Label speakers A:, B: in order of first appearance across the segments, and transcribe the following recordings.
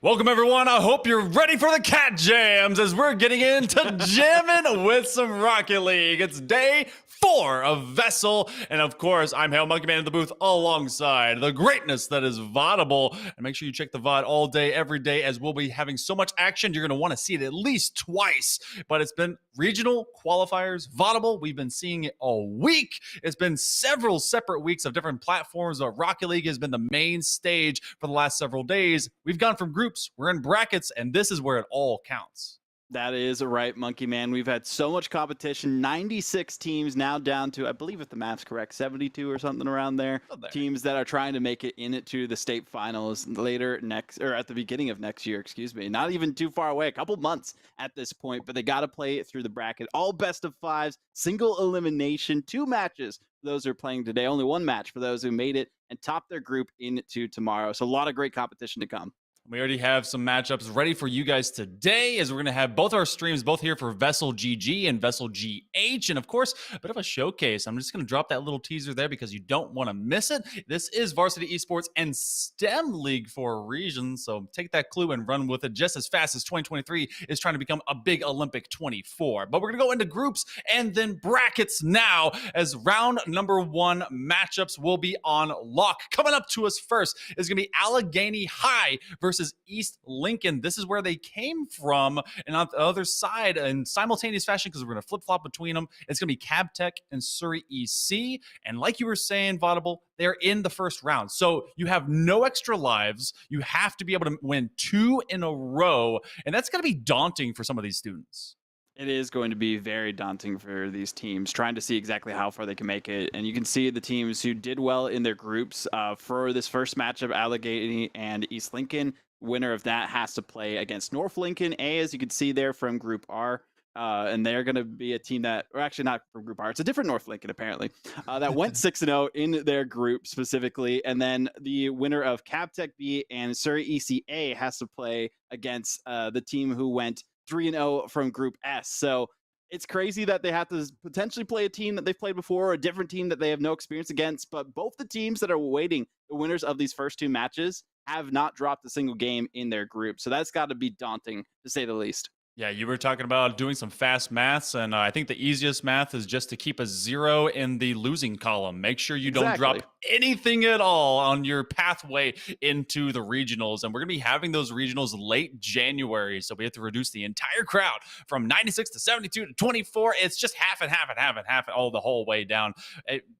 A: Welcome, everyone. I hope you're ready for the cat jams as we're getting into jamming with some Rocket League. It's day 4 of VESL. And of course, I'm Hail Monkey Man in the booth alongside the greatness that is VODable. And make sure you check the VOD all day, every day, as we'll be having so much action. You're going to want to see it at least twice. But it's been regional qualifiers, VODable. We've been seeing it all week. It's been several separate weeks of different platforms, but Rocket League has been the main stage for the last several days. We've gone from groups, we're in brackets, and this is where it all counts.
B: That is right, Monkey Man. We've had so much competition. 96 teams now down to, I believe if the math's correct, 72 or something around there. Teams that are trying to make it into the state finals later next, or at the beginning of next year, excuse me. Not even too far away, a couple months at this point, but they got to play it through the bracket. All best of fives, single elimination, 2 matches for those who are playing today. Only 1 match for those who made it and topped their group into tomorrow. So a lot of great competition to come.
A: We already have some matchups ready for you guys today, as we're going to have both our streams both here for VESL GG and VESL GH. And of course, a bit of a showcase. I'm just going to drop that little teaser there because you don't want to miss it. This is Varsity Esports and STEM League for a reason. So take that clue and run with it just as fast as 2023 is trying to become a big Olympic 24. But we're going to go into groups and then brackets now, as round number 1 matchups will be on lock. Coming up to us first is going to be Allegheny High versus East Lincoln. This is where they came from, and on the other side, in simultaneous fashion, because we're going to flip-flop between them, it's going to be Cabtech and Siri ECA. And like you were saying, VODable, they're in the first round. So you have no extra lives. You have to be able to win 2 in a row, and that's going to be daunting for some of these students.
B: It is going to be very daunting for these teams, trying to see exactly how far they can make it. And you can see the teams who did well in their groups for this first matchup, Allegheny and East Lincoln. Winner of that has to play against North Lincoln A, as you can see there from Group R. And they're going to be a team that, or actually not from Group R, it's a different North Lincoln apparently, that went 6-0 in their group specifically. And then the winner of Cabtech B and Siri ECA has to play against the team who went 3-0 from Group S. So it's crazy that they have to potentially play a team that they've played before, or a different team that they have no experience against. But both the teams that are waiting, the winners of these first 2 matches, have not dropped a single game in their group. So that's got to be daunting, to say the least.
A: Yeah, you were talking about doing some fast maths, and I think the easiest math is just to keep a 0 in the losing column. Make sure you don't drop anything at all on your pathway into the regionals. And we're going to be having those regionals late January, so we have to reduce the entire crowd from 96 to 72 to 24. It's just half and half and half and half all the whole way down.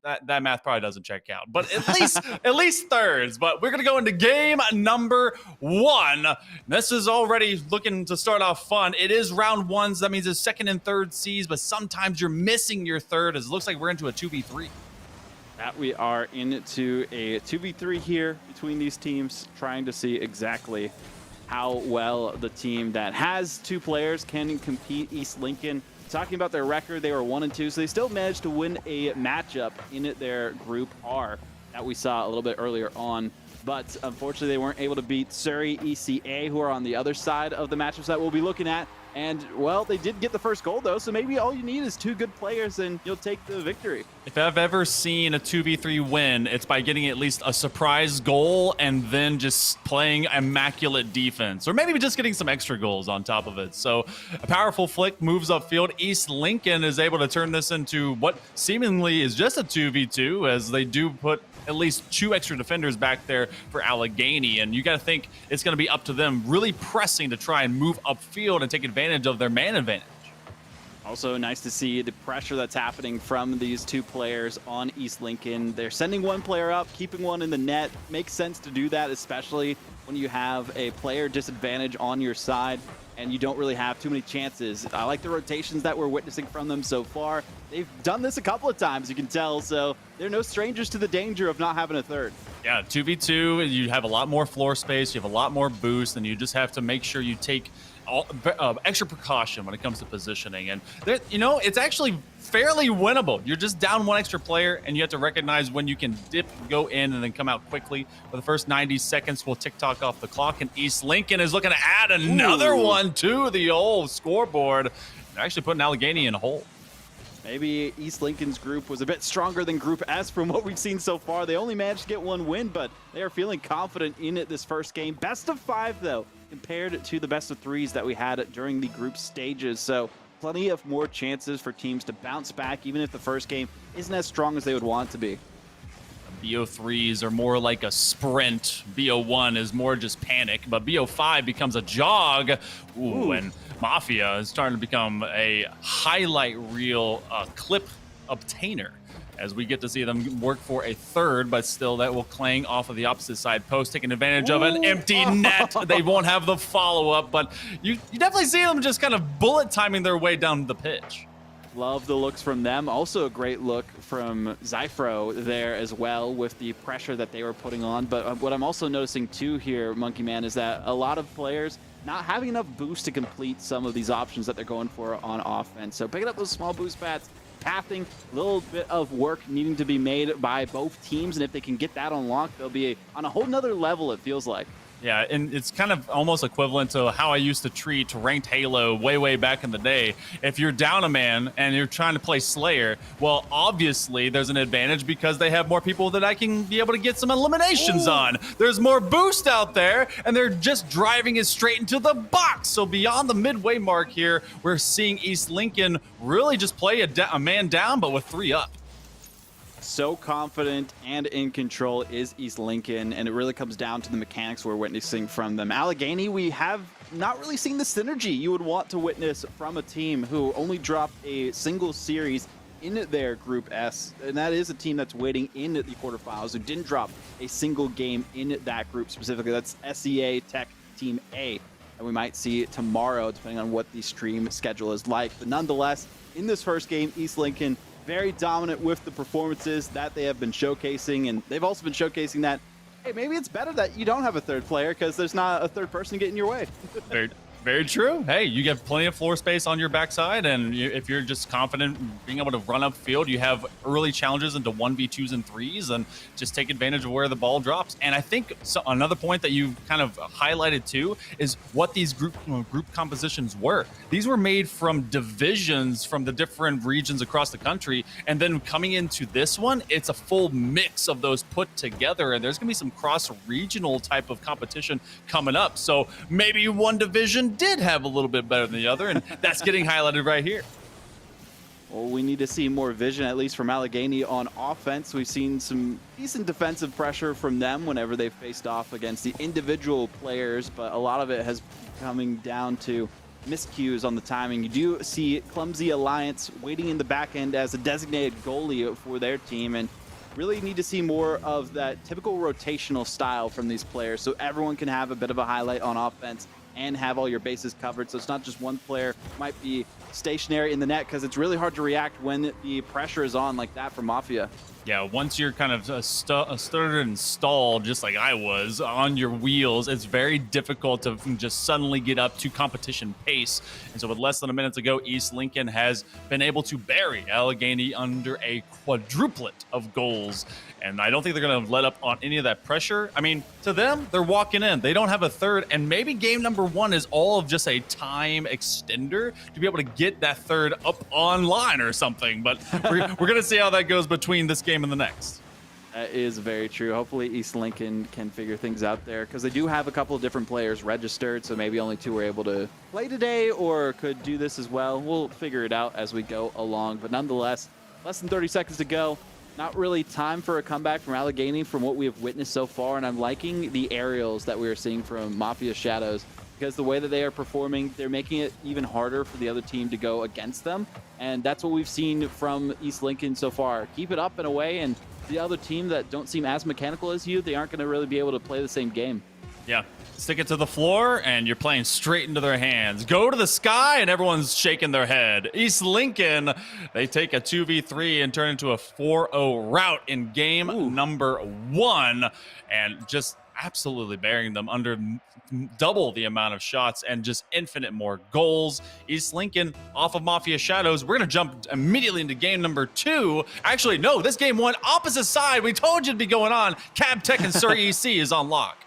A: That math probably doesn't check out, but at least thirds. But we're going to go into game number 1. This is already looking to start off fun. It is round 1, so that means it's second and third Cs, but sometimes you're missing your third, as it looks like we're into a 2v3.
B: That we are into a 2v3 here between these teams, trying to see exactly how well the team that has 2 players can compete. East Lincoln, talking about their record, they were 1-2, so they still managed to win a matchup in their Group R that we saw a little bit earlier on. But unfortunately, they weren't able to beat Siri ECA, who are on the other side of the matchups that we'll be looking at. And, well, they did get the first goal, though, so maybe all you need is 2 good players and you'll take the victory.
A: If I've ever seen a 2v3 win, it's by getting at least a surprise goal and then just playing immaculate defense, or maybe just getting some extra goals on top of it. So a powerful flick moves upfield. East Lincoln is able to turn this into what seemingly is just a 2v2, as they do put at least 2 extra defenders back there for Allegheny, and you got to think it's going to be up to them really pressing to try and move upfield and take advantage of their man advantage.
B: Also nice to see the pressure that's happening from these 2 players on East Lincoln. They're sending 1 player up, keeping 1 in the net. Makes sense to do that, especially when you have a player disadvantage on your side and you don't really have too many chances. I like the rotations that we're witnessing from them so far. They've done this a couple of times, you can tell, so they're no strangers to the danger of not having a third.
A: Yeah, 2v2, you have a lot more floor space, you have a lot more boost, and you just have to make sure you take extra precaution when it comes to positioning. And there, it's actually fairly winnable. You're just down 1 extra player, and you have to recognize when you can dip, go in, and then come out quickly. For the first 90 seconds, we'll tick-tock off the clock, and East Lincoln is looking to add another one to the old scoreboard. They're actually putting Allegheny in a hole.
B: Maybe East Lincoln's group was a bit stronger than Group S from what we've seen so far. They only managed to get 1 win, but they are feeling confident in it this first game. Best of 5, though. compared to the best of threes that we had during the group stages. So plenty of more chances for teams to bounce back, even if the first game isn't as strong as they would want it to be.
A: BO3s are more like a sprint. BO1 is more just panic, but BO5 becomes a jog. Ooh. And Mafia is starting to become a highlight reel clip obtainer, as we get to see them work for a third, but still that will clang off of the opposite side post, taking advantage of an empty net. They won't have the follow-up, but you definitely see them just kind of bullet timing their way down the pitch.
B: Love the looks from them. Also a great look from Zyphro there as well with the pressure that they were putting on. But what I'm also noticing too here, Monkey Man, is that a lot of players not having enough boost to complete some of these options that they're going for on offense. So picking up those small boost pads, pathing, a little bit of work needing to be made by both teams. And if they can get that unlocked, they'll be on a whole nother level, it feels like.
A: Yeah, and it's kind of almost equivalent to how I used to treat ranked Halo way back in the day. If you're down a man and you're trying to play Slayer, well, obviously there's an advantage because they have more people that I can be able to get some eliminations on. There's more boost out there, and they're just driving it straight into the box. So beyond the midway mark here, we're seeing East Lincoln really just play a man down, but with 3 up.
B: So confident and in control is East Lincoln, and it really comes down to the mechanics we're witnessing from them. Allegheny, we have not really seen the synergy you would want to witness from a team who only dropped a single series in their Group S, and that is a team that's waiting in the quarterfinals who didn't drop a single game in that group specifically. That's SEA Tech Team A, and we might see it tomorrow depending on what the stream schedule is like. But nonetheless, in this first game, East Lincoln very dominant with the performances that they have been showcasing, and they've also been showcasing that, hey, maybe it's better that you don't have a third player because there's not a third person getting your way.
A: Very true. Hey, you get plenty of floor space on your backside, and if you're just confident being able to run upfield, you have early challenges into 1v2s and 3s, and just take advantage of where the ball drops. And I think another point that you've kind of highlighted too is what these group compositions were. These were made from divisions from the different regions across the country, and then coming into this one, it's a full mix of those put together, and there's going to be some cross-regional type of competition coming up. So maybe one division did have a little bit better than the other, and that's getting highlighted right here.
B: Well, we need to see more vision, at least from Allegheny on offense. We've seen some decent defensive pressure from them whenever they've faced off against the individual players, but a lot of it has coming down to miscues on the timing. You do see Clumsy Alliance waiting in the back end as a designated goalie for their team, and really need to see more of that typical rotational style from these players so everyone can have a bit of a highlight on offense and have all your bases covered. So it's not just one player might be stationary in the net, because it's really hard to react when the pressure is on like that for Mafia.
A: Yeah, once you're kind of started and stalled, just like I was, on your wheels, it's very difficult to just suddenly get up to competition pace. And so with less than a minute to go, East Lincoln has been able to bury Allegheny under a quadruplet of goals. And I don't think they're going to let up on any of that pressure. I mean, to them, they're walking in. They don't have a third, and maybe game number 1 is all of just a time extender to be able to get that third up online or something. But we're going to see how that goes between this game and the next.
B: That is very true. Hopefully East Lincoln can figure things out there, because they do have a couple of different players registered, so maybe only 2 were able to play today or could do this as well. We'll figure it out as we go along, but nonetheless, less than 30 seconds to go. Not really time for a comeback from Allegheny from what we have witnessed so far, and I'm liking the aerials that we are seeing from Mafia Shadows, because the way that they are performing, they're making it even harder for the other team to go against them, and that's what we've seen from East Lincoln so far. Keep it up and away, and the other team that don't seem as mechanical as you, they aren't going to really be able to play the same game.
A: Yeah. Stick it to the floor, and you're playing straight into their hands. Go to the sky, and everyone's shaking their head. East Lincoln, they take a 2v3 and turn into a 4-0 rout in game number 1, and just absolutely burying them under double the amount of shots and just infinite more goals. East Lincoln off of Mafia Shadows. We're going to jump immediately into game number 2. Actually, no, this game 1, opposite side. We told you to be going on. Cab Tech and Siri EC is on lock.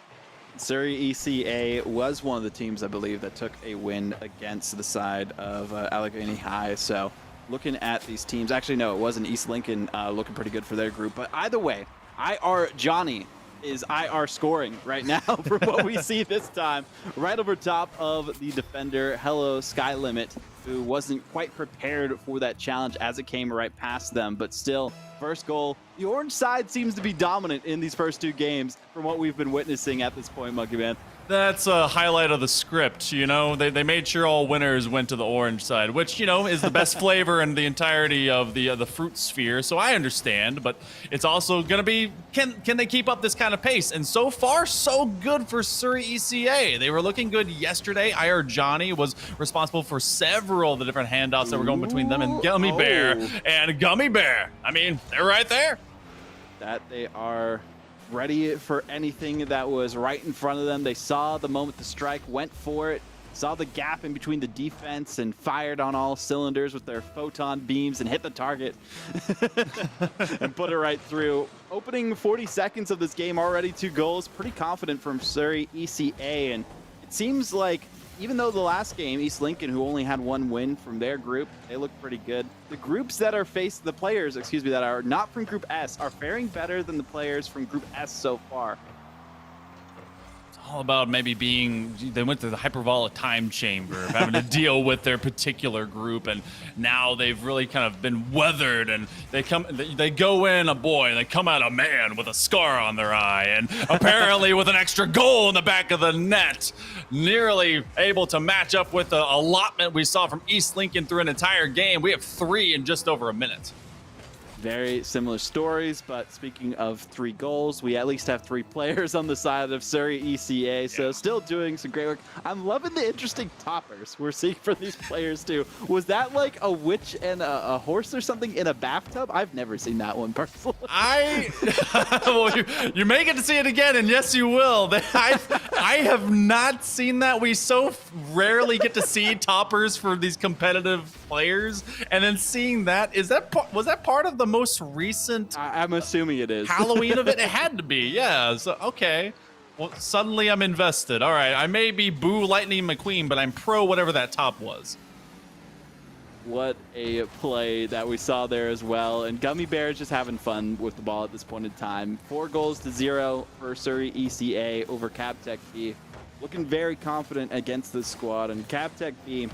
B: Siri ECA was one of the teams, I believe, that took a win against the side of Allegheny High. So looking at these teams, actually, no, it wasn't. East Lincoln looking pretty good for their group. But either way, IR Johnny is IR scoring right now from what we see this time. Right over top of the defender, Hello Sky Limit, who wasn't quite prepared for that challenge as it came right past them. But still, first goal. The orange side seems to be dominant in these first two games from what we've been witnessing at this point, Monkey Man.
A: That's a highlight of the script, you know? They made sure all winners went to the orange side, which, you know, is the best flavor in the entirety of the fruit sphere, so I understand, but it's also going to be, can they keep up this kind of pace? And so far, so good for Siri ECA. They were looking good yesterday. IR Johnny was responsible for several of the different handoffs that were going between them and Gummy Bear. And Gummy Bear, I mean, they're right there.
B: That they are ready for anything that was right in front of them. They saw the moment to strike, went for it, saw the gap in between the defense, and fired on all cylinders with their photon beams and hit the target and put it right through. Opening 40 seconds of this game, already 2 goals. Pretty confident from Siri ECA, and it seems like even though the last game, East Lincoln, who only had 1 win from their group, they look pretty good. The groups that are the players, excuse me, that are not from Group S are faring better than the players from Group S so far.
A: All about maybe they went through the hyperbolic time chamber of having to deal with their particular group, and now they've really kind of been weathered, and they go in a boy and they come out a man with a scar on their eye, and apparently with an extra goal in the back of the net, nearly able to match up with the allotment we saw from East Lincoln through an entire game. We have 3 in just over a minute.
B: Very similar stories, but speaking of 3 goals, we at least have 3 players on the side of Siri ECA, so still doing some great work. I'm loving the interesting toppers we're seeing for these players too. Was that like a witch and a horse or something in a bathtub? I've never seen that one personally.
A: Well, you may get to see it again, and yes, you will. I have not seen that. We so rarely get to see toppers for these competitive players, and then seeing that, was that part of the most recent
B: I'm assuming it is
A: Halloween of it? It had to be, yeah. So okay, well, suddenly I'm invested. All right, I may be boo Lightning McQueen, but I'm pro whatever that top was.
B: What a play that we saw there as well, and Gummy Bear is just having fun with the ball at this point in time. 4 goals to 0 for Suri ECA over Captech B. Looking very confident against this squad, and Captech B,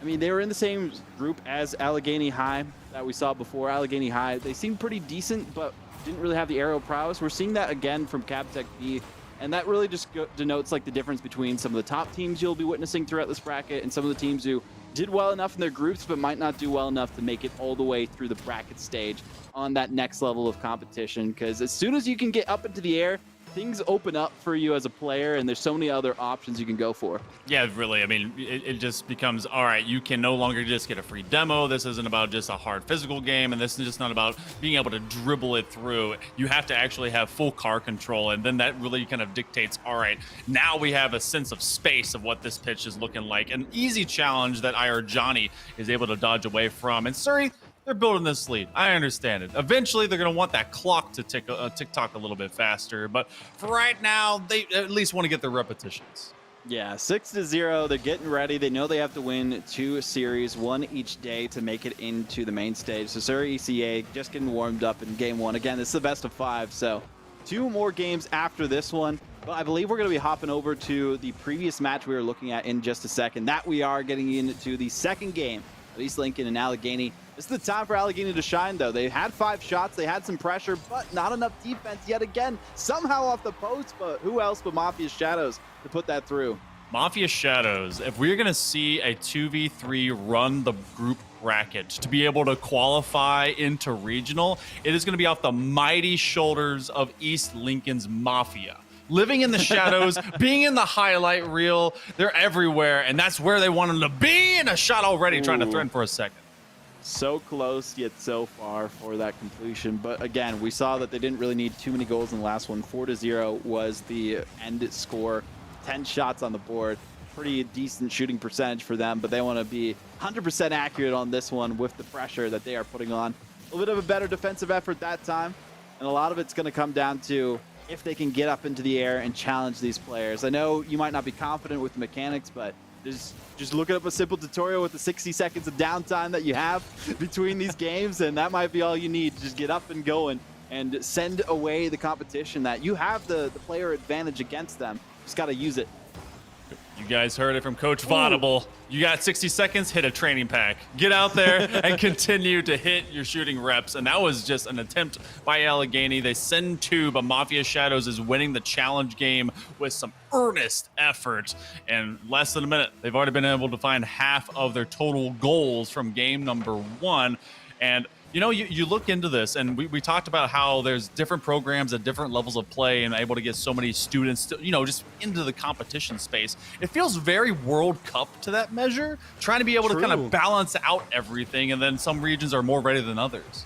B: I mean, they were in the same group as Allegheny High that we saw before. Allegheny High, they seemed pretty decent, but didn't really have the aerial prowess. We're seeing that again from Captech B, and that really just denotes like the difference between some of the top teams you'll be witnessing throughout this bracket and some of the teams who did well enough in their groups but might not do well enough to make it all the way through the bracket stage on that next level of competition. Because as soon as you can get up into the air, things open up for you as a player, and there's so many other options you can go for.
A: Yeah, really. I mean, it just becomes, all right, you can no longer just get a free demo. This isn't about just a hard physical game, and this is just not about being able to dribble it through. You have to actually have full car control, and then that really kind of dictates, all right, now we have a sense of space of what this pitch is looking like. An easy challenge that IR Johnny is able to dodge away from. And Suri, they're building this lead. I understand it. Eventually, they're going to want that clock to tick-tock a little bit faster. But for right now, they at least want to get their repetitions.
B: Yeah, 6-0. They're getting ready. They know they have to win 2 series, 1 each day to make it into the main stage. So Suri ECA just getting warmed up in game 1. Again, this is the best of 5, so 2 more games after this one. But I believe we're going to be hopping over to the previous match we were looking at in just a second. That we are getting into the second game of East Lincoln and Allegheny. This is the time for Allegheny to shine, though. They had 5 shots, they had some pressure, but not enough defense yet again. Somehow off the post, but who else but Mafia Shadows to put that through?
A: Mafia Shadows, if we're going to see a 2v3 run the group bracket to be able to qualify into regional, it is going to be off the mighty shoulders of East Lincoln's Mafia. Living in the shadows, being in the highlight reel, they're everywhere, and that's where they want them to be, and a shot already trying to threaten for a second.
B: So close, yet so far for that completion. But again, we saw that they didn't really need too many goals in the last one. 4-0 was the end score. 10 shots on the board. Pretty decent shooting percentage for them, but they want to be 100% accurate on this one with the pressure that they are putting on. A little bit of a better defensive effort that time, and a lot of it's going to come down to if they can get up into the air and challenge these players. I know you might not be confident with the mechanics, but just looking up a simple tutorial with the 60 seconds of downtime that you have between these games, and that might be all you need. Just get up and going and send away the competition that you have the player advantage against them. Just got to use it.
A: You guys heard it from Coach Vaudable. You got 60 seconds, hit a training pack. Get out there and continue to hit your shooting reps. And that was just an attempt by Allegheny. They send two, but Mafia Shadows is winning the challenge game with some earnest effort. And less than a minute, they've already been able to find half of their total goals from game number 1. And you know, you look into this, and we talked about how there's different programs at different levels of play and able to get so many students, you know, just into the competition space. It feels very World Cup to that measure, trying to be able to kind of balance out everything, and then some regions are more ready than others.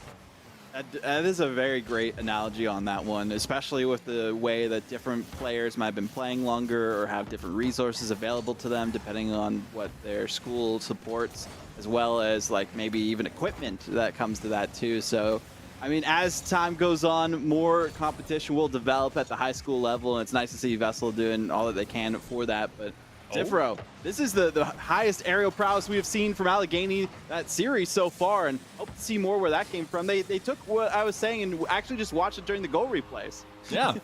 B: That is a very great analogy on that one, especially with the way that different players might have been playing longer or have different resources available to them depending on what their school supports, as well as like maybe even equipment that comes to that too. So, I mean, as time goes on, more competition will develop at the high school level, and it's nice to see VESL doing all that they can for that. But Diffro, this is the highest aerial prowess we have seen from Allegheny that series so far, and hope to see more where that came from. They took what I was saying and actually just watched it during the goal replays.
A: Yeah.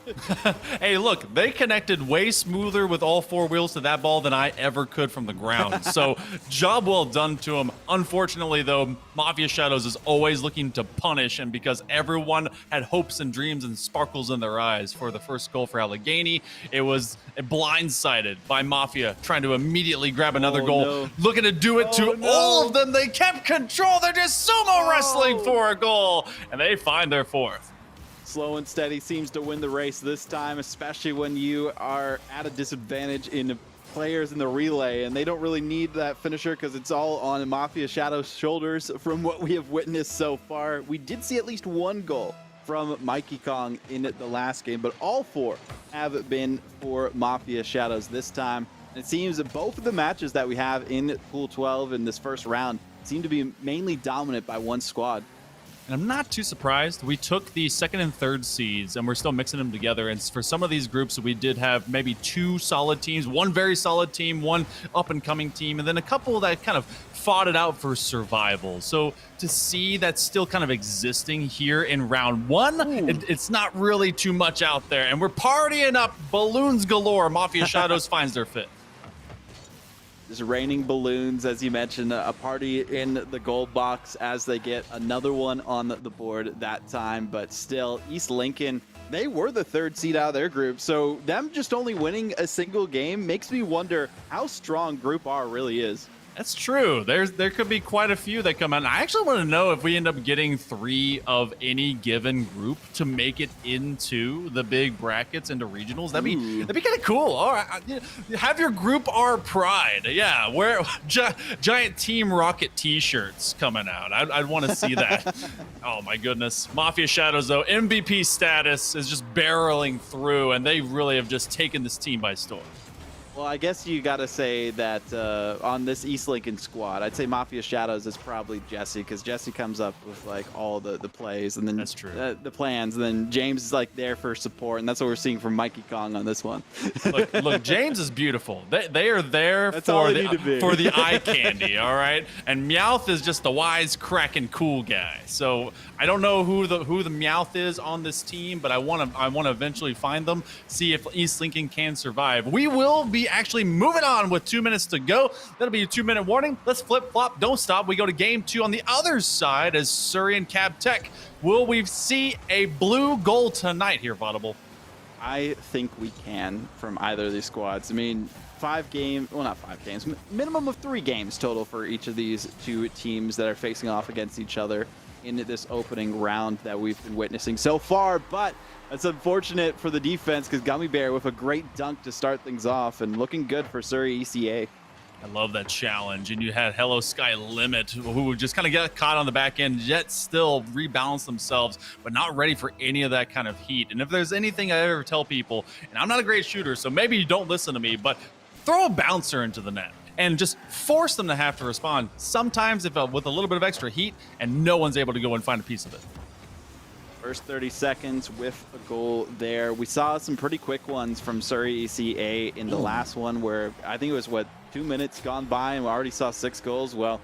A: Hey, look, they connected way smoother with all 4 wheels to that ball than I ever could from the ground. So job well done to them. Unfortunately, though, Mafia Shadows is always looking to punish, and because everyone had hopes and dreams and sparkles in their eyes for the first goal for Allegheny, it was blindsided by Mafia trying to immediately grab another goal, looking to do it to all of them. They kept control. They're just sumo wrestling for a goal, and they find their 4th.
B: Slow and steady seems to win the race this time, especially when you are at a disadvantage in players in the relay, and they don't really need that finisher because it's all on Mafia Shadow's shoulders from what we have witnessed so far. We did see at least 1 goal from Mikey Kong in the last game, but all 4 have been for Mafia Shadows this time. And it seems that both of the matches that we have in Pool 12 in this first round seem to be mainly dominant by one squad.
A: And I'm not too surprised. We took the 2nd and 3rd seeds, and we're still mixing them together. And for some of these groups, we did have maybe 2 solid teams, 1 very solid team, 1 up-and-coming team, and then a couple that kind of fought it out for survival. So to see that still kind of existing here in round 1, it's not really too much out there. And we're partying up balloons galore. Mafia Shadows finds their 5th.
B: Just raining balloons, as you mentioned, a party in the gold box as they get another one on the board that time. But still, East Lincoln, they were the 3rd seed out of their group. So them just only winning a single game makes me wonder how strong Group R really is.
A: That's true. There could be quite a few that come out. And I actually want to know if we end up getting 3 of any given group to make it into the big brackets, into regionals. That'd be kind of cool. All right, have your Group R pride. Yeah, wear giant Team Rocket T-shirts coming out. I'd want to see that. Oh my goodness. Mafia Shadows though, MVP status is just barreling through, and they really have just taken this team by storm.
B: Well, I guess you got to say that on this East Lincoln squad, I'd say Mafia Shadows is probably Jesse, because Jesse comes up with like all the plays, and then
A: that's true.
B: The plans, and then James is like there for support, and that's what we're seeing from Mikey Kong on this one.
A: Look, James is beautiful. They are there for the eye candy, all right? And Meowth is just the wise, cracking, cool guy. So I don't know who the Meowth is on this team, but I want to eventually find them, see if East Lincoln can survive. We will be actually moving on with 2 minutes to go. That'll be a 2-minute warning. Let's flip flop, don't stop. We go to game 2 on the other side as Surrey and Cab Tech. Will we see a blue goal tonight here, Vaudable?
B: I think we can from either of these squads. I mean, 5 games, well, not 5 games, minimum of 3 games total for each of these 2 teams that are facing off against each other in this opening round that we've been witnessing so far. But that's unfortunate for the defense, because Gummy Bear with a great dunk to start things off, and looking good for Siri ECA.
A: I love that challenge. And you had Hello Sky Limit, who just kind of got caught on the back end, yet still rebalance themselves, but not ready for any of that kind of heat. And if there's anything I ever tell people, and I'm not a great shooter, so maybe you don't listen to me, but throw a bouncer into the net and just force them to have to respond. Sometimes with a little bit of extra heat, and no one's able to go and find a piece of it.
B: First 30 seconds with a goal there. We saw some pretty quick ones from Siri ECA in the last one, where I think it was, 2 minutes gone by and we already saw 6 goals. Well,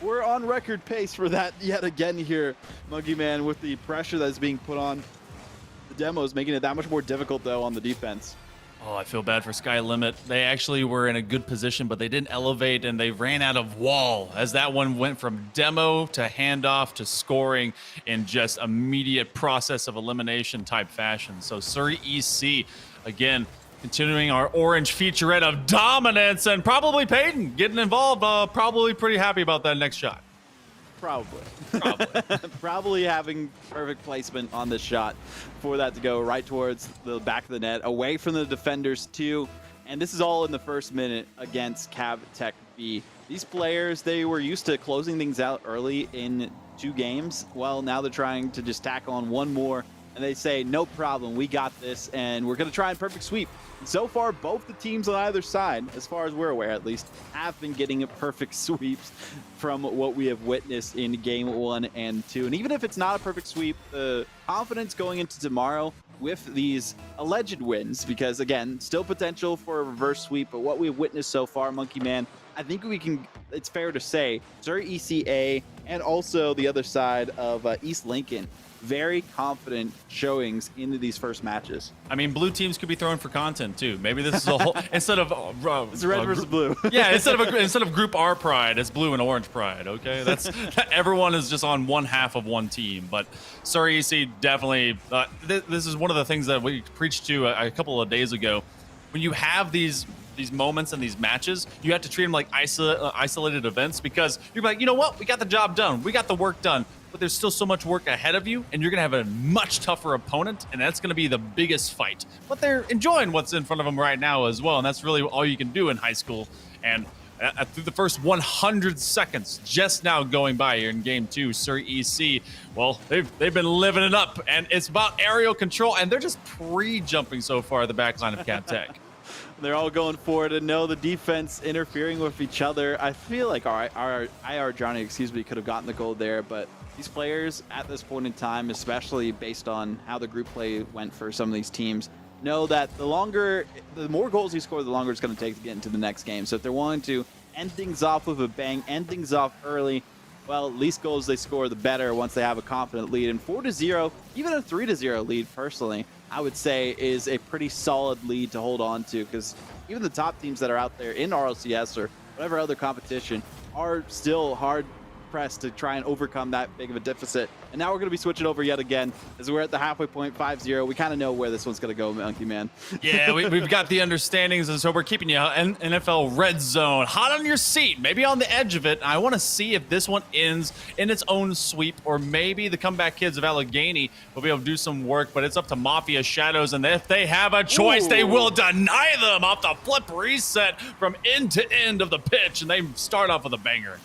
B: we're on record pace for that yet again here, Monkey Man, with the pressure that's being put on the demos, making it that much more difficult, though, on the defense.
A: Oh, I feel bad for Sky Limit. They actually were in a good position, but they didn't elevate, and they ran out of wall as that one went from demo to handoff to scoring in just immediate process of elimination type fashion. So Siri EC, again, continuing our orange featurette of dominance, and probably Peyton getting involved. Probably pretty happy about that next shot.
B: Probably.
A: Probably.
B: Probably having perfect placement on this shot for that to go right towards the back of the net, away from the defenders too. And this is all in the first minute against Cav Tech B. These players, they were used to closing things out early in 2 games. Well, now they're trying to just tack on one more, and they say, no problem, we got this, and we're going to try and perfect sweep. And so far, both the teams on either side, as far as we're aware at least, have been getting perfect sweeps from what we have witnessed in game 1 and 2. And even if it's not a perfect sweep, the confidence going into tomorrow with these alleged wins, because again, still potential for a reverse sweep, but what we've witnessed so far, Monkey Man, I think we can, it's fair to say, Siri ECA and also the other side of East Lincoln, very confident showings into these first matches.
A: I mean, blue teams could be thrown for content too. Maybe this is a whole instead of
B: it's red versus blue.
A: Yeah, instead of Group R Pride, it's blue and orange Pride. Okay, that's everyone is just on one half of one team. But Siri EC definitely. This is one of the things that we preached to a couple of days ago. When you have these moments and these matches, you have to treat them like isolated events, because you're like, you know what, we got the job done, we got the work done, but there's still so much work ahead of you, and you're gonna have a much tougher opponent, and that's gonna be the biggest fight. But they're enjoying what's in front of them right now as well, and that's really all you can do in high school. And through the first 100 seconds just now going by here in game 2, Siri EC, well, they've been living it up, and it's about aerial control, and they're just pre-jumping so far the back line of Cav Tech.
B: They're all going for it, and no, the defense interfering with each other. I feel like our IR Johnny, could have gotten the goal there, but these players at this point in time, especially based on how the group play went for some of these teams, know that the more goals you score, the longer it's going to take to get into the next game. So if they're wanting to end things off with a bang, end things off early, well, least goals they score, the better once they have a confident lead. And 4-0, even a 3-0 lead, personally, I would say is a pretty solid lead to hold on to, because even the top teams that are out there in RLCS or whatever other competition are still hard pressed to try and overcome that big of a deficit. And now we're going to be switching over yet again as we're at the halfway point, 5-0. We kind of know where this one's going to go, Monkey Man.
A: Yeah, we've got the understandings, and so we're keeping you in NFL red zone, hot on your seat, maybe on the edge of it. I want to see if this one ends in its own sweep, or maybe the comeback kids of Allegheny will be able to do some work, but it's up to Mafia Shadows, and if they have a choice, they will deny them off the flip reset from end to end of the pitch, and they start off with a banger.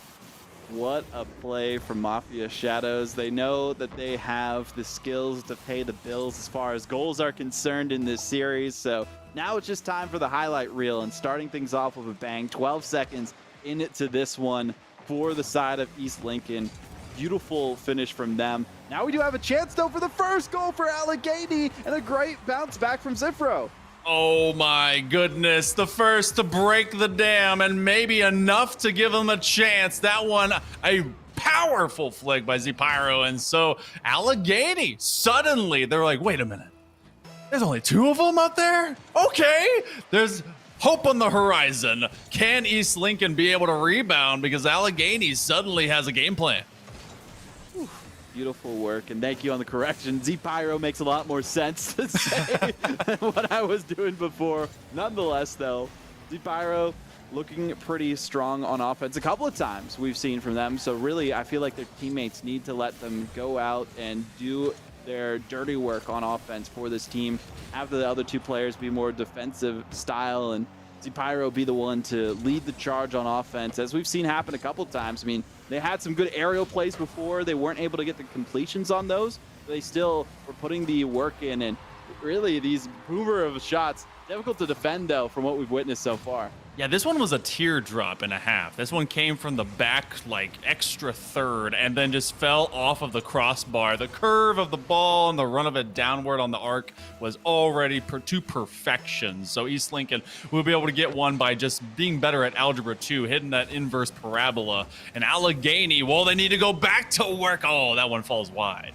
B: What a play from Mafia Shadows. They know that they have the skills to pay the bills as far as goals are concerned in this series. So now it's just time for the highlight reel and starting things off with a bang. 12 seconds into this one for the side of East Lincoln. Beautiful finish from them. Now we do have a chance, though, for the first goal for Allegheny, and a great bounce back from Zifro.
A: Oh my goodness, the first to break the dam, and maybe enough to give them a chance. That one, a powerful flick by Zpyro, and so Allegheny, suddenly, they're like, wait a minute, there's only 2 of them out there? Okay, there's hope on the horizon. Can East Lincoln be able to rebound, because Allegheny suddenly has a game plan?
B: Beautiful work, and thank you on the correction. Zpyro makes a lot more sense to say than what I was doing before. Nonetheless, though, Zpyro looking pretty strong on offense. A couple of times we've seen from them, so really I feel like their teammates need to let them go out and do their dirty work on offense for this team. Have the other 2 players be more defensive style, and Zpyro be the one to lead the charge on offense, as we've seen happen a couple times. I mean, they had some good aerial plays before. They weren't able to get the completions on those, but they still were putting the work in, and really these boomer of shots Difficult to defend, though, from what we've witnessed so far.
A: Yeah, this one was a teardrop and a half. This one came from the back, like, extra third, and then just fell off of the crossbar. The curve of the ball and the run of it downward on the arc was already to perfection. So East Lincoln will be able to get one by just being better at Algebra 2, hitting that inverse parabola. And Allegheny, well, they need to go back to work. Oh, that one falls wide.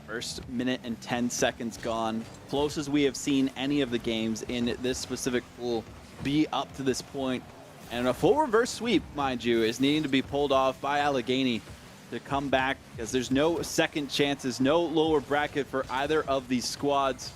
B: First minute and 10 seconds gone. Closest we have seen any of the games in this specific pool be up to this point. And a full reverse sweep, mind you, is needing to be pulled off by Allegheny to come back, because there's no second chances, no lower bracket for either of these squads.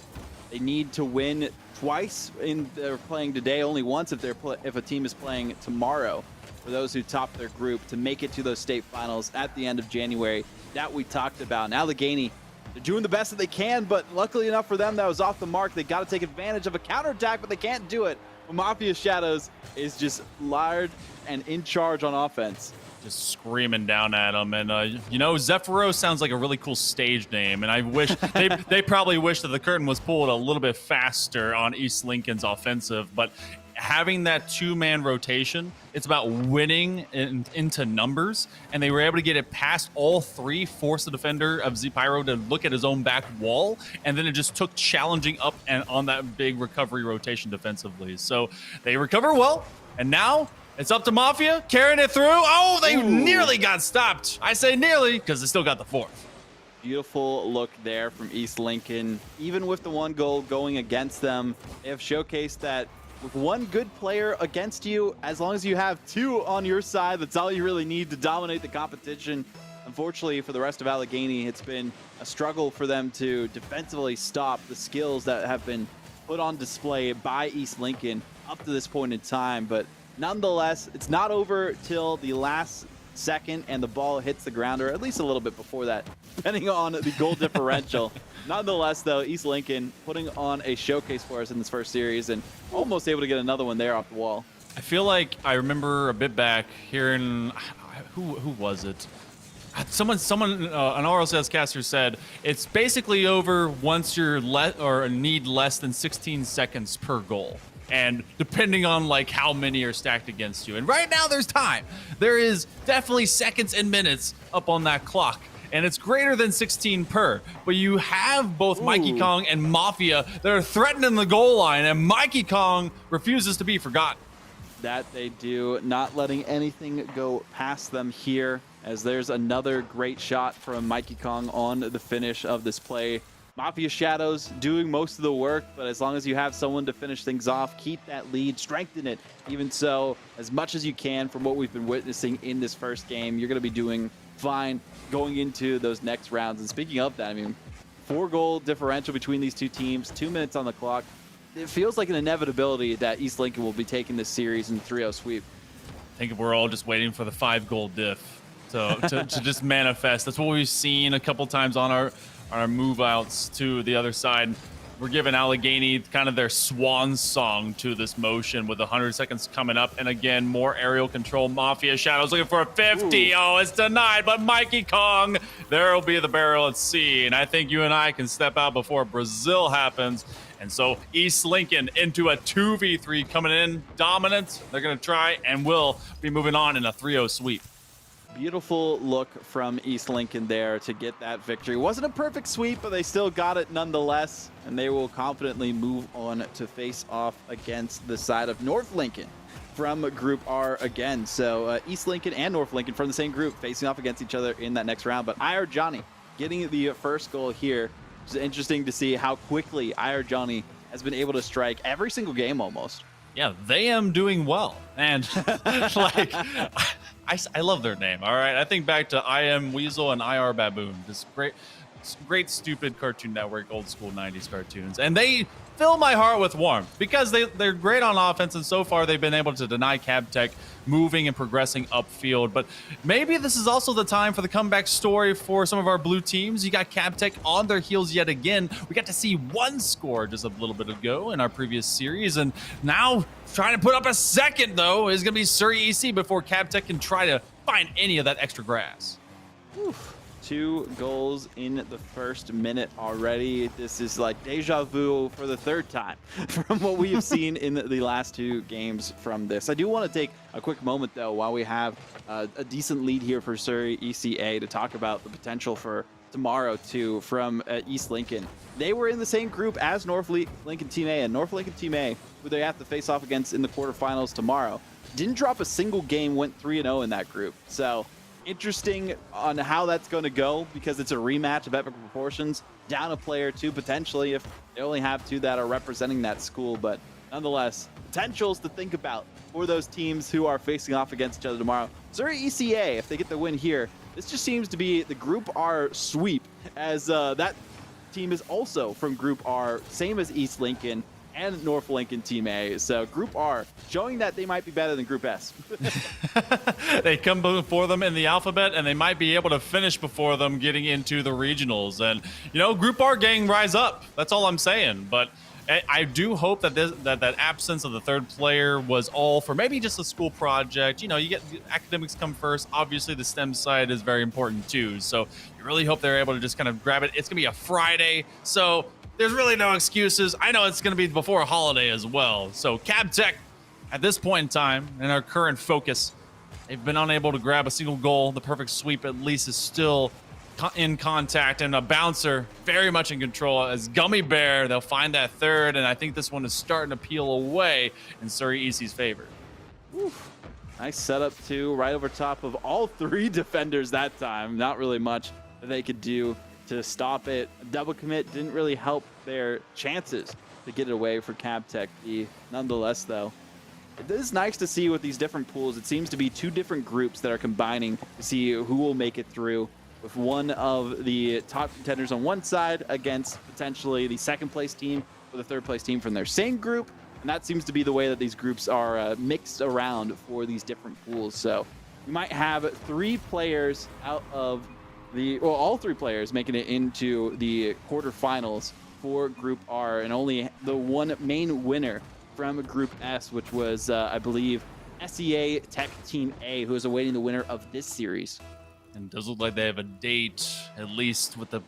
B: They need to win twice in they're playing today, only once if a team is playing tomorrow, for those who top their group, to make it to those state finals at the end of January that we talked about. And Allegheny, they're doing the best that they can, but luckily enough for them, that was off the mark. They got to take advantage of a counterattack, but they can't do it. Mafia Shadows is just Lard and in charge on offense.
A: Just screaming down at him. And, you know, Zephyro sounds like a really cool stage name. And I wish they probably wish that the curtain was pulled a little bit faster on East Lincoln's offensive. But having that two-man rotation, it's about winning into numbers. And they were able to get it past all three, force the defender of Z-Pyro to look at his own back wall. And then it just took challenging up and on that big recovery rotation defensively. So they recover well. And now it's up to Mafia, carrying it through. Oh, they nearly got stopped. I say nearly because they still got the fourth.
B: Beautiful look there from East Lincoln. Even with the one goal going against them, they have showcased that with one good player against you, as long as you have two on your side, that's all you really need to dominate the competition. Unfortunately, for the rest of Allegheny, it's been a struggle for them to defensively stop the skills that have been put on display by East Lincoln up to this point in time. But nonetheless, it's not over till the last second and the ball hits the ground, or at least a little bit before that, depending on the goal differential. Nonetheless, though, East Lincoln putting on a showcase for us in this first series and almost able to get another one there off the wall.
A: I feel like I remember a bit back hearing, who was it? Someone, an RLCS caster said it's basically over once you're need less than 16 seconds per goal. And depending on like how many are stacked against you. And right now there's time. There is definitely seconds and minutes up on that clock. And it's greater than 16 per. But you have both Mikey Kong and Mafia that are threatening the goal line. And Mikey Kong refuses to be forgotten.
B: That they do, not letting anything go past them here, as there's another great shot from Mikey Kong on the finish of this play. Mafia Shadows doing most of the work, but as long as you have someone to finish things off, keep that lead, strengthen it. Even so, as much as you can from what we've been witnessing in this first game, you're going to be doing fine going into those next rounds. And speaking of that, I mean, 4-goal differential between these two teams, 2 minutes on the clock. It feels like an inevitability that East Lincoln will be taking this series in 3-0 sweep.
A: I think we're all just waiting for the 5-goal diff to just manifest. That's what we've seen a couple times on our move outs to the other side. We're giving Allegheny kind of their swan song to this motion with 100 seconds coming up. And again, more aerial control. Mafia Shadows looking for a 50. Oh, it's denied, but Mikey Kong, there will be the barrel at sea. And I think you and I can step out before Brazil happens. And so East Lincoln into a 2v3 coming in dominant. They're going to try and will be moving on in a 3-0 sweep.
B: Beautiful look from East Lincoln there to get that victory. Wasn't a perfect sweep, but they still got it nonetheless. And they will confidently move on to face off against the side of North Lincoln from Group R again. So East Lincoln and North Lincoln from the same group facing off against each other in that next round. But IR Johnny getting the first goal here. It's interesting to see how quickly IR Johnny has been able to strike every single game almost.
A: Yeah, they am doing well. And like, I love their name. All right. I think back to I Am Weasel and IR Baboon. This great, stupid Cartoon Network, old school 90s cartoons. And they fill my heart with warmth because they're great on offense. And so far they've been able to deny Cabtech moving and progressing upfield. But maybe this is also the time for the comeback story for some of our blue teams. You got Cabtech on their heels yet again. We got to see one score just a little bit ago in our previous series. And now trying to put up a second, though, is going to be Siri ECA before Cabtech can try to find any of that extra grass.
B: Oof. 2 goals in the first minute already. This is like deja vu for the 3rd time from what we have seen in the last 2 games from this. I do want to take a quick moment, though, while we have a decent lead here for Siri ECA to talk about the potential for tomorrow, too, from East Lincoln. They were in the same group as North Lincoln Team A, and North Lincoln Team A, who they have to face off against in the quarterfinals tomorrow, didn't drop a single game, went 3-0 in that group. So interesting on how that's going to go, because it's a rematch of epic proportions, down a player too, potentially, if they only have 2 that are representing that school. But nonetheless, potentials to think about for those teams who are facing off against each other tomorrow. Siri ECA, if they get the win here, this just seems to be the Group R sweep, as that team is also from Group R, same as East Lincoln and North Lincoln Team A. So Group R showing that they might be better than Group S.
A: They come before them in the alphabet, and they might be able to finish before them getting into the regionals. And, you know, Group R gang, rise up. That's all I'm saying. But I do hope that that absence of the 3rd player was all for maybe just a school project. You know, you get academics come first. Obviously, the STEM side is very important too. So you really hope they're able to just kind of grab it. It's going to be a Friday, so there's really no excuses. I know it's going to be before a holiday as well. So Cab Tech, at this point in time, in our current focus, they've been unable to grab a single goal. The perfect sweep, at least, is still in contact, and a bouncer very much in control as Gummy Bear. They'll find that 3rd, and I think this one is starting to peel away in Surrey EC's favor.
B: Oof. Nice setup too, right over top of all 3 defenders that time. Not really much that they could do to stop it. A double commit didn't really help their chances to get it away for Cab Tech B. Nonetheless, though, it is nice to see with these different pools. It seems to be 2 different groups that are combining to see who will make it through, with one of the top contenders on one side against potentially the 2nd place team or the 3rd place team from their same group. And that seems to be the way that these groups are mixed around for these different pools. So we might have 3 players out of all 3 players making it into the quarterfinals for Group R, and only the one main winner from Group S, which was, I believe, SEA Tech Team A, who is awaiting the winner of this series.
A: And it does look like they have a date, at least with the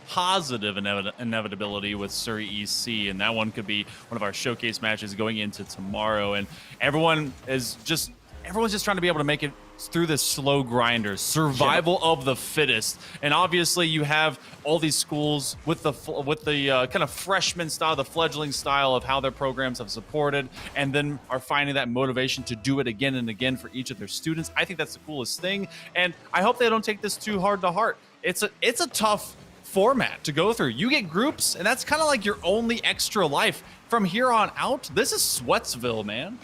A: positive inevitability with Surrey EC, and that one could be one of our showcase matches going into tomorrow. And everyone's just trying to be able to make it through this slow grinder, survival of the fittest. And obviously you have all these schools with the kind of freshman style, the fledgling style of how their programs have supported, and then are finding that motivation to do it again and again for each of their students. I think that's the coolest thing, and I hope they don't take this too hard to heart. It's a tough format to go through. You get groups, and that's kind of like your only extra life. From here on out, this is Sweatsville, man.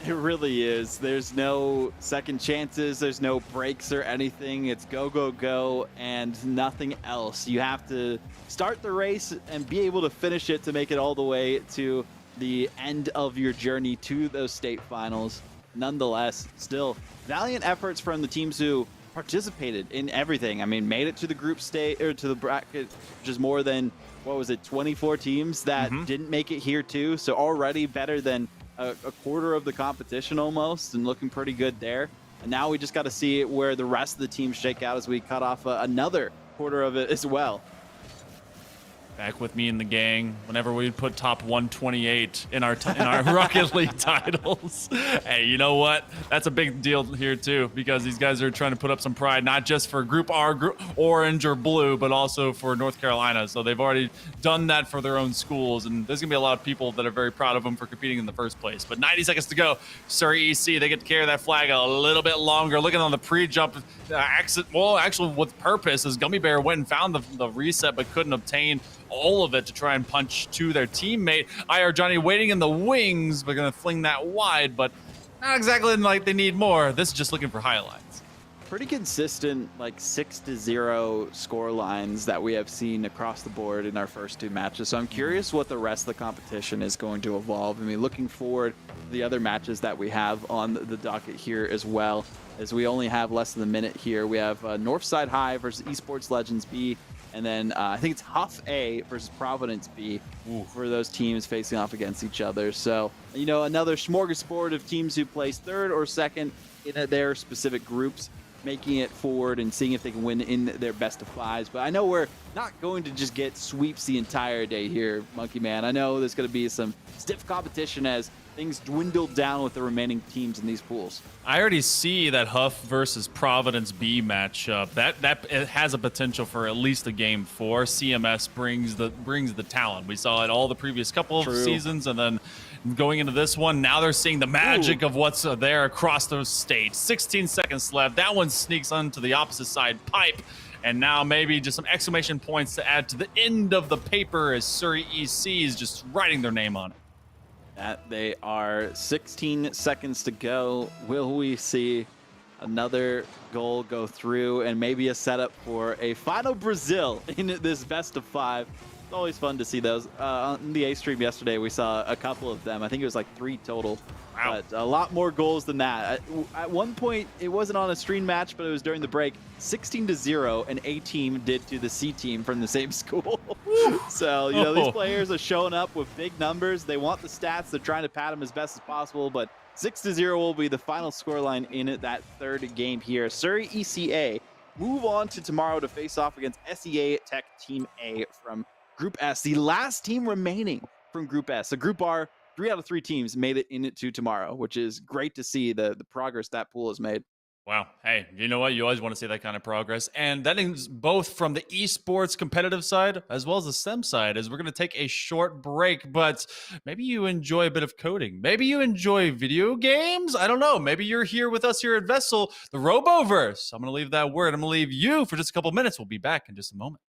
B: It really is. There's no second chances. There's no breaks or anything. It's go, go, go, and nothing else. You have to start the race and be able to finish it to make it all the way to the end of your journey to those state finals. Nonetheless, still valiant efforts from the teams who participated in everything. I mean, made it to the group state, or to the bracket, which is more than, 24 teams that didn't make it here too. So already better than a quarter of the competition almost, and looking pretty good there. And now we just got to see where the rest of the teams shake out as we cut off another quarter of it as well.
A: Back with me in the gang whenever we put top 128 in our Rocket League titles. Hey, you know what? That's a big deal here too, because these guys are trying to put up some pride, not just for Group R, Group Orange or Blue, but also for North Carolina. So they've already done that for their own schools, and there's gonna be a lot of people that are very proud of them for competing in the first place. But 90 seconds to go. Surrey EC, they get to carry that flag a little bit longer. Looking on the pre-jump exit, well, actually with purpose, as Gummy Bear went and found the reset, but couldn't obtain all of it to try and punch to their teammate. IR Johnny waiting in the wings, but gonna fling that wide, but not exactly like they need more. This is just looking for highlights.
B: Pretty consistent, like 6-0 score lines that we have seen across the board in our first 2 matches. So I'm curious what the rest of the competition is going to evolve. I mean, looking forward to the other matches that we have on the docket here as well, as we only have less than a minute here. We have Northside High versus Esports Legends B, and then I think it's Huff A versus Providence B for those teams facing off against each other. So, you know, another smorgasbord of teams who place 3rd or 2nd in their specific groups. making it forward and seeing if they can win in their best of fives. But I know we're not going to just get sweeps the entire day here, Monkey Man. I know there's going to be some stiff competition as things dwindle down with the remaining teams in these pools.
A: I already see that Huff versus Providence B matchup. That it has a potential for at least a game 4. CMS brings the talent. We saw it all the previous couple of seasons, and then going into this one, now they're seeing the magic of what's there across the stage. 16 seconds left. That one sneaks onto the opposite side pipe. And now maybe just some exclamation points to add to the end of the paper as Siri ECA is just writing their name on it.
B: That they are 16 seconds to go. Will we see another goal go through and maybe a setup for a final Brazil in this best of 5? It's always fun to see those. On the A stream yesterday, we saw a couple of them. I think it was like 3 total. Wow. But a lot more goals than that. At one point, it wasn't on a stream match, but it was during the break. 16-0, an A team did to the C team from the same school. So, you know, these players are showing up with big numbers. They want the stats. They're trying to pad them as best as possible, but 6-0 will be the final scoreline in that third game here. Siri ECA move on to tomorrow to face off against SEA Tech Team A from Group S, the last team remaining from Group S. So Group R, 3 out of 3 teams made it into tomorrow, which is great to see the progress that pool has made.
A: Wow. Hey, you know what? You always want to see that kind of progress. And that is both from the esports competitive side as well as the STEM side, as we're going to take a short break. But maybe you enjoy a bit of coding. Maybe you enjoy video games. I don't know. Maybe you're here with us here at VESL, the Roboverse. I'm going to leave that word. I'm going to leave you for just a couple minutes. We'll be back in just a moment.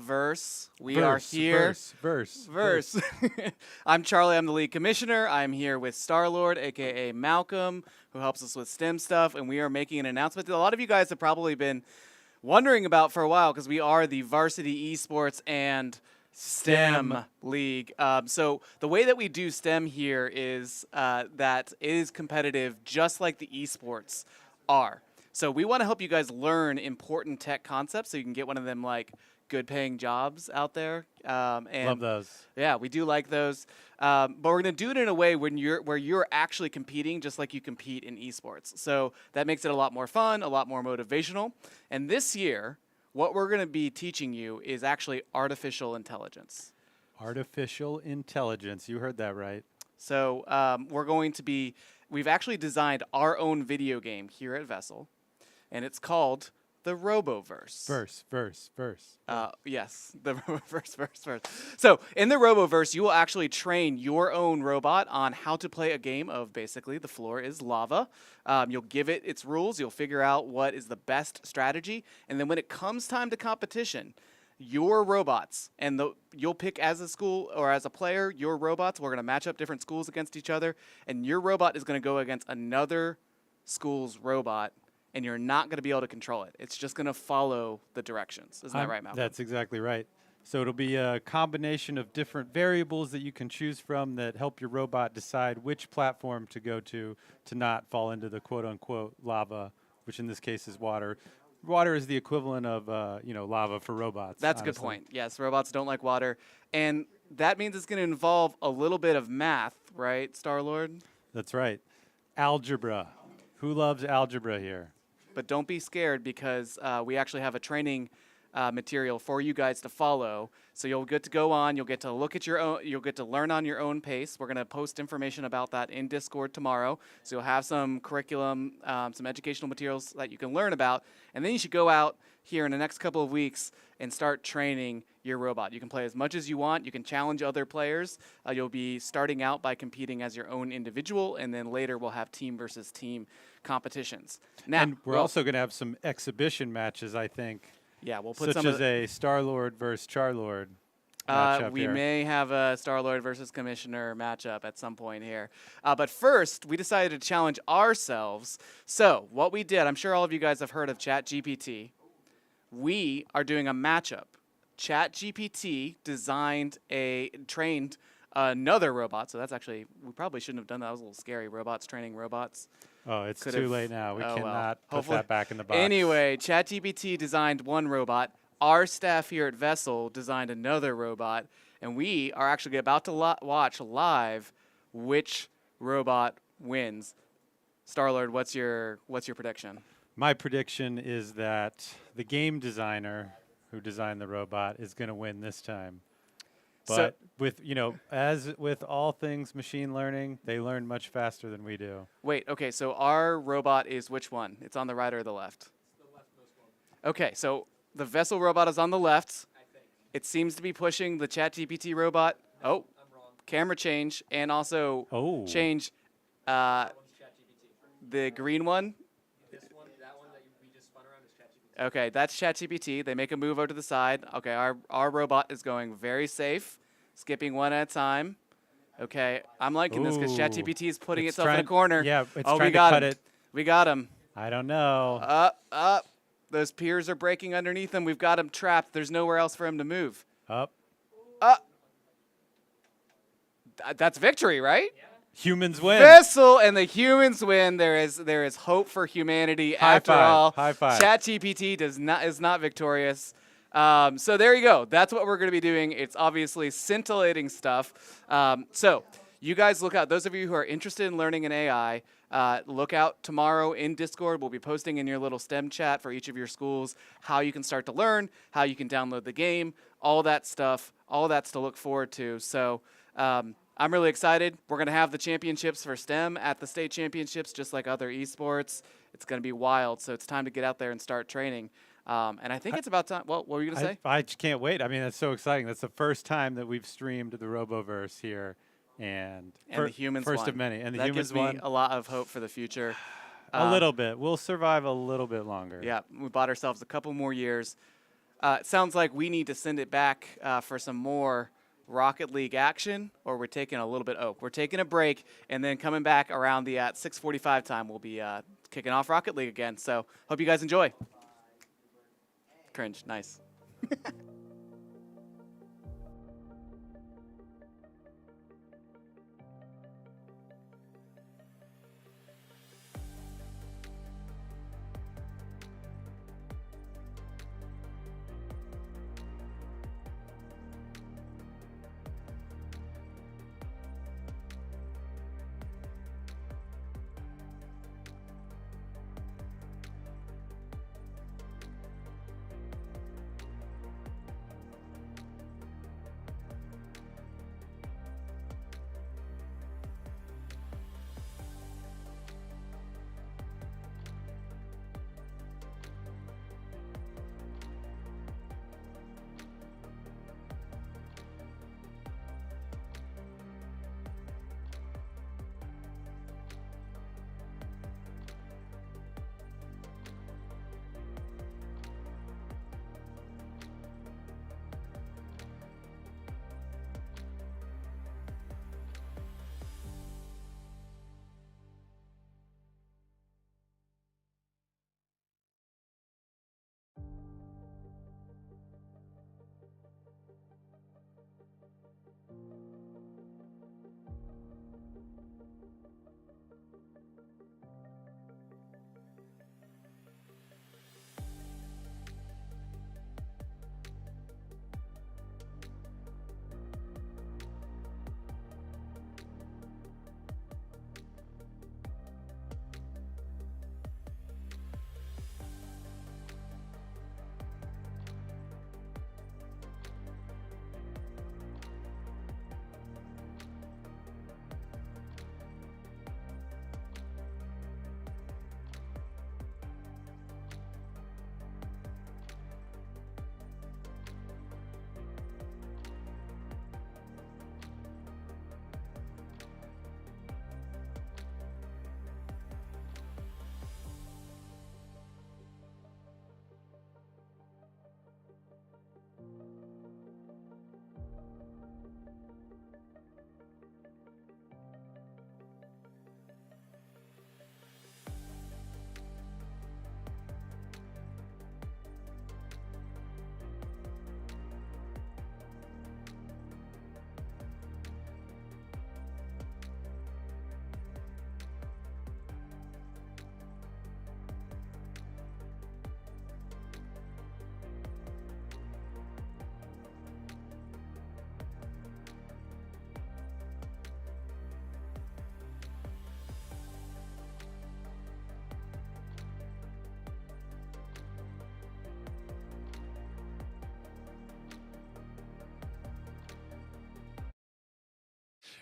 C: Verse. We are here.
D: Verse.
C: I'm Charlie. I'm the league commissioner. I'm here with Star-Lord, a.k.a. Malcolm, who helps us with STEM stuff, and we are making an announcement that a lot of you guys have probably been wondering about for a while because we are the Varsity Esports and STEM League. So the way that we do STEM here is that it is competitive just like the esports are. So we want to help you guys learn important tech concepts so you can get one of them like good paying jobs out there. And
D: Love those.
C: yeah, we do like those. But we're going to do it in a way where you're actually competing just like you compete in esports. So that makes it a lot more fun, a lot more motivational. And this year, what we're going to be teaching you is actually artificial intelligence.
D: Artificial intelligence. You heard that right.
C: So we've actually designed our own video game here at VESL, and it's called the Roboverse.
D: Verse.
C: Yes, the Roboverse. So in the Roboverse, you will actually train your own robot on how to play a game of basically the floor is lava. You'll give it its rules. You'll figure out what is the best strategy. And then when it comes time to competition, your robots, and you'll pick as a school or as a player, your robots, we're going to match up different schools against each other. And your robot is going to go against another school's robot. And you're not going to be able to control it. It's just going to follow the directions. Isn't that right, Malcolm?
D: That's exactly right. So it'll be a combination of different variables that you can choose from that help your robot decide which platform to go to not fall into the quote-unquote lava, which in this case is water. Water is the equivalent of lava for robots.
C: That's
D: honestly.
C: a good point. Yes, robots don't like water. And that means it's going to involve a little bit of math, right, Star-Lord?
D: That's right. Algebra. Who loves algebra here?
C: But don't be scared because we actually have a training material for you guys to follow. So you'll get to go on, you'll get to look at your own, you'll get to learn on your own pace. We're going to post information about that in Discord tomorrow. So you'll have some curriculum, some educational materials that you can learn about. And then you should go out here in the next couple of weeks and start training your robot. You can play as much as you want. You can challenge other players. You'll be starting out by competing as your own individual, and then later we'll have team versus team competitions. Now,
D: And we're also going to have some exhibition matches, I think.
C: Yeah, we'll put
D: such
C: some
D: as a Star-Lord versus Char-Lord matchup
C: we
D: here.
C: may have a Star-Lord versus Commissioner matchup at some point here. But first, we decided to challenge ourselves. So what we did, I'm sure all of you guys have heard of ChatGPT. We are doing a matchup. ChatGPT trained another robot. So that's actually, we probably shouldn't have done that. That was a little scary. Robots training robots.
D: Oh, it's
C: Could've-
D: too late now. We
C: oh, well.
D: cannot put
C: Hopefully-
D: that back in the box.
C: Anyway, ChatGPT designed one robot. Our staff here at VESL designed another robot. And we are actually about to watch live which robot wins. Star-Lord, what's your prediction?
D: My prediction is that the game designer who designed the robot is going to win this time. But as with all things machine learning, they learn much faster than we do.
C: Wait, okay, so our robot is which one? It's on the right or the left?
E: The leftmost one.
C: Okay, so the VESL robot is on the left.
E: I think.
C: It seems to be pushing the ChatGPT robot.
E: No,
C: Oh,
E: I'm wrong.
C: camera change, and also change
E: That one's ChatGPT.
C: the green one.
E: This one, that one that we just spun around is ChatGPT.
C: Okay, that's ChatGPT. They make a move over to the side. Okay, our robot is going very safe, skipping one at a time. Okay, I'm liking this because
D: Ooh.
C: ChatGPT is putting
D: It's
C: itself in a
D: trying-
C: corner.
D: Yeah, it's
C: Oh, we
D: trying to
C: got
D: cut
C: him.
D: it.
C: We got him.
D: I don't know.
C: Up. Those piers are breaking underneath him. We've got him trapped. There's nowhere else for him to move.
D: Up.
C: That's victory, right?
D: Humans win.
C: VESL and the humans win. There is hope for humanity
D: High
C: after
D: five.
C: all.
D: High five.
C: ChatGPT is not victorious. So there you go. That's what we're going to be doing. It's obviously scintillating stuff. So you guys look out. Those of you who are interested in learning an AI, look out tomorrow in Discord. We'll be posting in your little STEM chat for each of your schools how you can start to learn, how you can download the game, all that stuff. All that's to look forward to. So I'm really excited. We're going to have the championships for STEM at the state championships, just like other esports. It's going to be wild. So it's time to get out there and start training. And I think it's about time. Well, what were you going to say?
D: I just can't wait. I mean, that's so exciting. That's the first time that we've streamed the Roboverse here. And
C: the humans
D: first
C: won.
D: of many. And the
C: that
D: humans
C: gives me
D: won
C: a lot of hope for the future.
D: a little bit. We'll survive a little bit longer.
C: Yeah, we bought ourselves a couple more years. it sounds like we need to send it back for some more Rocket League action, or we're taking a little bit. Oh, we're taking a break, and then coming back around the at 6:45 time, we'll be kicking off Rocket League again. So hope you guys enjoy. Cringe, nice.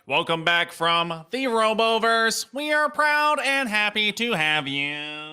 A: Welcome back from the Roboverse. We are proud and happy to have you.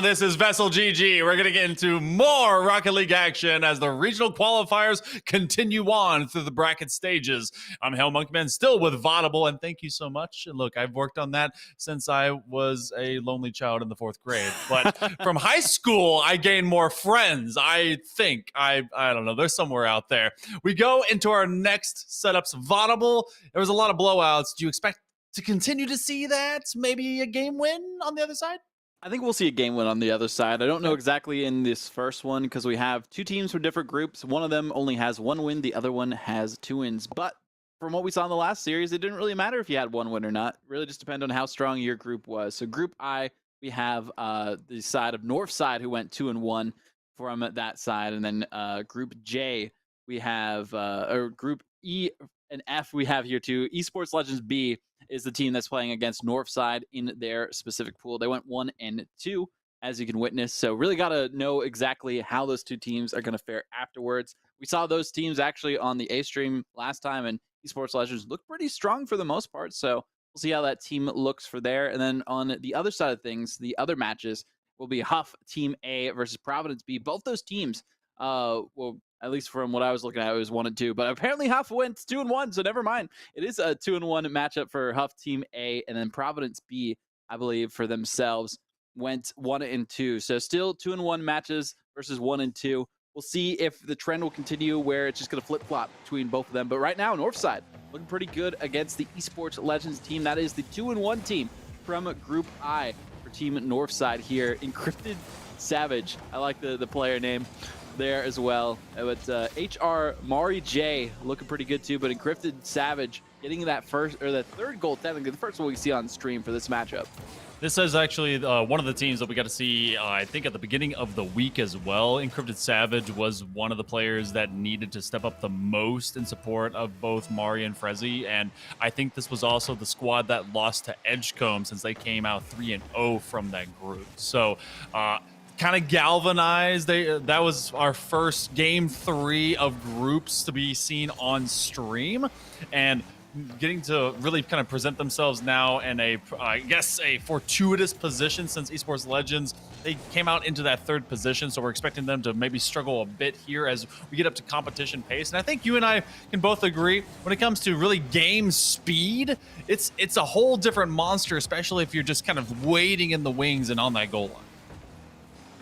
A: This is VESL GG. We're going to get into more Rocket League action as the regional qualifiers continue on through the bracket stages. I'm Hell Monkman, still with Vaudable, and thank you so much. And look, I've worked on that since I was a lonely child in the 4th grade. But from high school, I gained more friends. I think. I don't know. They're somewhere out there. We go into our next setups. Vaudable, there was a lot of blowouts. Do you expect to continue to see that? Maybe a game win on the other side?
B: I think we'll see a game win on the other side. I don't know exactly in this first one because we have 2 teams from different groups. One of them only has 1 win. The other one has 2 wins. But from what we saw in the last series, it didn't really matter if you had 1 win or not. It really just depended on how strong your group was. So Group I, we have the side of Northside who went 2-1 from that side. And then Group J, we have, or Group E and F we have here too. Esports Legends B is the team that's playing against Northside in their specific pool. They went 1-2, as you can witness. So really got to know exactly how those 2 teams are going to fare afterwards. We saw those teams actually on the A stream last time, and Esports Legends looked pretty strong for the most part. So we'll see how that team looks for there. And then on the other side of things, the other matches will be Huff Team A versus Providence B. Both those teams, well, at least from what I was looking at, it was 1-2. But apparently Huff went 2-1, so never mind. It is a 2-1 matchup for Huff Team A, and then Providence B, I believe, for themselves went 1-2. So still 2-1 matches versus 1-2. We'll see if the trend will continue where it's just going to flip-flop between both of them. But right now, Northside looking pretty good against the Esports Legends team. That is the 2-1 team from Group I for Team Northside here. Encrypted Savage. I like the player name there as well. But HR Mari J looking pretty good too. But Encrypted Savage getting that first or that third goal, technically the first one we see on stream for this matchup.
A: This is actually one of the teams that we got to see, I think, at the beginning of the week as well. Encrypted Savage was one of the players that needed to step up the most in support of both Mari and Frezzy. And I think this was also the squad that lost to Edgecombe since they came out 3-0 from that group. So kind of galvanized. That was our first game 3 of groups to be seen on stream. And getting to really kind of present themselves now in a, I guess, a fortuitous position since Esports Legends, they came out into that 3rd position, so we're expecting them to maybe struggle a bit here as we get up to competition pace. And I think you and I can both agree when it comes to really game speed, it's a whole different monster, especially if you're just kind of waiting in the wings and on that goal line.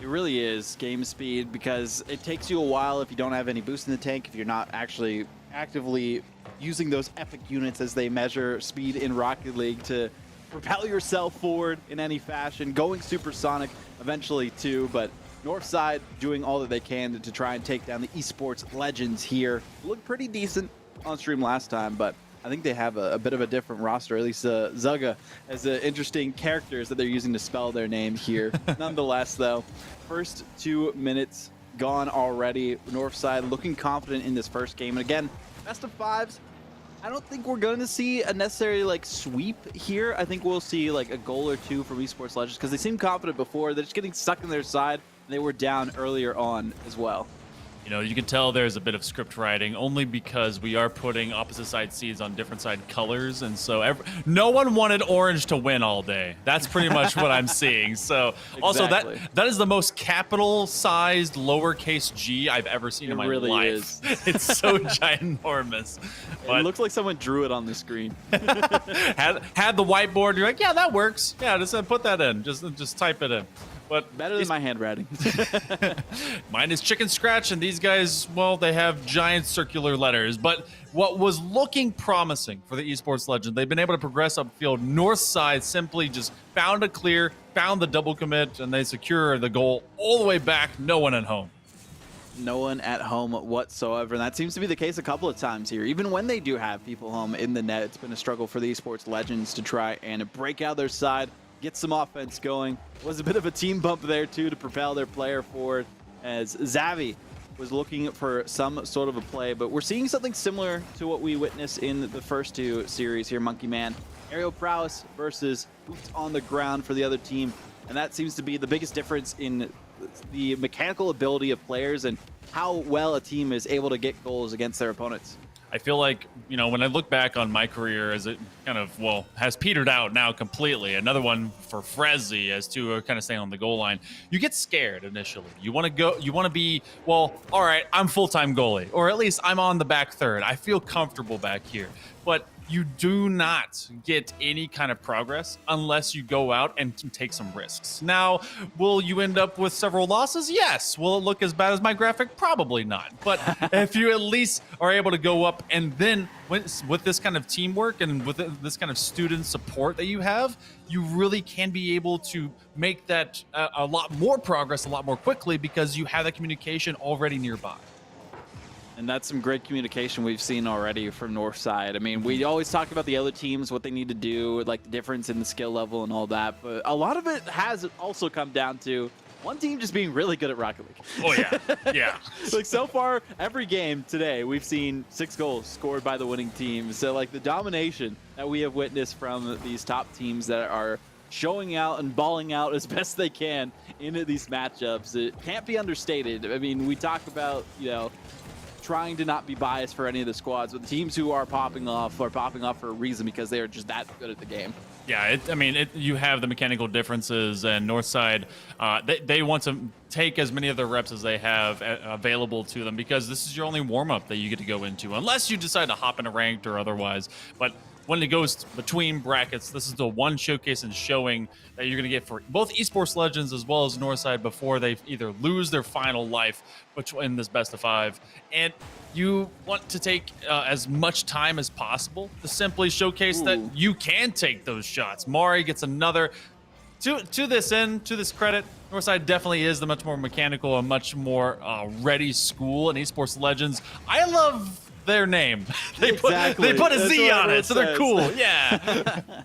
B: It really is game speed because it takes you a while if you don't have any boost in the tank, if you're not actually actively using those epic units as they measure speed in Rocket League to propel yourself forward in any fashion, going supersonic eventually too, but Northside doing all that they can to try and take down the Esports Legends here. Looked pretty decent on stream last time, but I think they have a bit of a different roster, at least Zugga has interesting characters that they're using to spell their name here. Nonetheless though, first 2 minutes gone already. Northside looking confident in this first game, and again, best of 5s. I don't think we're going to see a necessarily like sweep here. I think we'll see like a goal or 2 from Esports Legends because they seemed confident before. They're just getting stuck in their side. They were down earlier on as well.
A: You know, you can tell there's a bit of script writing only because we are putting opposite side seeds on different side colors. And so no one wanted orange to win all day. That's pretty much what I'm seeing. So also
B: Exactly.
A: that is the most capital sized lowercase G I've ever seen in my
B: really
A: life.
B: is.
A: It's so ginormous. But
B: It looks like someone drew it on the screen.
A: had the whiteboard. You're like, yeah, that works. Yeah, just put that in. Just type it in. But
B: Better than my handwriting.
A: mine is chicken scratch, and these guys, well, they have giant circular letters. But what was looking promising for the Esports Legend, they've been able to progress upfield. Northside simply just found a clear, found the double commit, and they secure the goal all the way back. No one at home.
B: No one at home whatsoever, and that seems to be the case a couple of times here. Even when they do have people home in the net, it's been a struggle for the Esports Legends to try and break out their side, get some offense going. Was a bit of a team bump there too to propel their player forward as Xavi was looking for some sort of a play, but we're seeing something similar to what we witnessed in the first 2 series here. Monkey Man, aerial prowess versus boots on the ground for the other team, and that seems to be the biggest difference in the mechanical ability of players and how well a team is able to get goals against their opponents.
A: I feel like, you know, when I look back on my career as it kind of, well, has petered out now completely. Another one for Frezzy as to kind of staying on the goal line. You get scared initially. You want to go, you want to be, well, all right, I'm full-time goalie, or at least I'm on the back third. I feel comfortable back here. But you do not get any kind of progress unless you go out and take some risks. Now, will you end up with several losses? Yes. Will it look as bad as my graphic? Probably not. But if you at least are able to go up and then with this kind of teamwork and with this kind of student support that you have, you really can be able to make that a lot more progress a lot more quickly because you have that communication already nearby.
B: And that's some great communication we've seen already from Northside. I mean, we always talk about the other teams, what they need to do, like the difference in the skill level and all that. But a lot of it has also come down to one team just being really good at Rocket League.
A: Oh, yeah. Yeah.
B: Like so far, every game today, we've seen 6 goals scored by the winning team. So like the domination that we have witnessed from these top teams that are showing out and balling out as best they can into these matchups, it can't be understated. I mean, we talk about, you know, trying to not be biased for any of the squads, but the teams who are popping off for a reason because they are just that good at the game.
A: Yeah, you have the mechanical differences, and Northside, they want to take as many of the reps as they have available to them because this is your only warm-up that you get to go into, unless you decide to hop in a ranked or otherwise. But when it goes between brackets, this is the one showcase and showing that you're going to get for both Esports Legends as well as Northside before they either lose their final life in this best of 5. And you want to take as much time as possible to simply showcase that you can take those shots. Mari gets another. To this credit, Northside definitely is the much more mechanical and much more ready school in Esports Legends. I love their name. They put a Z on it, so they're cool. Yeah.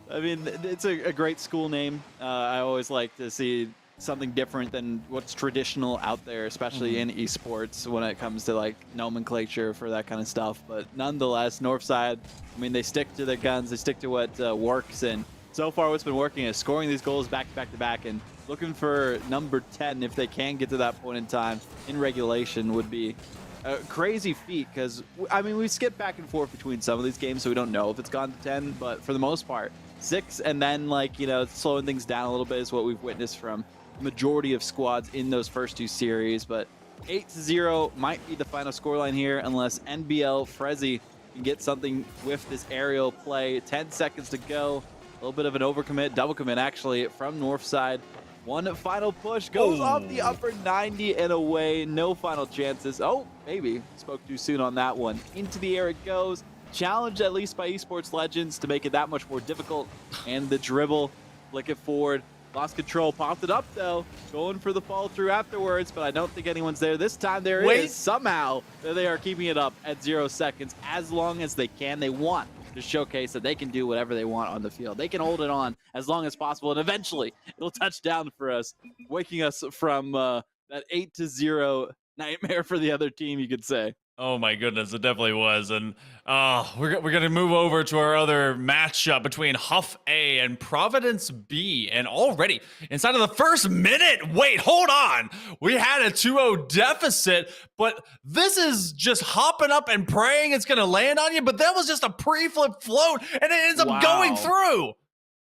B: I mean, it's a great school name. I always like to see something different than what's traditional out there, especially in esports when it comes to like nomenclature for that kind of stuff. But nonetheless, Northside, I mean, they stick to their guns, they stick to what works, and so far what's been working is scoring these goals back to back and looking for number 10 if they can get to that point in time in regulation would be a crazy feat, because I mean, we skip back and forth between some of these games, so we don't know if it's gone to 10, but for the most part 6, and then like, you know, slowing things down a little bit is what we've witnessed from the majority of squads in those first 2 series. But 8-0 might be the final scoreline here unless NBL Frezzy can get something with this aerial play. 10 seconds to go. A little bit of an overcommit, double commit actually from Northside. One final push goes off the upper 90 and away. No final chances. Oh, maybe spoke too soon on that one. Into the air it goes. Challenged at least by Esports Legends to make it that much more difficult. And the dribble, flick it forward. Lost control, popped it up though. Going for the follow through afterwards, but I don't think anyone's there. This time there is. Somehow they are keeping it up at 0 seconds as long as they can. They want to showcase that they can do whatever they want on the field. They can hold it on as long as possible, and eventually it'll touch down for us, waking us from that 8-0 nightmare for the other team, you could say.
A: Oh my goodness, it definitely was. And we're going to move over to our other matchup between Huff A and Providence B. And already inside of the first minute, wait, hold on. We had a 2-0 deficit, but this is just hopping up and praying it's going to land on you. But that was just a pre-flip float, and it ends up going through.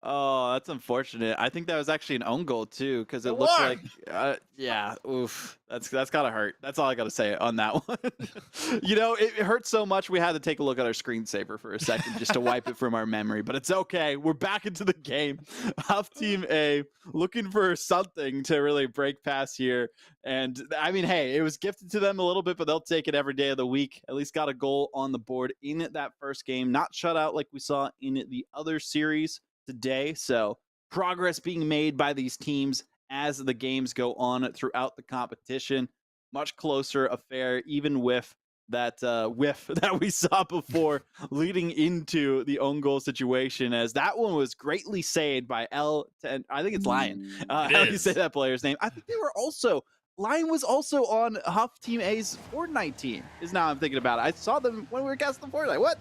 B: Oh, that's unfortunate. I think that was actually an own goal too, because it looked like, yeah, oof, that's gotta hurt. That's all I gotta say on that one. You know, it hurt so much we had to take a look at our screensaver for a second just to wipe it from our memory. But it's okay. We're back into the game. Huff Team A looking for something to really break past here. And I mean, hey, it was gifted to them a little bit, but they'll take it every day of the week. At least got a goal on the board in that first game. Not shut out like we saw in the other series today. So progress being made by these teams as the games go on throughout the competition. Much closer affair, even with that whiff that we saw before leading into the own goal situation, as that one was greatly saved by L10. I think it's Lion. How do you say that player's name? I think they were also Lion was also on Huff Team A's Fortnite team, is now I'm thinking about it. I saw them when we were casting Fortnite. What?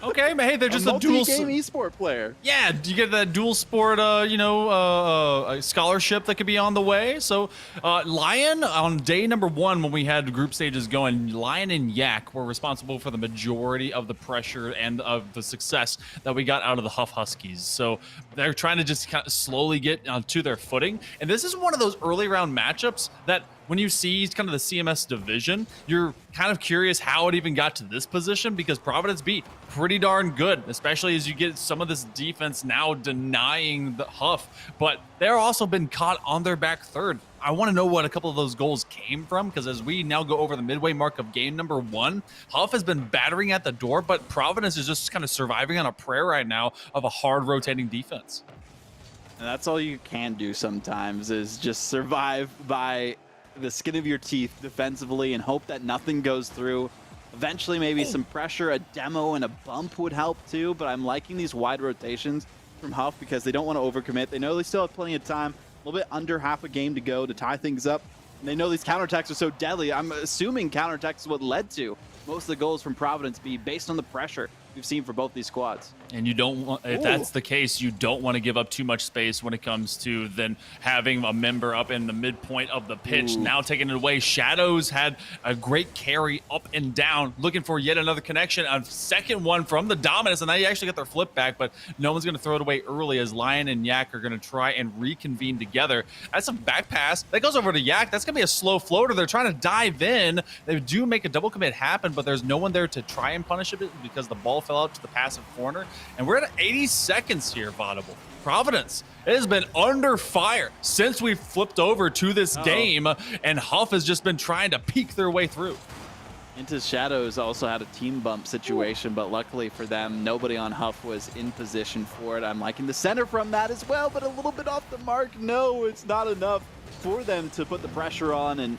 A: Okay, but hey, they're just a dual
B: game esport player.
A: Yeah, you get that dual sport, a scholarship that could be on the way. So, Lion, on day number 1, when we had group stages going, Lion and Yak were responsible for the majority of the pressure and of the success that we got out of the Huff Huskies. So, they're trying to just kind of slowly get to their footing. And this is one of those early round matchups that when you see kind of the CMS division, you're kind of curious how it even got to this position, because Providence B pretty darn good, especially as you get some of this defense now denying the Huff, but they're also been caught on their back third. I want to know what a couple of those goals came from, because as we now go over the midway mark of game number 1, Huff has been battering at the door, but Providence is just kind of surviving on a prayer right now of a hard rotating defense.
B: And that's all you can do sometimes, is just survive by the skin of your teeth defensively and hope that nothing goes through. Eventually, maybe some pressure, a demo, and a bump would help too, but I'm liking these wide rotations from Huff because they don't want to overcommit. They know they still have plenty of time, a little bit under half a game to go to tie things up. And they know these counterattacks are so deadly. I'm assuming counterattacks is what led to most of the goals from Providence B based on the pressure we've seen for both these squads.
A: And you don't want, if that's the case, you don't want to give up too much space when it comes to then having a member up in the midpoint of the pitch. Now taking it away. Shadows had a great carry up and down, looking for yet another connection. A second one from the Dominus, and they actually got their flip back, but no one's going to throw it away early, as Lion and Yak are going to try and reconvene together. That's a back pass. That goes over to Yak. That's going to be a slow floater. They're trying to dive in. They do make a double commit happen, but there's no one there to try and punish it because the ball ball fell out to the passive corner. And we're at 80 seconds here, Vaudable. Providence, it has been under fire since we flipped over to this game, and Huff has just been trying to peek their way through.
B: Into Shadows also had a team bump situation, but luckily for them, nobody on Huff was in position for it. I'm liking the center from that as well, but a little bit off the mark. No, it's not enough for them to put the pressure on and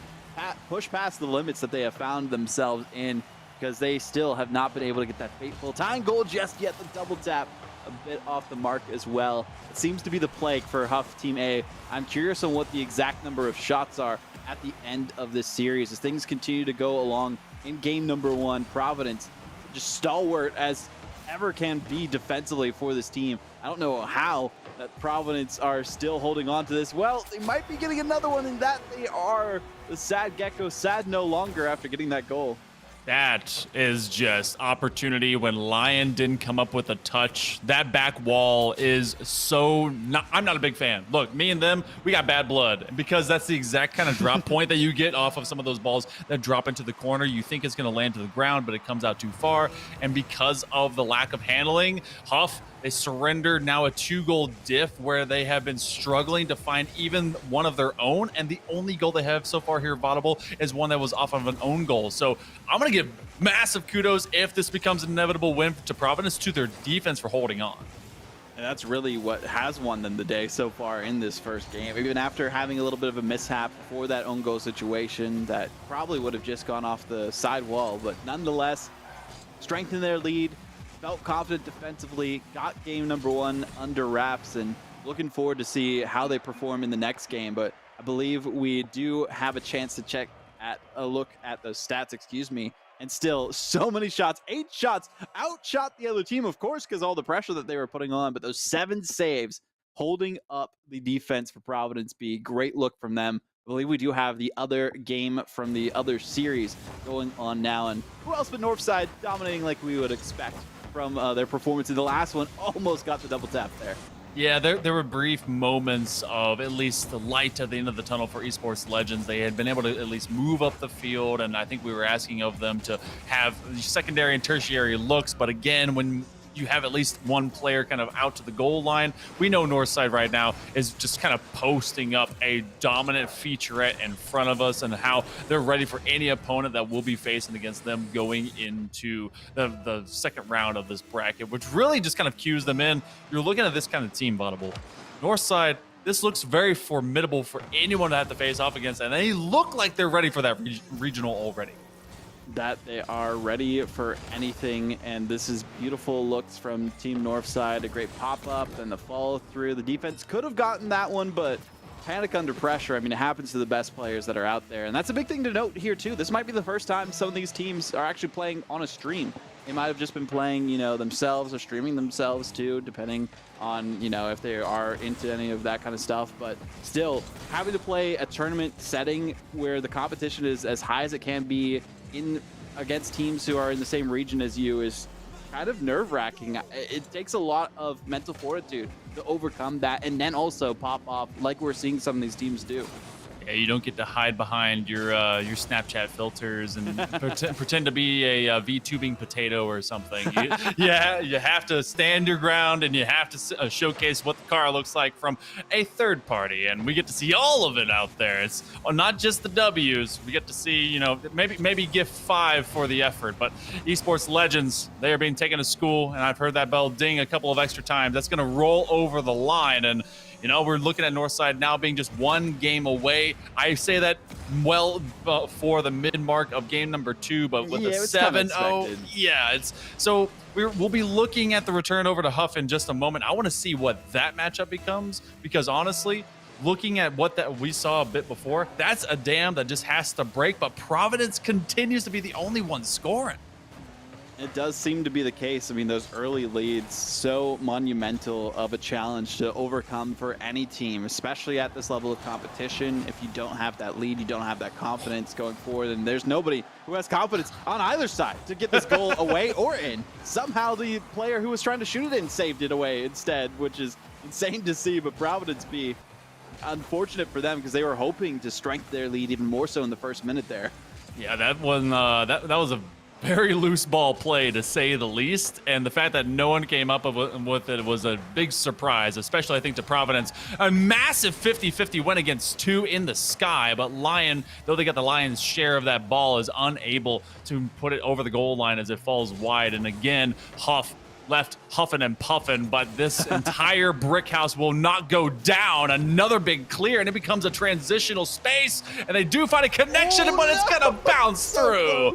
B: push past the limits that they have found themselves in, because they still have not been able to get that fateful tying goal just yet. The double tap a bit off the mark as well. It seems to be the plague for Huff Team A. I'm curious on what the exact number of shots are at the end of this series as things continue to go along in game number 1. Providence, just stalwart as ever can be defensively for this team. I don't know how that Providence are still holding on to this. Well, they might be getting another one, and that they are. The sad Gecko, sad no longer after getting that goal.
A: That is just opportunity when Lion didn't come up with a touch. That back wall is so not, I'm not a big fan. Look, me and them, we got bad blood because that's the exact kind of drop point that you get off of some of those balls that drop into the corner. You think it's going to land to the ground, but it comes out too far. And because of the lack of handling, Huff, they surrendered now a 2-goal diff where they have been struggling to find even one of their own. And the only goal they have so far here, Vaudable, is one that was off of an own goal. So I'm going to give massive kudos if this becomes an inevitable win to Providence, to their defense for holding on.
B: And that's really what has won them the day so far in this first game. Even after having a little bit of a mishap for that own goal situation that probably would have just gone off the side wall, but nonetheless, strengthened their lead, felt confident defensively, got game number 1 under wraps, and looking forward to see how they perform in the next game. But I believe we do have a chance to check at a look at those stats, and still so many shots, 8 shots, outshot the other team, of course, because all the pressure that they were putting on, but those 7 saves holding up the defense for Providence B. Great look from them. I believe we do have the other game from the other series going on now, and who else but Northside dominating like we would expect from their performance in the last one. Almost got the double tap there.
A: Yeah, there were brief moments of at least the light at the end of the tunnel for Esports Legends. They had been able to at least move up the field, and I think we were asking of them to have secondary and tertiary looks. But again, when you have at least one player kind of out to the goal line, we know Northside right now is just kind of posting up a dominant featurette in front of us, and how they're ready for any opponent that will be facing against them going into the second round of this bracket, which really just kind of cues them in. You're looking at this kind of team, Vaudable. Northside, this looks very formidable for anyone to have to face off against, and they look like they're ready for that regional already.
B: That they are ready for anything, and this is beautiful looks from Team Northside. A great pop-up and the follow through. The defense could have gotten that one, but panic under pressure, I mean, it happens to the best players that are out there, and that's a big thing to note here too. This might be the first time some of these teams are actually playing on a stream. They might have just been playing, you know, themselves or streaming themselves too, depending on, you know, if they are into any of that kind of stuff. But still, having to play a tournament setting where the competition is as high as it can be in against teams who are in the same region as you is kind of nerve-wracking. It takes a lot of mental fortitude to overcome that and then also pop off like we're seeing some of these teams do.
A: Yeah, you don't get to hide behind your Snapchat filters and pretend to be a VTubing potato or something. You have to stand your ground, and you have to showcase what the car looks like from a third party, and we get to see all of it out there. It's not just the W's. We get to see, you know, maybe gift 5 for the effort. But Esports Legends, they are being taken to school, and I've heard that bell ding a couple of extra times. That's going to roll over the line, and you know, we're looking at Northside now being just 1 game away. I say that well for the mid-mark of game number 2, but with a 7-0, so we'll be looking at the return over to Huff in just a moment. I want to see what that matchup becomes, because honestly, looking at what that we saw a bit before, that's a dam that just has to break, but Providence continues to be the only one scoring.
B: It does seem to be the case. I mean, those early leads, so monumental of a challenge to overcome for any team, especially at this level of competition. If you don't have that lead, you don't have that confidence going forward, and there's nobody who has confidence on either side to get this goal away or in. Somehow the player who was trying to shoot it in saved it away instead, which is insane to see. But Providence B, unfortunate for them, because they were hoping to strengthen their lead even more so in the first minute there.
A: Yeah, that one that was a very loose ball play, to say the least. And the fact that no one came up with it was a big surprise, especially, I think, to Providence. A massive 50-50 win against 2 in the sky, but Lion, though they got the Lions' share of that ball, is unable to put it over the goal line as it falls wide. And again, Huff left huffing and puffing, but this entire brick house will not go down. Another big clear, and it becomes a transitional space, and they do find a connection, but it's gonna bounce through.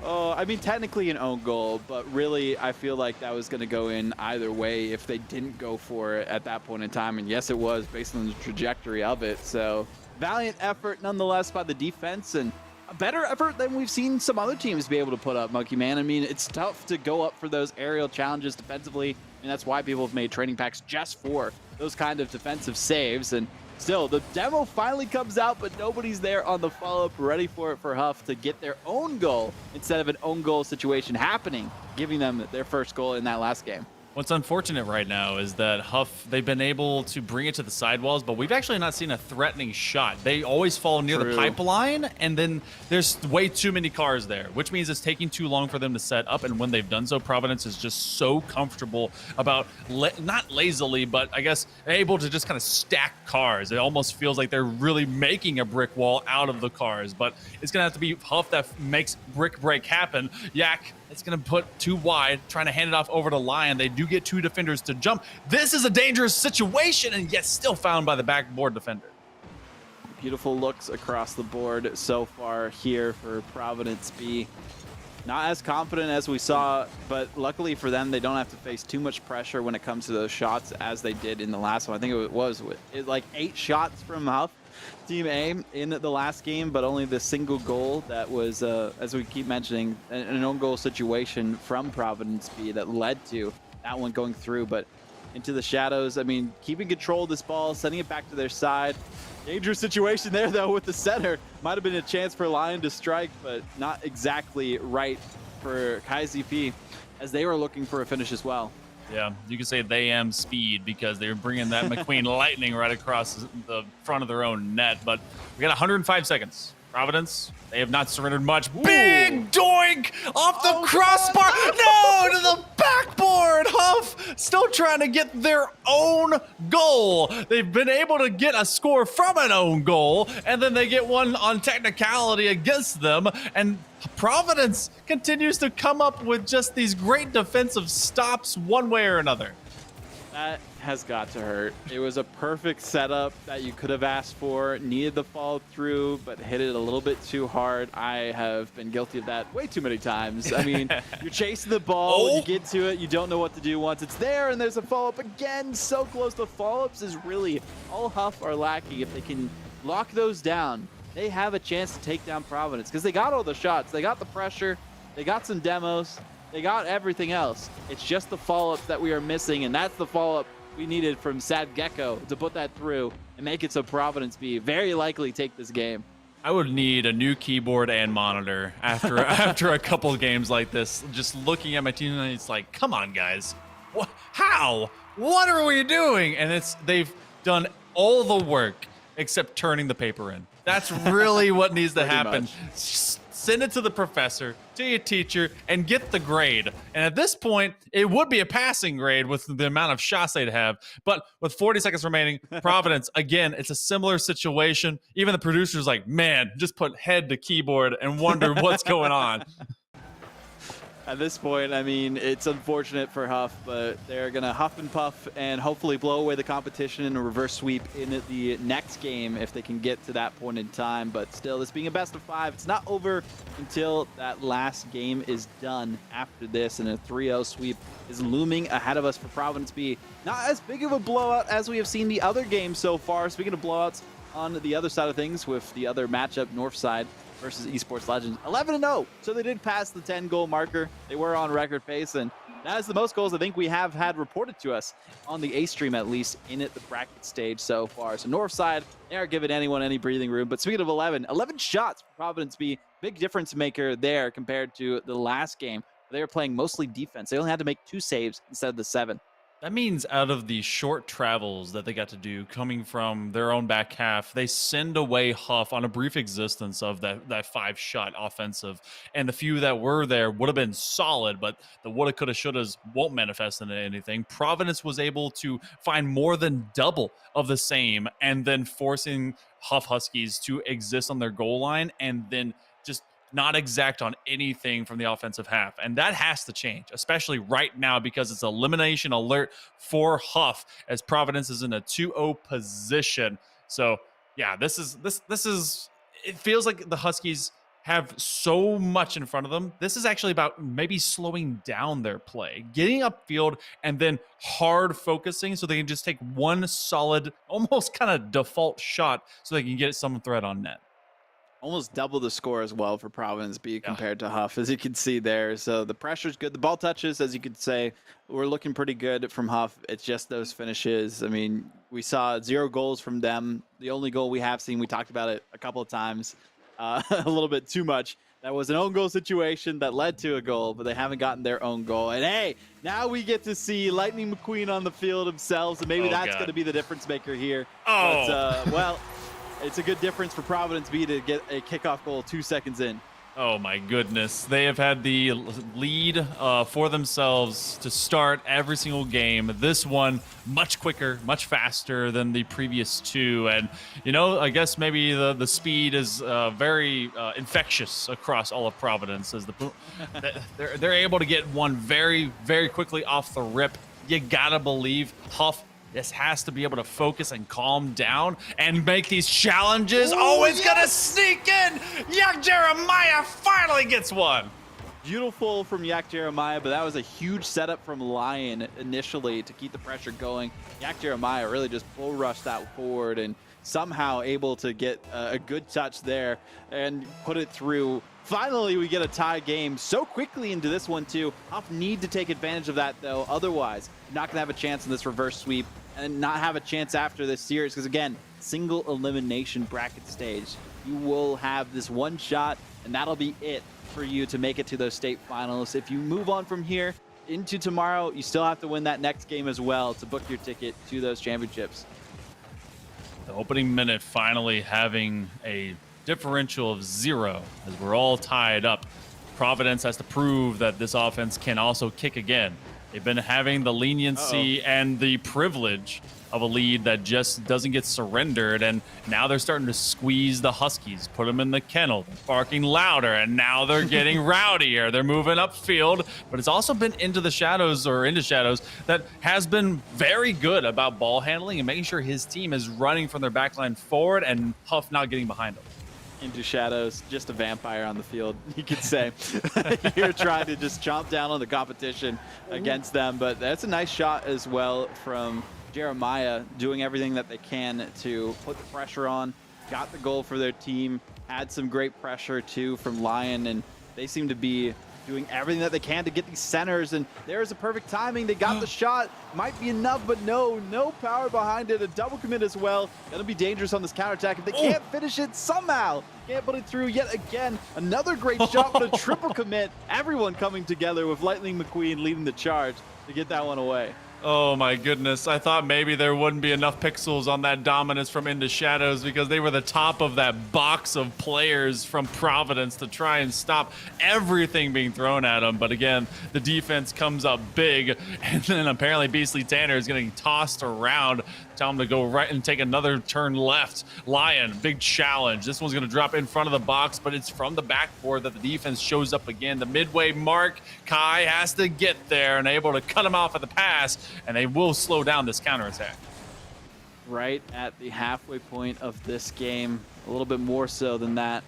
B: Oh, I mean, technically an own goal, but really, I feel like that was going to go in either way if they didn't go for it at that point in time. And yes, it was, based on the trajectory of it. So, valiant effort nonetheless by the defense, and a better effort than we've seen some other teams be able to put up, Monkey Man. I mean, it's tough to go up for those aerial challenges defensively, and that's why people have made training packs just for those kind of defensive saves. And still, the demo finally comes out, but nobody's there on the follow-up ready for it for Huff to get their own goal instead of an own goal situation happening, giving them their first goal in that last game.
A: What's unfortunate right now is that Huff, they've been able to bring it to the sidewalls, but we've actually not seen a threatening shot. They always fall near the pipeline, and then there's way too many cars there, which means it's taking too long for them to set up. And when they've done so, Providence is just so comfortable about, not lazily, but I guess able to just kind of stack cars. It almost feels like they're really making a brick wall out of the cars, but it's going to have to be Huff that makes brick break happen. Yak, it's going to put 2 wide, trying to hand it off over to Lion. They do get 2 defenders to jump. This is a dangerous situation, and yet still found by the backboard defender.
B: Beautiful looks across the board so far here for Providence B. Not as confident as we saw, but luckily for them, they don't have to face too much pressure when it comes to those shots as they did in the last one. I think it was like 8 shots from Huff Team A in the last game, but only the single goal that was, as we keep mentioning, an own goal situation from Providence B that led to that one going through, but into the shadows. I mean, keeping control of this ball, sending it back to their side. Dangerous situation there, though, with the center. Might have been a chance for Lion to strike, but not exactly right for KaiZP as they were looking for a finish as well.
A: Yeah, you can say they am speed because they were bringing that McQueen lightning right across the front of their own net. But we got 105 seconds. Providence, they have not surrendered much. Ooh. Big doink off the crossbar. No, to the backboard. Huff still trying to get their own goal. They've been able to get a score from an own goal, and then they get one on technicality against them. And Providence continues to come up with just these great defensive stops one way or another.
B: That has got to hurt. It was a perfect setup that you could have asked for, needed the follow through, but hit it a little bit too hard. I have been guilty of that way too many times. I mean, you're chasing the ball, you get to it, you don't know what to do once it's there, and there's a follow-up again. So close to follow-ups is really all Huff are lacking. If they can lock those down, they have a chance to take down Providence because they got all the shots, they got the pressure, they got some demos, they got everything else. It's just the follow-ups that we are missing, and that's the follow-up we needed from Sad Gecko to put that through and make it so Providence B very likely take this game.
A: I would need a new keyboard and monitor after a couple of games like this. Just looking at my team, and it's like, come on, guys. What? How? What are we doing? And they've done all the work except turning the paper in. That's really what needs to happen. Send it to the professor, to your teacher, and get the grade. And at this point, it would be a passing grade with the amount of shots they'd have. But with 40 seconds remaining, Providence, again, it's a similar situation. Even the producer's like, man, just put head to keyboard and wonder what's going on.
B: At this point, I mean, it's unfortunate for Huff, but they're going to huff and puff and hopefully blow away the competition in a reverse sweep in the next game if they can get to that point in time. But still, this being a best of 5, it's not over until that last game is done after this, and a 3-0 sweep is looming ahead of us for Providence B. Not as big of a blowout as we have seen the other games so far. Speaking of blowouts, on the other side of things with the other matchup, Northside versus Esports Legends, 11-0. So they did pass the 10-goal marker. They were on record pace, and that is the most goals I think we have had reported to us on the A stream, at least in the bracket stage so far. So Northside, they aren't giving anyone any breathing room. But speaking of 11 shots for Providence B, big difference maker there compared to the last game. They were playing mostly defense. They only had to make 2 saves instead of the 7.
A: That means out of the short travels that they got to do coming from their own back half, they send away Huff on a brief existence of that 5-shot offensive. And the few that were there would have been solid, but the woulda, coulda, shouldas won't manifest into anything. Providence was able to find more than double of the same, and then forcing Huff Huskies to exist on their goal line and then just not exact on anything from the offensive half. And that has to change, especially right now, because it's elimination alert for Huff as Providence is in a 2-0 position. So yeah, this is it feels like the Huskies have so much in front of them. This is actually about maybe slowing down their play, getting upfield, and then hard focusing so they can just take one solid, almost kind of default shot so they can get some threat on net.
B: Almost double the score as well for Providence B compared to Huff, as you can see there. So the pressure's good. The ball touches, as you could say, we're looking pretty good from Huff. It's just those finishes. I mean, we saw 0 goals from them. The only goal we have seen, we talked about it a couple of times, a little bit too much. That was an own goal situation that led to a goal, but they haven't gotten their own goal. And hey, now we get to see Lightning McQueen on the field himself, and maybe that's going to be the difference maker here.
A: Oh,
B: but, well, it's a good difference for Providence B to get a kickoff goal 2 seconds in.
A: Oh my goodness. They have had the lead for themselves to start every single game. This one much quicker, much faster than the previous 2. And, you know, I guess maybe the speed is very infectious across all of Providence as they're able to get one very, very quickly off the rip. You gotta believe Huff this has to be able to focus and calm down and make these challenges. It's gonna sneak in. Young Jeremiah finally gets one.
B: Beautiful from Yak Jeremiah, but that was a huge setup from Lion initially to keep the pressure going. Yak Jeremiah really just bull rushed that forward and somehow able to get a good touch there and put it through. Finally, we get a tie game so quickly into this one too. Huff need to take advantage of that though. Otherwise, you're not gonna have a chance in this reverse sweep and not have a chance after this series, because again, single elimination bracket stage. You will have this one shot and that'll be it for you to make it to those state finals. If you move on from here into tomorrow, you still have to win that next game as well to book your ticket to those championships.
A: The opening minute finally having a differential of 0 as we're all tied up. Providence has to prove that this offense can also kick again. They've been having the leniency and the privilege of a lead that just doesn't get surrendered, and now they're starting to squeeze the Huskies, put them in the kennel, they're barking louder, and now they're getting rowdier. They're moving upfield, but it's also been into shadows that has been very good about ball handling and making sure his team is running from their backline forward and Huff not getting behind them.
B: Into shadows, just a vampire on the field, you could say. You're trying to just chomp down on the competition against them, but that's a nice shot as well from Jeremiah, doing everything that they can to put the pressure on. Got the goal for their team, had some great pressure too from Lion, and they seem to be doing everything that they can to get these centers, and there's a perfect timing. They got the shot, might be enough, but no power behind it. A double commit as well. Gonna be dangerous on this counterattack if they can't finish it somehow. Can't put it through yet again. Another great shot, but a triple commit. Everyone coming together with Lightning McQueen leading the charge to get that one away.
A: Oh my goodness. I thought maybe there wouldn't be enough pixels on that dominance from Into Shadows because they were the top of that box of players from Providence to try and stop everything being thrown at them. But again, the defense comes up big, and then apparently Beastly Tanner is getting tossed around. Tell him to go right and take another turn left. Lion, big challenge. This one's going to drop in front of the box, but it's from the backboard that the defense shows up again. The midway mark, Kai has to get there and able to cut him off at the pass, and they will slow down this counterattack.
B: Right at the halfway point of this game, a little bit more so than that.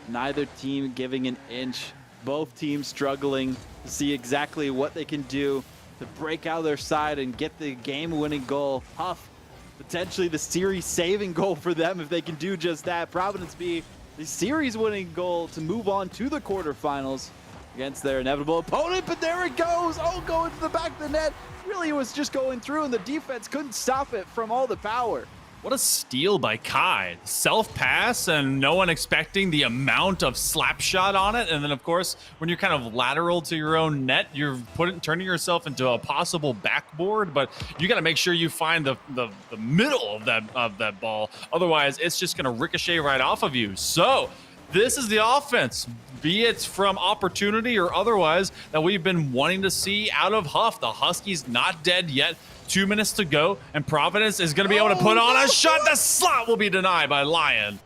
B: Neither team giving an inch. Both teams struggling to see exactly what they can do to break out of their side and get the game-winning goal. Huff, potentially the series-saving goal for them if they can do just that. Providence B, the series-winning goal to move on to the quarterfinals against their inevitable opponent, but there it goes! Oh, going to the back of the net. Really was just going through, and the defense couldn't stop it from all the power.
A: What a steal by Kai. Self-pass and no one expecting the amount of slap shot on it. And then, of course, when you're kind of lateral to your own net, you're turning yourself into a possible backboard. But you got to make sure you find the middle of that ball. Otherwise, it's just going to ricochet right off of you. So this is the offense, be it from opportunity or otherwise, that we've been wanting to see out of Huff. The Huskies not dead yet. 2 minutes to go, and Providence is going to be able to put on a shot. The slot will be denied by Lion.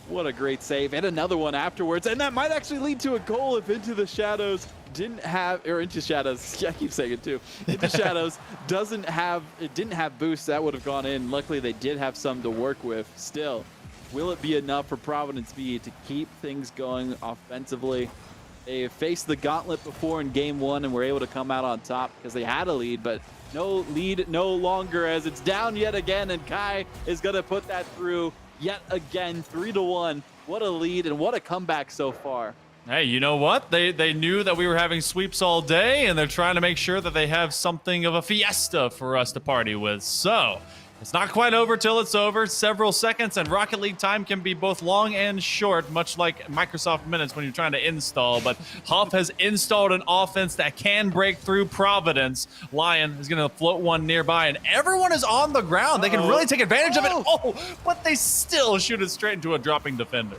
B: What a great save, and another one afterwards, and that might actually lead to a goal if Into the Shadows didn't have, or Into Shadows, yeah, I keep saying it too. Into Shadows didn't have boost, that would have gone in. Luckily, they did have some to work with. Still, will it be enough for Providence B to keep things going offensively? They faced the gauntlet before in game 1 and were able to come out on top because they had a lead, but no lead no longer as it's down yet again, and Kai is going to put that through yet again, 3-1. What a lead and what a comeback so far.
A: Hey, you know what? They knew that we were having sweeps all day, and they're trying to make sure that they have something of a fiesta for us to party with. So it's not quite over till it's over. Several seconds, and Rocket League time can be both long and short, much like Microsoft Minutes when you're trying to install. But Huff has installed an offense that can break through Providence. Lion is going to float one nearby, and everyone is on the ground. They can really take advantage of it. Oh, but they still shoot it straight into a dropping defender.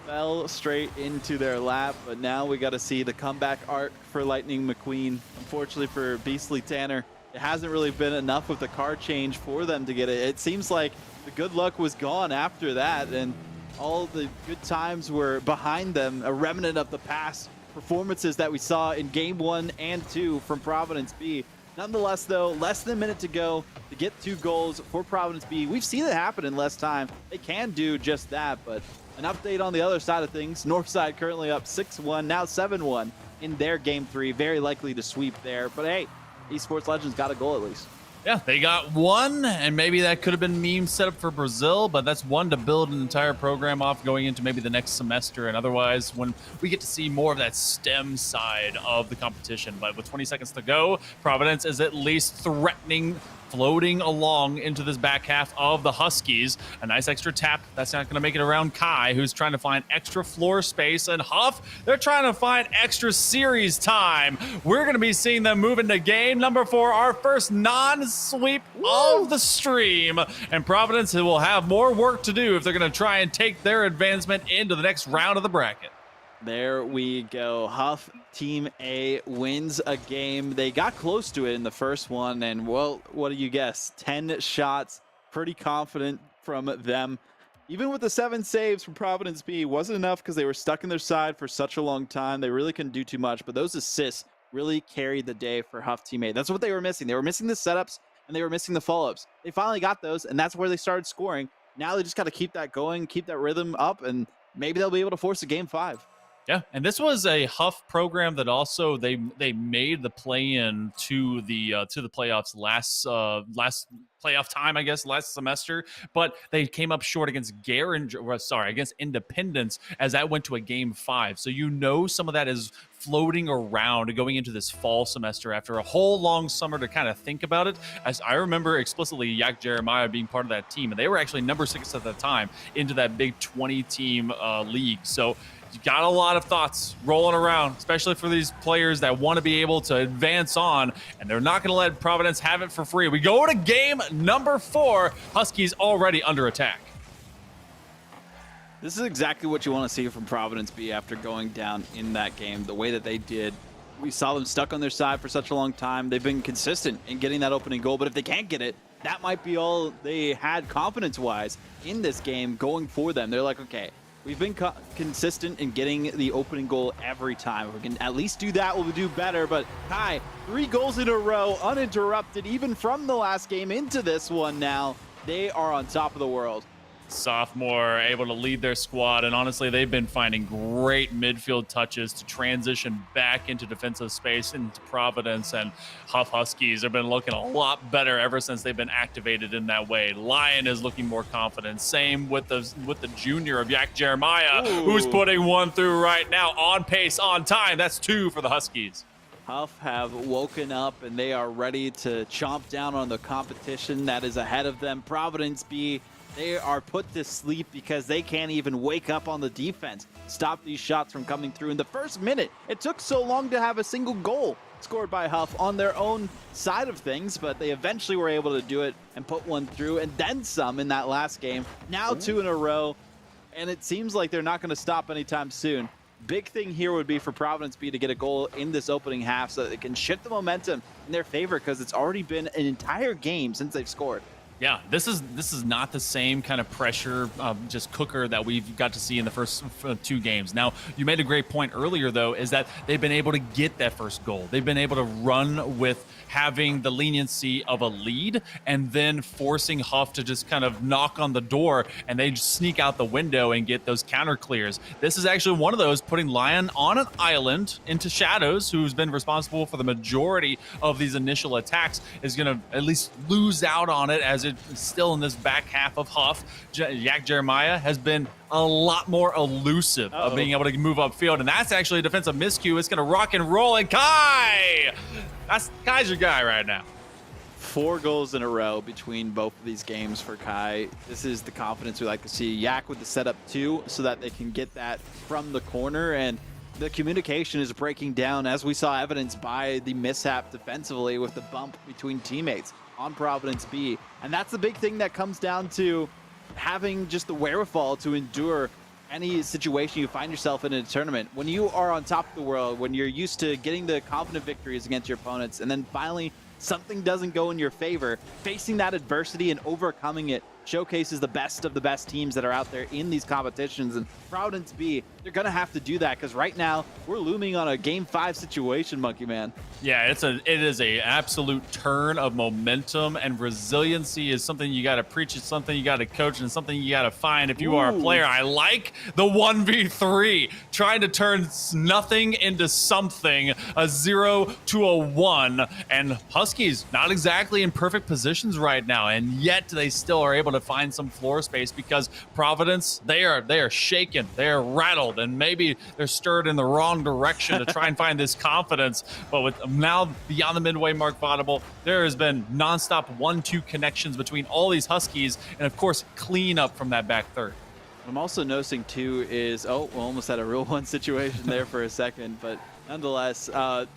B: Fell straight into their lap, but now we got to see the comeback arc for Lightning McQueen. Unfortunately for Beastly Tanner, it hasn't really been enough with the card change for them to get it. It seems like the good luck was gone after that, and all the good times were behind them, a remnant of the past performances that we saw in game 1 and 2 from Providence B. Nonetheless, though, less than a minute to go to get 2 goals for Providence B. We've seen it happen in less time. They can do just that, but an update on the other side of things. Northside currently up 6-1, now 7-1 in their game 3. Very likely to sweep there, but hey, Esports Legends got a goal at least.
A: Yeah, they got one, and maybe that could have been meme set up for Brazil, but that's one to build an entire program off going into maybe the next semester, and otherwise when we get to see more of that STEM side of the competition. But with 20 seconds to go, Providence is at least threatening, floating along into this back half of the Huskies. A nice extra tap. That's not going to make it around Kai, who's trying to find extra floor space. And Huff, they're trying to find extra series time. We're going to be seeing them move into game number 4, our first non-sweep of the stream. And Providence will have more work to do if they're going to try and take their advancement into the next round of the bracket.
B: There we go. Huff Team A wins a game. They got close to it in the first one, and well, what do you guess? 10 shots. Pretty confident from them. Even with the 7 saves from Providence B, wasn't enough because they were stuck in their side for such a long time. They really couldn't do too much, but those assists really carried the day for Huff Team A. That's what they were missing. They were missing the setups, and they were missing the follow-ups. They finally got those, and that's where they started scoring. Now they just got to keep that going, keep that rhythm up, and maybe they'll be able to force a game 5.
A: Yeah, and this was a Huff program that also they made the play-in to the playoffs last playoff time, I guess, last semester, but they came up short against against Independence as that went to a game 5. So some of that is floating around going into this fall semester after a whole long summer to kind of think about it. As I remember explicitly Yak Jeremiah being part of that team, and they were actually number 6 at the time into that big 20-team league. So you got a lot of thoughts rolling around, especially for these players that want to be able to advance on, and they're not going to let Providence have it for free. We go to game number 4. Huskies already under attack.
B: This is exactly what you want to see from Providence B after going down in that game, the way that they did. We saw them stuck on their side for such a long time. They've been consistent in getting that opening goal, but if they can't get it, that might be all they had confidence-wise in this game going for them. They're like, okay, we've been consistent in getting the opening goal every time. If we can at least do that, we'll do better. But Kai, 3 goals in a row, uninterrupted, even from the last game into this one now. They are on top of the world.
A: Sophomore able to lead their squad, and honestly they've been finding great midfield touches to transition back into defensive space into Providence, and Huff Huskies have been looking a lot better ever since they've been activated in that way. Lion is looking more confident, same with the junior of Yak Jeremiah, who's putting one through right now, on pace, on time. That's 2 for the Huskies.
B: Huff have woken up and they are ready to chomp down on the competition that is ahead of them. Providence B they are put to sleep because they can't even wake up on the defense, stop these shots from coming through. In the first minute, it took so long to have a single goal scored by Huff on their own side of things, but they eventually were able to do it and put one through and then some in that last game. Now 2 in a row, and it seems like they're not going to stop anytime soon. Big thing here would be for Providence B to get a goal in this opening half so that they can shift the momentum in their favor, because it's already been an entire game since they've scored.
A: Yeah, this is not the same kind of pressure, just cooker that we've got to see in the first 2 games. Now, you made a great point earlier, though, is that they've been able to get that first goal. They've been able to run with having the leniency of a lead and then forcing Huff to just kind of knock on the door, and they just sneak out the window and get those counter clears. This is actually one of those, putting Lion on an island into Shadows, who's been responsible for the majority of these initial attacks, is going to at least lose out on it, as it's still in this back half of Huff. Yak Jeremiah has been a lot more elusive of being able to move upfield, and that's actually a defensive miscue. It's going to rock and roll, and Kai's your guy right now.
B: 4 goals in a row between both of these games for Kai. This is the confidence we like to see. Yak with the setup too, so that they can get that from the corner, and the communication is breaking down, as we saw evidence by the mishap defensively with the bump between teammates on Providence B. And that's the big thing that comes down to having just the wherewithal to endure any situation you find yourself in a tournament. When you are on top of the world, when you're used to getting the confident victories against your opponents, and then finally something doesn't go in your favor, facing that adversity and overcoming it showcases the best of the best teams that are out there in these competitions. And Providence B, they're going to have to do that, because right now we're looming on a Game 5 situation, Monkey Man.
A: Yeah, it is a absolute turn of momentum, and resiliency is something you got to preach. It's something you got to coach, and it's something you got to find if you are a player. I like the 1v3, trying to turn nothing into something, a 0 to a 1, and Huskies not exactly in perfect positions right now, and yet they still are able to find some floor space, because Providence, they are shaken, they are rattled, and maybe they're stirred in the wrong direction to try and find this confidence. But with now beyond the midway mark Vaudable, there has been nonstop 1-2 connections between all these Huskies, and of course clean up from that back third.
B: What I'm also noticing too is, we almost had a real 1 situation there for a second, but nonetheless,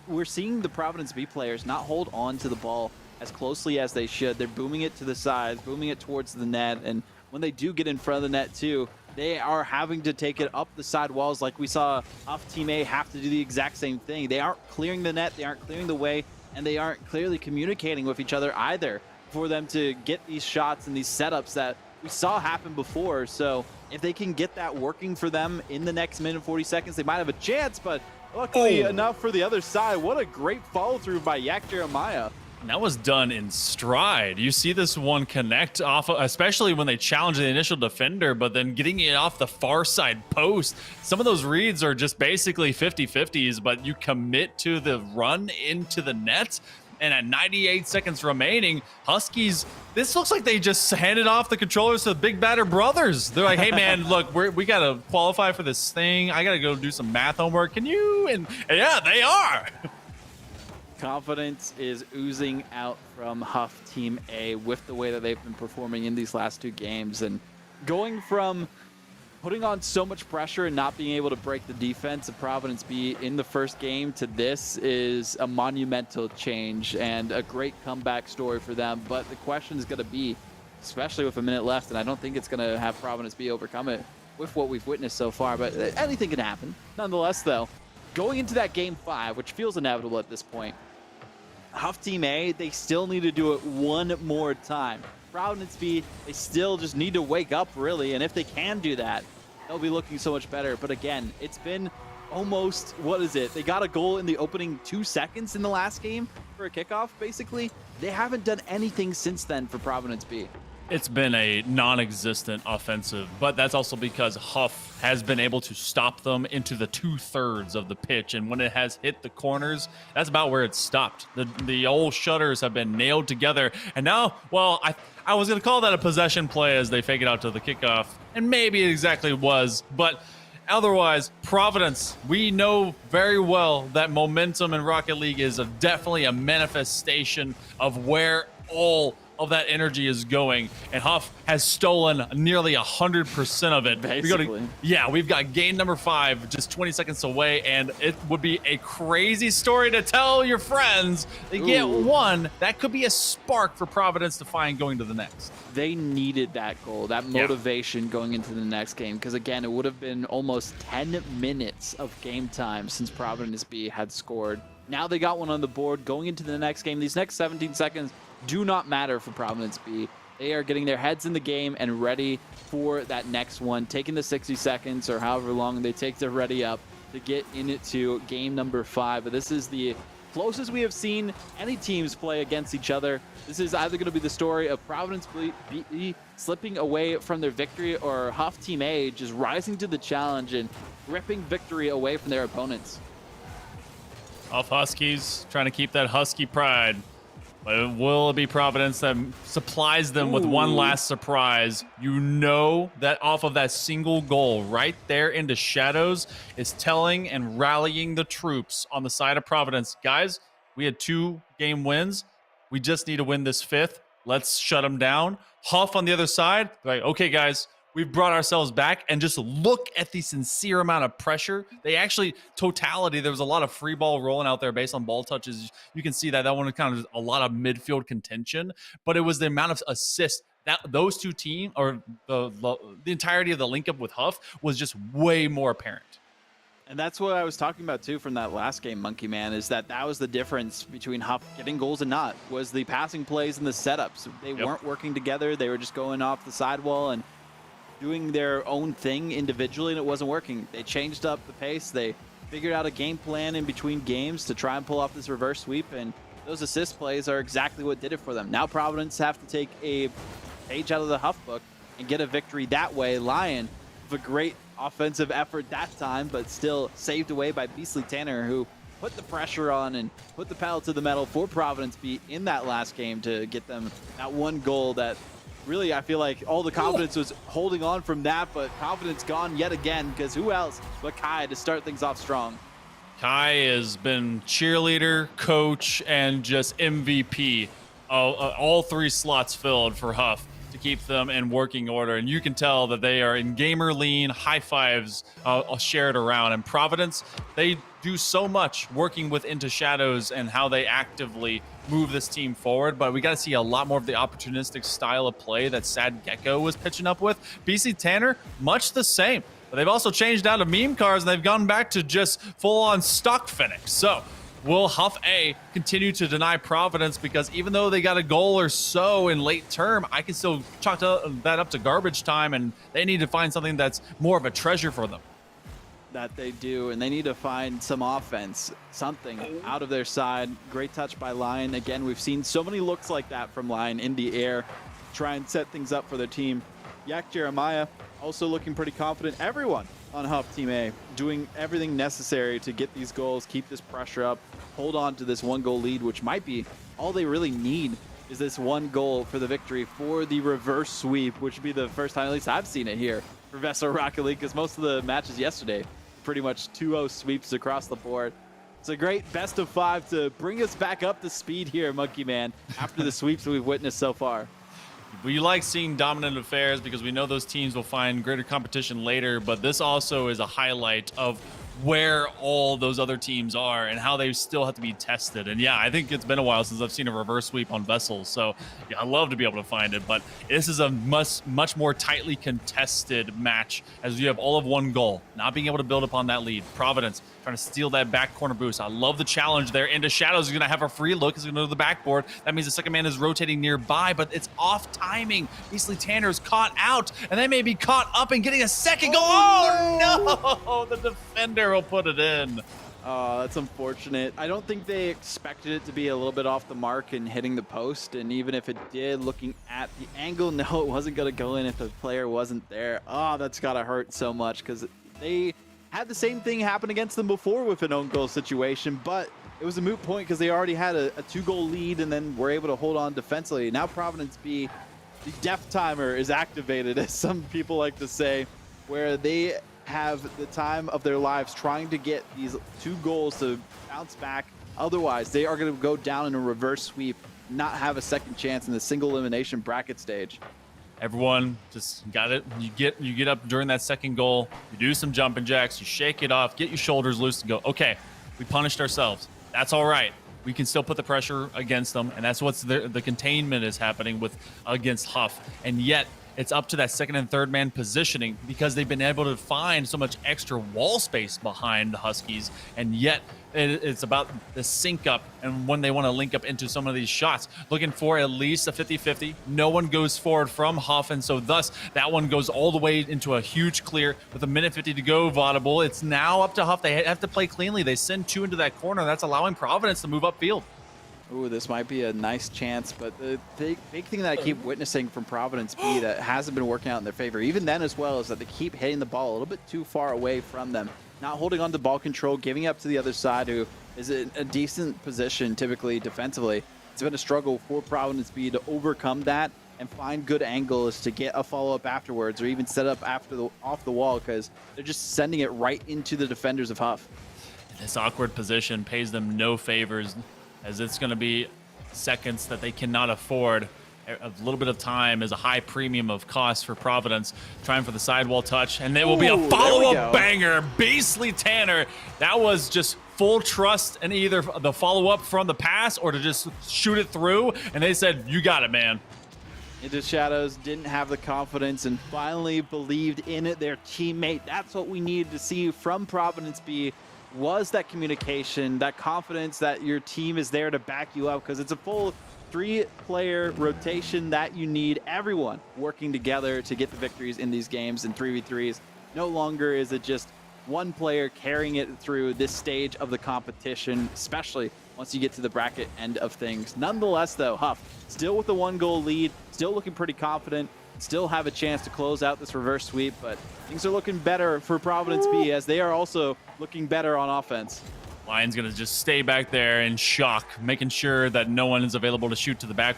B: we're seeing the Providence B players not hold on to the ball as closely as they should. They're booming it to the sides, booming it towards the net, and when they do get in front of the net too, they are having to take it up the side walls, like we saw Huff Team A have to do the exact same thing. They aren't clearing the net, they aren't clearing the way, and they aren't clearly communicating with each other either for them to get these shots and these setups that we saw happen before. So if they can get that working for them in the next minute 40 seconds, they might have a chance, but luckily enough for the other side. What a great follow through by Yak Jeremiah.
A: And that was done in stride. You see this one connect off, especially when they challenge the initial defender, but then getting it off the far side post. Some of those reads are just basically 50-50s, but you commit to the run into the net. And at 98 seconds remaining, Huskies, this looks like they just handed off the controllers to the big batter brothers. They're like, hey man, look, we got to qualify for this thing. I got to go do some math homework. Can you? And yeah, they are.
B: Confidence is oozing out from Huff Team A with the way that they've been performing in these last 2 games. And going from putting on so much pressure and not being able to break the defense of Providence B in the first game to this is a monumental change and a great comeback story for them. But the question is going to be, especially with a minute left, and I don't think it's going to have Providence B overcome it with what we've witnessed so far, but anything can happen. Nonetheless, though, going into that Game 5, which feels inevitable at this point, Huff Team A, they still need to do it one more time. Providence B, they still just need to wake up, really, and if they can do that, they'll be looking so much better. But again, it's been almost, what is it? They got a goal in the opening 2 seconds in the last game for a kickoff, basically. They haven't done anything since then for Providence B.
A: It's been a non-existent offensive, but that's also because Huff has been able to stop them into the 2/3 of the pitch, and when it has hit the corners, that's about where it's stopped. The old shutters have been nailed together, and now, well, I was going to call that a possession play as they fake it out to the kickoff, and maybe it exactly was, but otherwise, Providence, we know very well that momentum in Rocket League is definitely a manifestation of where all of that energy is going, and Huff has stolen nearly 100% of it.
B: Basically.
A: We've got game number 5 just 20 seconds away, and it would be a crazy story to tell your friends. They get one. That could be a spark for Providence to find going to the next.
B: They needed that goal, that motivation going into the next game, because again, it would have been almost 10 minutes of game time since Providence B had scored. Now they got one on the board going into the next game. These next 17 seconds do not matter for Providence B. They are getting their heads in the game and ready for that next one, taking the 60 seconds or however long they take to ready up to get into game number 5. But this is the closest we have seen any teams play against each other. This is either going to be the story of Providence B slipping away from their victory, or Huff Team A just rising to the challenge and ripping victory away from their opponents.
A: Huff Huskies trying to keep that Husky pride. But will it be Providence that supplies them with one last surprise? You know that off of that single goal right there into shadows is telling and rallying the troops on the side of Providence. Guys, we had 2 game wins. We just need to win this 5th. Let's shut them down. Huff on the other side, like, okay, guys, we've brought ourselves back, and just look at the sincere amount of pressure. They actually, totality, there was a lot of free ball rolling out there based on ball touches. You can see that one was kind of a lot of midfield contention, but it was the amount of assists that those two teams, or the entirety of the link up with Huff, was just way more apparent.
B: And that's what I was talking about too from that last game, Monkey Man, is that was the difference between Huff getting goals and not, was the passing plays and the setups. They weren't working together. They were just going off the sidewall and doing their own thing individually, and it wasn't working. They changed up the pace. They figured out a game plan in between games to try and pull off this reverse sweep, and those assist plays are exactly what did it for them. Now Providence have to take a page out of the Huff book and get a victory that way. Lion with a great offensive effort that time, but still saved away by Beastly Tanner, who put the pressure on and put the pedal to the metal for Providence B in that last game to get them that one goal that really, I feel like all the confidence was holding on from that, but confidence gone yet again, because who else but Kai to start things off strong?
A: Kai has been cheerleader, coach, and just MVP. All 3 slots filled for Huff to keep them in working order. And you can tell that they are in gamer lean, high fives shared around. And Providence, they do so much working with Into Shadows and how they actively move this team forward, but we got to see a lot more of the opportunistic style of play that Sad Gecko was pitching up with. BC Tanner, much the same, but they've also changed out of meme cars, and they've gone back to just full-on stock Phoenix. So will Huff A continue to deny Providence? Because even though they got a goal or so in late term, I can still chalk that up to garbage time, and they need to find something that's more of a treasure for them.
B: That they do, and they need to find some offense, something out of their side. Great touch by Lion. Again, we've seen so many looks like that from Lion in the air, try and set things up for their team. Yak Jeremiah also looking pretty confident. Everyone on Huff Team A doing everything necessary to get these goals, keep this pressure up, hold on to this 1-goal lead, which might be all they really need, is this 1 goal for the victory for the reverse sweep, which would be the first time, at least I've seen it here, for VESL Rocket League, because most of the matches yesterday pretty much 2-0 sweeps across the board. It's a great best of 5 to bring us back up to speed here, Monkey Man, after the sweeps that we've witnessed so far.
A: We like seeing dominant affairs because we know those teams will find greater competition later, but this also is a highlight of where all those other teams are and how they still have to be tested. And yeah, I think it's been a while since I've seen a reverse sweep on VESL, so yeah, I love to be able to find it, but this is a much more tightly contested match, as you have all of 1 goal, not being able to build upon that lead. Providence trying to steal that back corner boost. I love the challenge there. Into Shadows is going to have a free look. He's going to go to the backboard. That means the second man is rotating nearby, but it's off timing. Beastly Tanner is caught out, and they may be caught up and getting a second goal. Oh no! The defender will put it in.
B: Oh, that's unfortunate. I don't think they expected it to be a little bit off the mark and hitting the post, and even if it did, looking at the angle, no, it wasn't going to go in if the player wasn't there. Oh, that's got to hurt so much, because they had the same thing happen against them before with an own goal situation, but it was a moot point because they already had a 2-goal lead and then were able to hold on defensively. Now Providence B, the death timer is activated, as some people like to say, where they have the time of their lives trying to get these 2 goals to bounce back. Otherwise, they are going to go down in a reverse sweep not have a second chance in the single elimination bracket stage.
A: Everyone just got it. You get up during that second goal. You do some jumping jacks. You shake it off. Get your shoulders loose and go, okay, we punished ourselves. That's all right. We can still put the pressure against them. And that's what's the containment is happening against Huff. And yet it's up to that second and third man positioning because they've been able to find so much extra wall space behind the Huskies. And yet it's about the sync up and when they want to link up into some of these shots, looking for at least a 50-50. No one goes forward from Huff, and so thus that one goes all the way into a huge clear with a minute 50 to go. Vaudable. It's now up to Huff. They have to play cleanly. They send 2 into that corner. That's allowing Providence to move upfield.
B: Ooh, this might be a nice chance, but the big thing that I keep witnessing from Providence B that hasn't been working out in their favor, even then as well, is that they keep hitting the ball a little bit too far away from them. Not holding on to ball control, giving up to the other side, who is in a decent position typically defensively. It's been a struggle for Providence B to overcome that and find good angles to get a follow-up afterwards or even set up off the wall because they're just sending it right into the defenders of Huff.
A: This awkward position pays them no favors, as it's going to be seconds that they cannot afford. A little bit of time is a high premium of cost for Providence. Trying for the sidewall touch, and there will be a follow-up banger. Beastly Tanner. That was just full trust in either the follow-up from the pass or to just shoot it through, and they said, you got it, man.
B: Into Shadows didn't have the confidence and finally believed in it, their teammate. That's what we needed to see from Providence B. Was that communication, that confidence that your team is there to back you up, because it's a full 3-player rotation that you need. Everyone working together to get the victories in these games in 3v3s. No longer is it just one player carrying it through this stage of the competition, especially once you get to the bracket end of things. Nonetheless, though, Huff still with the 1-goal lead, still looking pretty confident, still have a chance to close out this reverse sweep, but things are looking better for Providence B as they are also looking better on offense.
A: Lion's going to just stay back there in shock, making sure that no one is available to shoot to the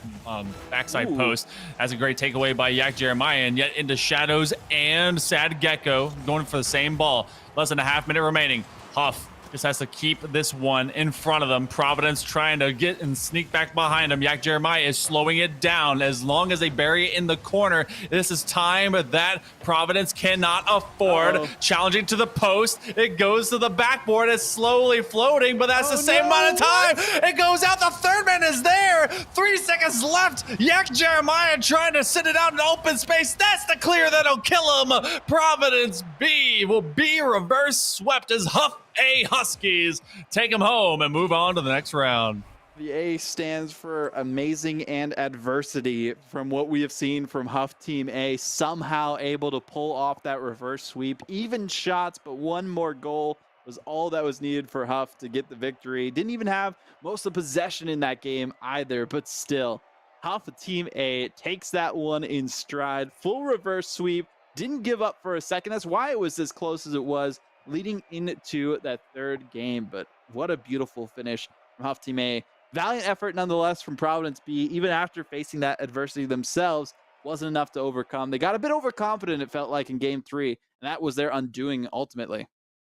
A: backside post. That's a great takeaway by Yak Jeremiah, and yet into Shadows and Sad Gecko going for the same ball. Less than a half minute remaining. Huff just has to keep this one in front of them. Providence trying to get and sneak back behind him. Yak Jeremiah is slowing it down. As long as they bury it in the corner, this is time that Providence cannot afford. Challenging to the post. It goes to the backboard. It's slowly floating, but that's the same amount of time. It goes out. The third man is there. 3 seconds left. Yak Jeremiah trying to sit it out in open space. That's the clear that'll kill him. Providence B will be reverse swept as Huff A Huskies take them home and move on to the next round.
B: The A stands for amazing and adversity from what we have seen from Huff Team A. Somehow able to pull off that reverse sweep. Even shots, but one more goal was all that was needed for Huff to get the victory. Didn't even have most of the possession in that game either, but still. Huff Team A takes that one in stride. Full reverse sweep. Didn't give up for a second. That's why it was as close as it was, leading into that third game. But what a beautiful finish from Huff Team A. Valiant effort nonetheless from Providence B, even after facing that adversity themselves, wasn't enough to overcome. They got a bit overconfident, it felt like, in game 3, and that was their undoing ultimately.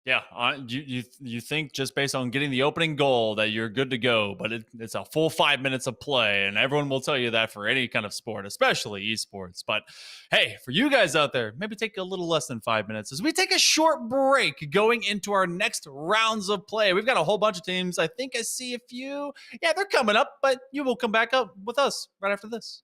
A: Yeah, you think just based on getting the opening goal that you're good to go, but it's a full 5 minutes of play, and everyone will tell you that for any kind of sport, especially esports. But hey, for you guys out there, maybe take a little less than 5 minutes as we take a short break going into our next rounds of play. We've got a whole bunch of teams. I think I see a few. Yeah, they're coming up, but you will come back up with us right after this.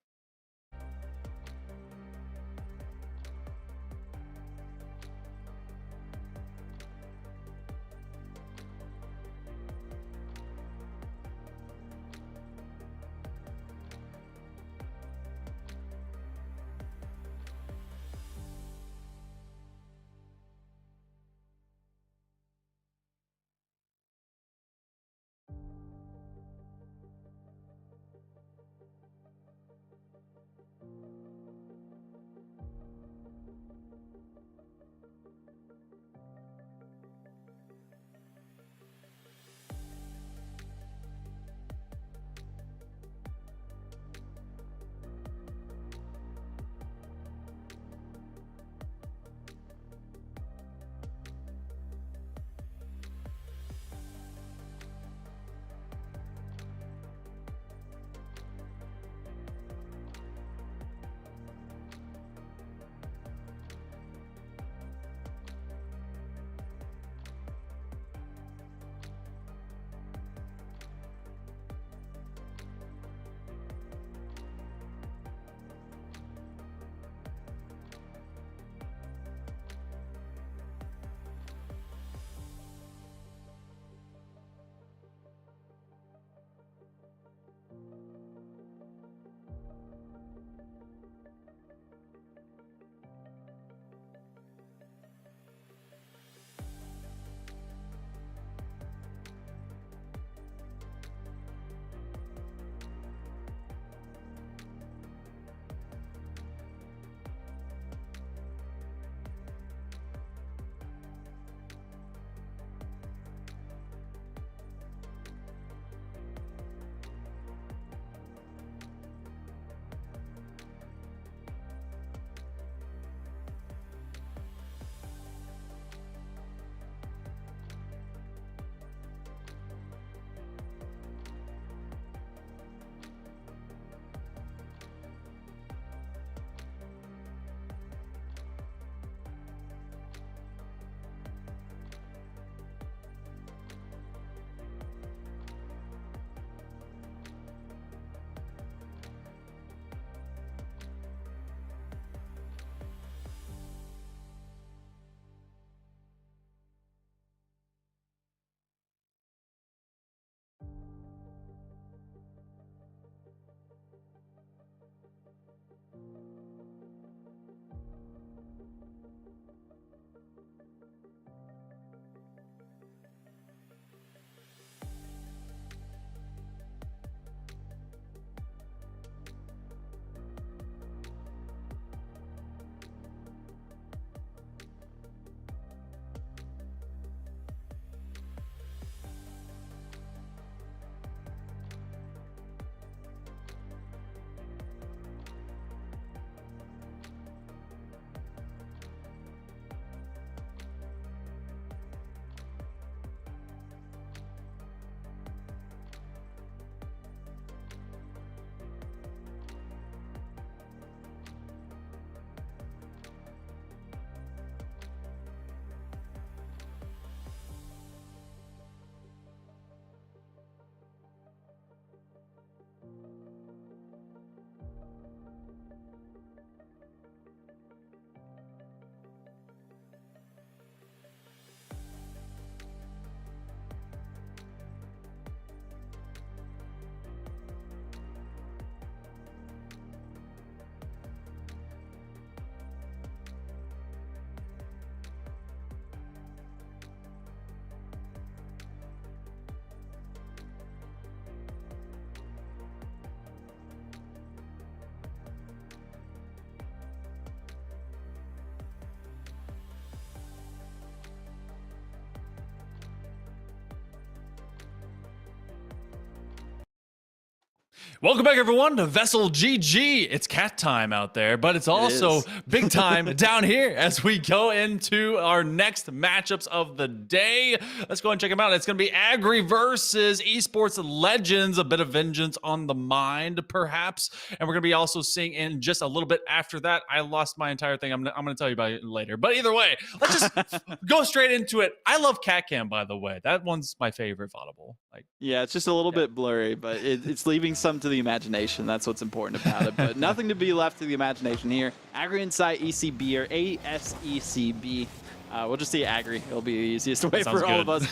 A: Welcome back, everyone, to VESL GG. It's cat time out there, but it's also big time down here as we go into our next matchups of the day. Let's go and check them out. It's going to be Agri versus Esports Legends, a bit of vengeance on the mind, perhaps. And we're going to be also seeing in just a little bit after that. I lost my entire thing. I'm going to tell you about it later. But either way, let's just go straight into it. I love Cat Cam, by the way. That one's my favorite vaudable.
B: Yeah, it's just a little bit blurry, but it's leaving some to the imagination. That's what's important about it. But nothing to be left to the imagination here. Agri inside ECB or ASECB. We'll just see Agri. It'll be the easiest way for all of us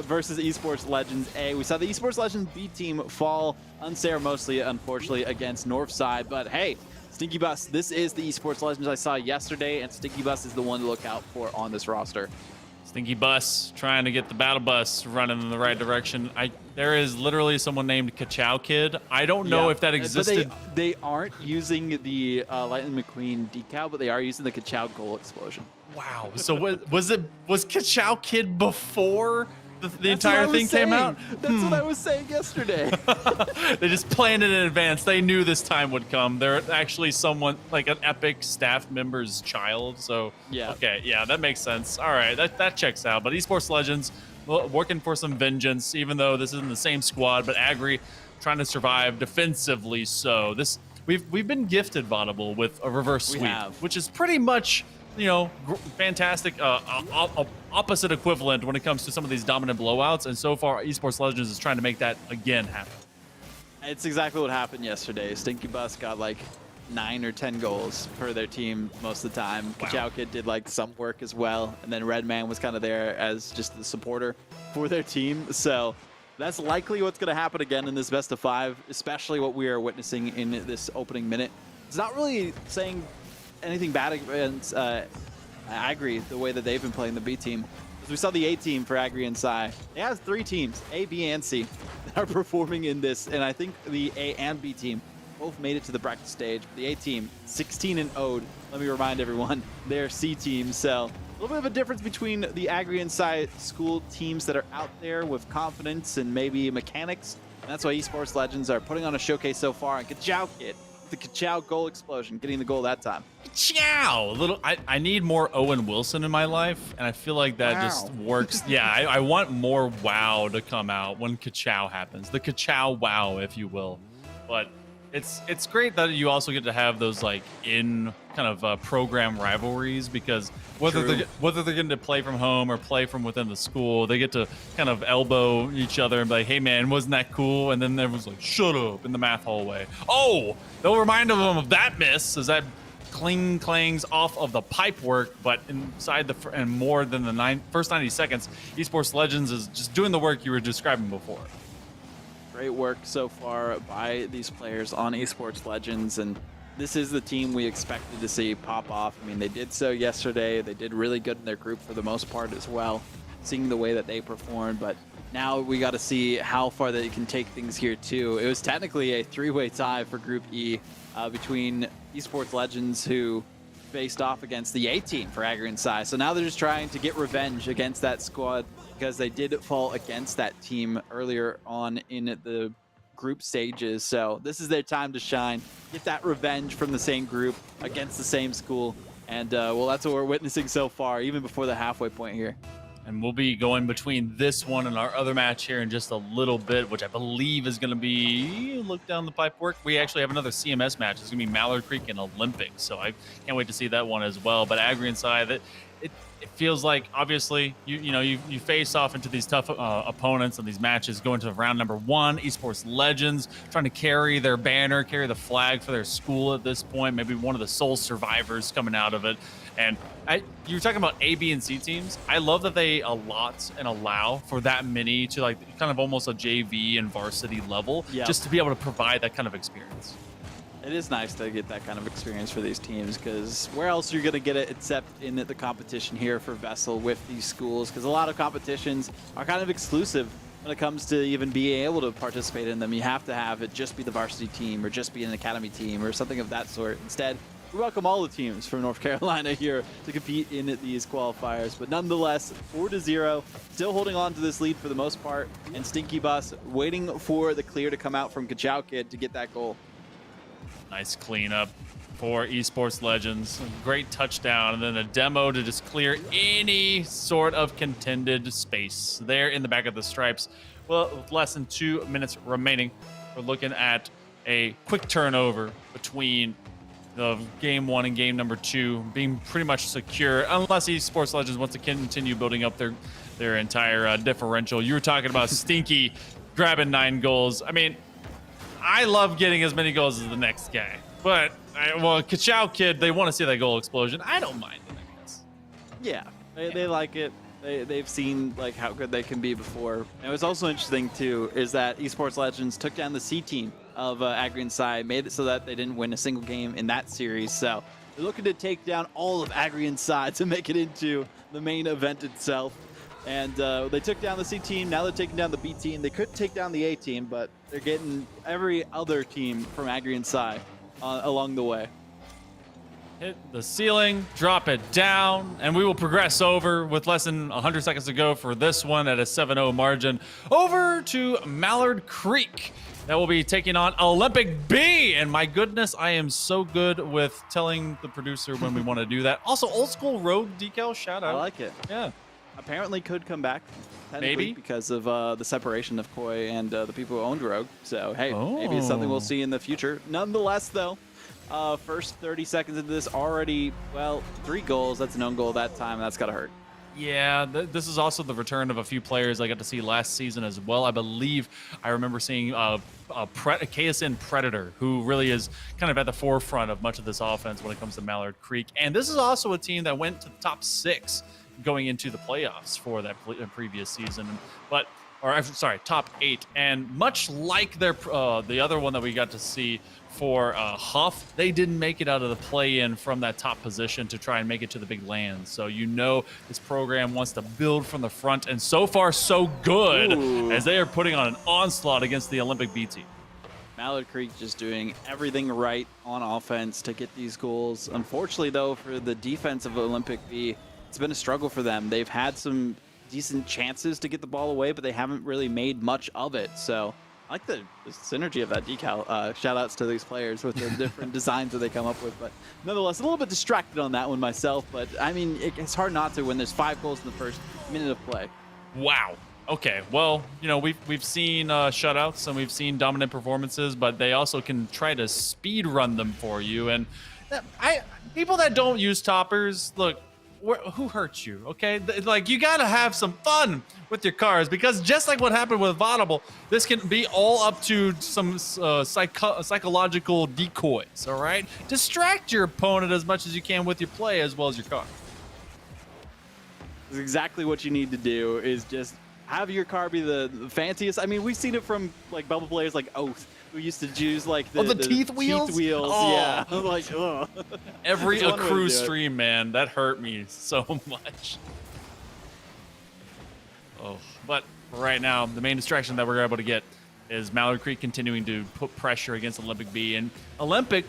B: versus Esports Legends A. We saw the Esports Legends B team fall unceremoniously, unfortunately, against Northside. But hey, Stinky Bus, this is the Esports Legends I saw yesterday, and Stinky Bus is the one to look out for on this roster.
A: Stinky Bus trying to get the battle bus running in the right direction. There is literally someone named Kachow Kid. I don't know if that existed.
B: But they aren't using the Lightning McQueen decal, but they are using the Kachow goal explosion.
A: Wow. So was Kachow Kid before the entire thing came out?
B: That's what I was saying yesterday.
A: They just planned it in advance. They knew this time would come. They're actually someone like an Epic staff member's child. So
B: yeah.
A: Okay, yeah, that makes sense. All right, that checks out. But Esports Legends working for some vengeance, even though this isn't the same squad. But Agri trying to survive defensively. So we've been gifted vaudable with a reverse sweep, which is pretty much, you know, fantastic opposite equivalent when it comes to some of these dominant blowouts. And so far, Esports Legends is trying to make that again happen.
B: It's exactly what happened yesterday. Stinky Bus got like 9 or 10 goals for their team most of the time. Wow. Kachow Kid did like some work as well. And then Redman was kind of there as just the supporter for their team. So that's likely what's going to happen again in this best of 5, especially what we are witnessing in this opening minute. It's not really saying anything bad against Agri, the way that they've been playing the B team. As we saw the A team for Agri and Psy, it has 3 teams, A, B, and C, that are performing in this. And I think the A and B team both made it to the practice stage. The A team, 16-0'd. Let me remind everyone, they're C team. So a little bit of a difference between the Agri and Psy school teams that are out there with confidence and maybe mechanics. And that's why Esports Legends are putting on a showcase so far. And Kachow Kid, the Kachow goal explosion, getting the goal that time.
A: Kachow! I need more Owen Wilson in my life, and I feel like that just works. Yeah, I want more wow to come out when Kachow happens. The Kachow wow, if you will. But it's great that you also get to have those like in kind of program rivalries, because whether they're getting to play from home or play from within the school, they get to kind of elbow each other and be like, hey man, wasn't that cool? And then everyone's like, shut up in the math hallway. Oh, they'll remind them of that miss as that clangs off of the pipe work, but inside and more than the first 90 seconds, Esports Legends is just doing the work you were describing before.
B: Great work so far by these players on Esports Legends, and this is the team we expected to see pop off. I mean, they did so yesterday. They did really good in their group for the most part as well, seeing the way that they performed. But now we got to see how far they can take things here too. It was technically a 3-way tie for Group E between Esports Legends, who faced off against the A team for Agri and Psy. So now they're just trying to get revenge against that squad, because they did fall against that team earlier on in the group stages. So this is their time to shine, get that revenge from the same group against the same school. And well, that's what we're witnessing so far, even before the halfway point here.
A: And we'll be going between this one and our other match here in just a little bit, which I believe is going to be, look down the pipe work. We actually have another CMS match. It's going to be Malard Creek and Olympics. So I can't wait to see that one as well. But Agri and Psy, it feels like, obviously, you face off into these tough opponents and these matches going to round number 1. Esports Legends trying to carry their banner, carry the flag for their school at this point. Maybe one of the sole survivors coming out of it. And you were talking about A, B, and C teams. I love that they allot and allow for that many to like kind of almost a JV and varsity level, just to be able to provide that kind of experience.
B: It is nice to get that kind of experience for these teams, because where else are you going to get it except in the competition here for VESL with these schools? Because a lot of competitions are kind of exclusive when it comes to even being able to participate in them. You have to have it just be the varsity team or just be an academy team or something of that sort. Instead, we welcome all the teams from North Carolina here to compete in these qualifiers. But nonetheless, 4-0, still holding on to this lead for the most part. And Stinky Bus waiting for the clear to come out from Kachow Kid to get that goal.
A: Nice cleanup for Esports Legends. Great touchdown, and then a demo to just clear any sort of contended space there in the back of the stripes. Well, with less than 2 minutes remaining, we're looking at a quick turnover between the game 1 and game number 2 being pretty much secure, unless Esports Legends wants to continue building up their entire differential. You were talking about Stinky grabbing 9 goals. I mean, I love getting as many goals as the next guy, but well, Kachow Kid, they want to see that goal explosion. I don't mind it, I guess.
B: Yeah, they like it. They've seen like how good they can be before. And what's also interesting too is that Esports Legends took down the C team of Agri and Psy, made it so that they didn't win a single game in that series. So they're looking to take down all of Agri and Psy to make it into the main event itself. And they took down the C team. Now they're taking down the B team. They could take down the A team, but they're getting every other team from Agri and Psy along the way.
A: Hit the ceiling, drop it down, and we will progress over with less than 100 seconds to go for this one at a 7-0 margin over to Malard Creek. That will be taking on Olympic B. And my goodness, I am so good with telling the producer when we want to do that. Also, old school road decal, shout out.
B: I like it.
A: Yeah.
B: Apparently could come back.
A: Maybe.
B: Because of the separation of Koi and the people who owned Rogue. So, hey, maybe it's something we'll see in the future. Nonetheless, though, first 30 seconds into this already, well, 3 goals. That's an own goal that time. That's got to hurt.
A: Yeah, this is also the return of a few players I got to see last season as well. I believe I remember seeing a KSN Predator, who really is kind of at the forefront of much of this offense when it comes to Malard Creek. And this is also a team that went to the top 6 going into the playoffs for that previous season. But, or sorry, top 8. And much like their the other one that we got to see for Huff, they didn't make it out of the play-in from that top position to try and make it to the big land. So you know this program wants to build from the front, and so far so good. Ooh. As they are putting on an onslaught against the Olympic B team.
B: Malard Creek just doing everything right on offense to get these goals. Unfortunately, though, for the defense of Olympic B, it's been a struggle for them. They've had some decent chances to get the ball away, but they haven't really made much of it. So I like the synergy of that decal. Shout outs to these players with the different designs that they come up with. But nonetheless, a little bit distracted on that one myself. But I mean, it's hard not to when there's 5 goals in the first minute of play.
A: Wow. Okay, well, you know, we've seen shutouts and we've seen dominant performances, but they also can try to speed run them for you. And people that don't use toppers, look, who hurts you, okay? Like, you gotta have some fun with your cars, because just like what happened with Vodable, this can be all up to some psychological decoys, all right? Distract your opponent as much as you can with your play as well as your car.
B: That's exactly what you need to do, is just have your car be the fanciest. I mean, we've seen it from like bubble players like Oath, who used to use like the
A: teeth wheels.
B: Oh. Yeah, like ugh.
A: Every Accru stream, man, that hurt me so much. Oh, but right now, the main distraction that we're able to get is Malard Creek continuing to put pressure against Olympic B. And Olympic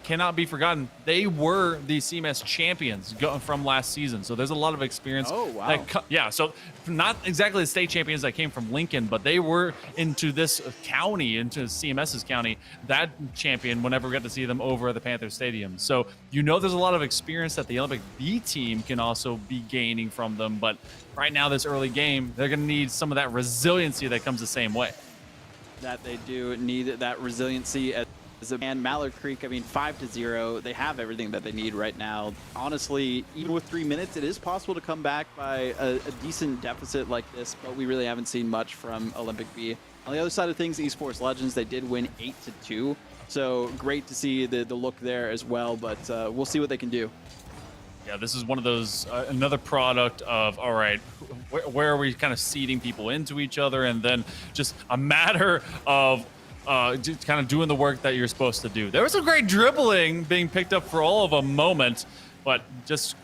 A: cannot be forgotten. They were the CMS champions from last season. So there's a lot of experience.
B: Oh, wow.
A: Yeah, so not exactly the state champions that came from Lincoln, but they were into this county, into CMS's county, that champion whenever we got to see them over at the Panther Stadium. So you know there's a lot of experience that the Olympic B team can also be gaining from them. But right now, this early game, they're going to need some of that resiliency that comes the same way.
B: That they do need that resiliency as a man. Malard Creek, I mean, 5-0. They have everything that they need right now. Honestly, even with 3 minutes, it is possible to come back by a decent deficit like this, but we really haven't seen much from Olympic B. On the other side of things, Esports Legends, they did win 8-2. So great to see the look there as well, but we'll see what they can do.
A: Yeah, this is one of those, another product of, all right, where are we kind of seeding people into each other, and then just a matter of just kind of doing the work that you're supposed to do. There was some great dribbling being picked up for all of a moment, but just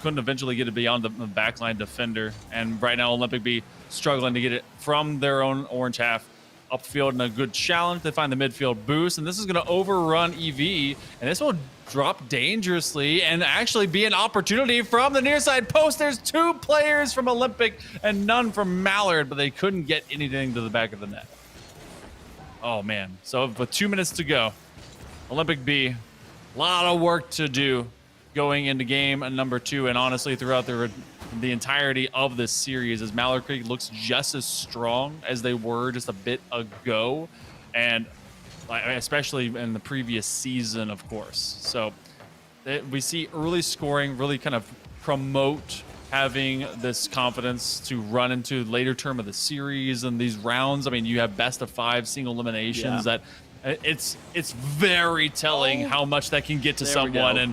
A: couldn't eventually get it beyond the backline defender. And right now, Olympic B struggling to get it from their own orange half upfield and a good challenge. They find the midfield boost, and this is going to overrun EV, and this will drop dangerously and actually be an opportunity from the near side post. There's 2 players from Olympic and none from Malard, but they couldn't get anything to the back of the net. Oh, man. So with 2 minutes to go, Olympic B, a lot of work to do going into game number 2, and honestly throughout the entirety of this series, as Malard Creek looks just as strong as they were just a bit ago, and especially in the previous season, of course. So we see early scoring really kind of promote having this confidence to run into later term of the series and these rounds. I mean, you have best of 5 single eliminations. That it's very telling how much that can get to someone. And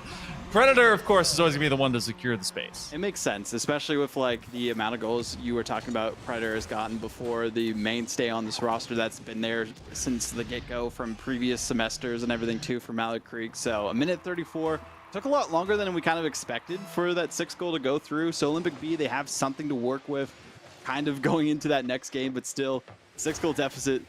A: Predator, of course, is always gonna be the one to secure the space.
B: It makes sense, especially with like the amount of goals you were talking about Predator has gotten before, the mainstay on this roster that's been there since the get-go from previous semesters and everything too for Malard Creek. So a minute 34 took a lot longer than we kind of expected for that 6th goal to go through. So Olympic B, they have something to work with kind of going into that next game, but still 6-goal deficit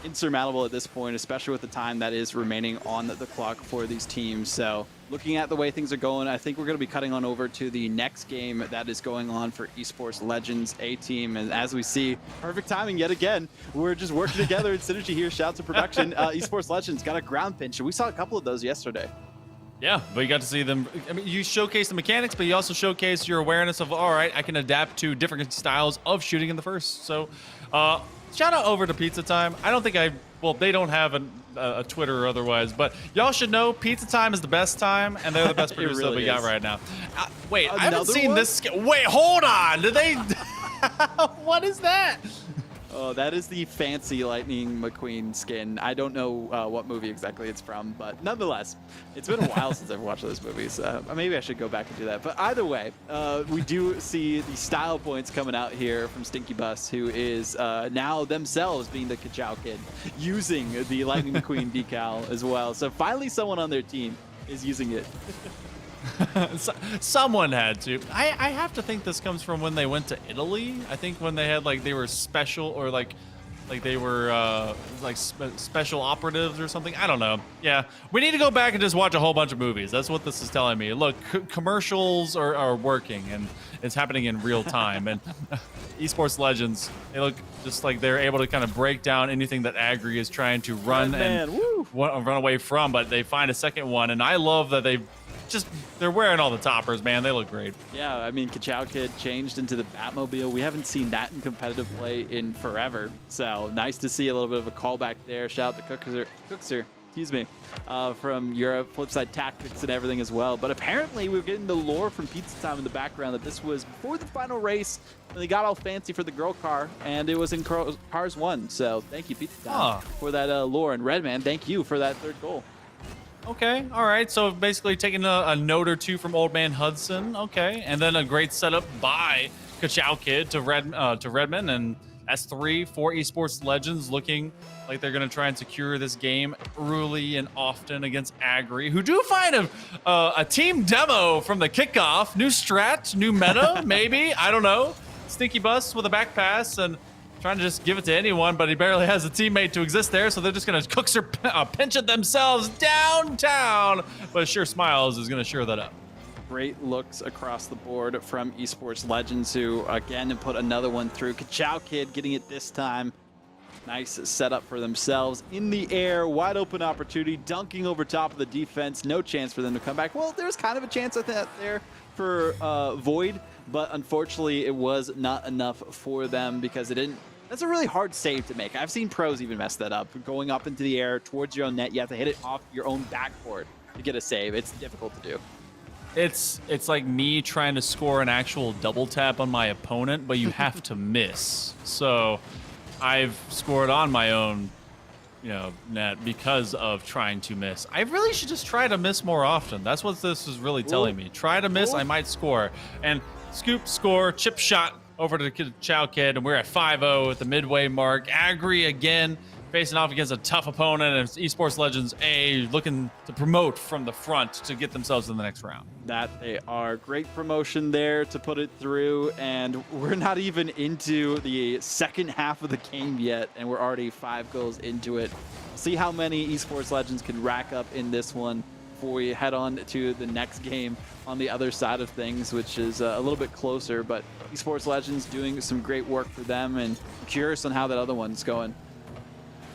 B: insurmountable at this point, especially with the time that is remaining on the clock for these teams. So looking at the way things are going, I think we're going to be cutting on over to the next game that is going on for Esports Legends A team. And as we see, perfect timing yet again. We're just working together in synergy here. Shout out to production. Esports Legends got a ground pinch, and we saw a couple of those yesterday.
A: Yeah, but you got to see them. I mean, you showcase the mechanics, but you also showcase your awareness of, all right, I can adapt to different styles of shooting in the first. So shout out over to Pizza Time. I don't think well, they don't have a Twitter or otherwise, but y'all should know Pizza Time is the best time, and they're the best producer that we got right now. Wait, I haven't seen this. Wait, hold on. Did they? What is that?
B: Oh, that is the fancy Lightning McQueen skin. I don't know what movie exactly it's from, but nonetheless, it's been a while since I've watched those movies. Maybe I should go back and do that. But either way, we do see the style points coming out here from Stinky Bus, who is now themselves being the Ka-Chow Kid, using the Lightning McQueen decal as well. So finally someone on their team is using it.
A: Someone had to. I have to think this comes from when they went to Italy. I think when they had they were special, or like they were special operatives or something. I don't know. Yeah, we need to go back and just watch a whole bunch of movies. That's what this is telling me. Look, commercials are working, and it's happening in real time. And Esports Legends, they look just like they're able to kind of break down anything that Agri is trying to run run away from, but they find a second one. And I love that they're wearing all the toppers, man. They look great.
B: Yeah, I mean, Ka-Chow Kid changed into the Batmobile. We haven't seen that in competitive play in forever. So nice to see a little bit of a callback there. Shout out to Cookser, excuse me, from Europe, Flipside Tactics and everything as well. But apparently we're getting the lore from Pizza Time in the background that this was before the final race when they got all fancy for the girl car, and it was in Cars 1. So thank you, Pizza Time, for that lore. And Redman, thank you for that 3rd goal.
A: Okay, all right. So basically taking a note or two from Old Man Hudson. Okay, and then a great setup by Ka-Chow Kid to Redman, and that's 3 for Esports Legends, looking like they're going to try and secure this game early and often against Agri, who do find a team demo from the kickoff. New strat, new meta, maybe. I don't know. Stinky Bus with a back pass and trying to just give it to anyone, but he barely has a teammate to exist there, so they're just going to pinch it themselves downtown. But Sure Smiles is going to sure that up.
B: Great looks across the board from Esports Legends, who again put another one through. Ka-Chow Kid getting it this time. Nice setup for themselves. In the air, wide open opportunity, dunking over top of the defense. No chance for them to come back. Well, there's kind of a chance at that there for Void, but unfortunately it was not enough for them because it didn't. That's a really hard save to make. I've seen pros even mess that up. Going up into the air towards your own net, you have to hit it off your own backboard to get a save. It's difficult to do.
A: It's like me trying to score an actual double tap on my opponent, but you have to miss. So I've scored on my own, net because of trying to miss. I really should just try to miss more often. That's what this is really telling me. Try to miss, I might score. And scoop, score, chip shot over to Ka-Chow Kid, and we're at 5-0 at the midway mark. Agri again facing off against a tough opponent, and it's Esports Legends A looking to promote from the front to get themselves in the next round.
B: That they are. Great promotion there to put it through, and we're not even into the second half of the game yet, and we're already 5 goals into it. See how many Esports Legends can rack up in this one before we head on to the next game on the other side of things, which is a little bit closer, but Esports Legends doing some great work for them, and I'm curious on how that other one's going.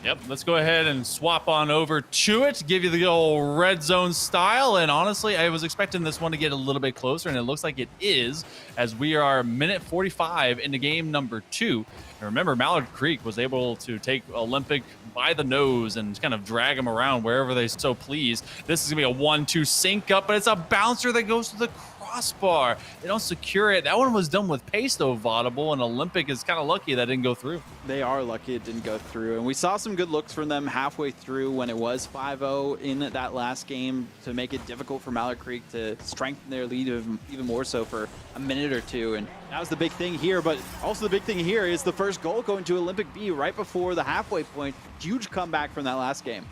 A: Yep, let's go ahead and swap on over to it, give you the old red zone style. And honestly, I was expecting this one to get a little bit closer, and it looks like it is, as we are minute 45 into game number 2. And remember, Malard Creek was able to take Olympic by the nose and kind of drag them around wherever they so please. This is going to be a 1-2 sync up, but it's a bouncer that goes to the crossbar. They don't secure it. That one was done with pace, though, Vaudable, and Olympic is kind of lucky that didn't go through.
B: They are lucky it didn't go through, and we saw some good looks from them halfway through when it was 5-0 in that last game to make it difficult for Malard Creek to strengthen their lead even more so for a minute or two, and that was the big thing here. But also the big thing here is the first goal going to Olympic B right before the halfway point. Huge comeback from that last game.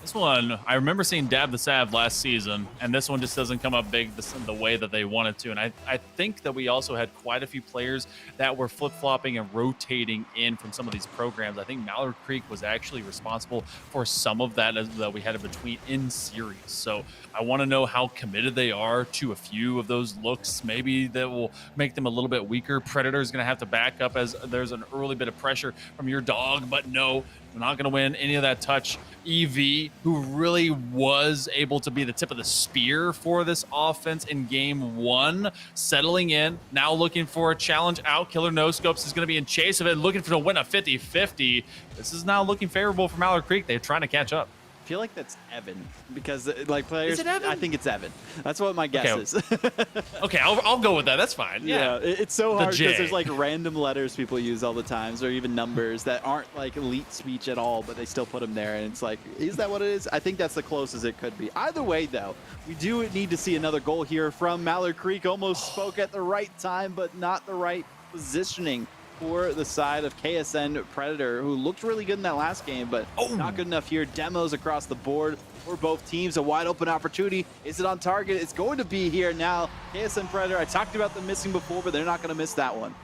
A: This one, I remember seeing Dab the Sav last season, and this one just doesn't come up big the way that they wanted to. And I think that we also had quite a few players that were flip-flopping and rotating in from some of these programs. I think Malard Creek was actually responsible for some of that that we had in between in series. So I want to know how committed they are to a few of those looks. Maybe that will make them a little bit weaker. Predator is going to have to back up as there's an early bit of pressure from your dog, but no, we're not going to win any of that touch. EV, who really was able to be the tip of the spear for this offense in game 1, settling in, now looking for a challenge out. Killer No Scopes is going to be in chase of it, looking for to win a 50-50. This is now looking favorable for Malard Creek. They're trying to catch up.
B: I feel like that's Evan because like players.
A: Is it Evan?
B: I think it's Evan. That's what my guess is.
A: Okay, I'll go with that. That's fine. Yeah,
B: it's so hard
A: J.
B: because there's like random letters people use all the times, or even numbers that aren't like elite speech at all, but they still put them there, and it's like, is that what it is? I think that's the closest it could be. Either way, though, we do need to see another goal here from Malard Creek. Almost spoke at the right time, but not the right positioning for the side of KSN Predator, who looked really good in that last game, but not good enough here. Demos across the board for both teams. A wide open opportunity. Is it on target? It's going to be here now. KSN Predator, I talked about them missing before, but they're not going to miss that one.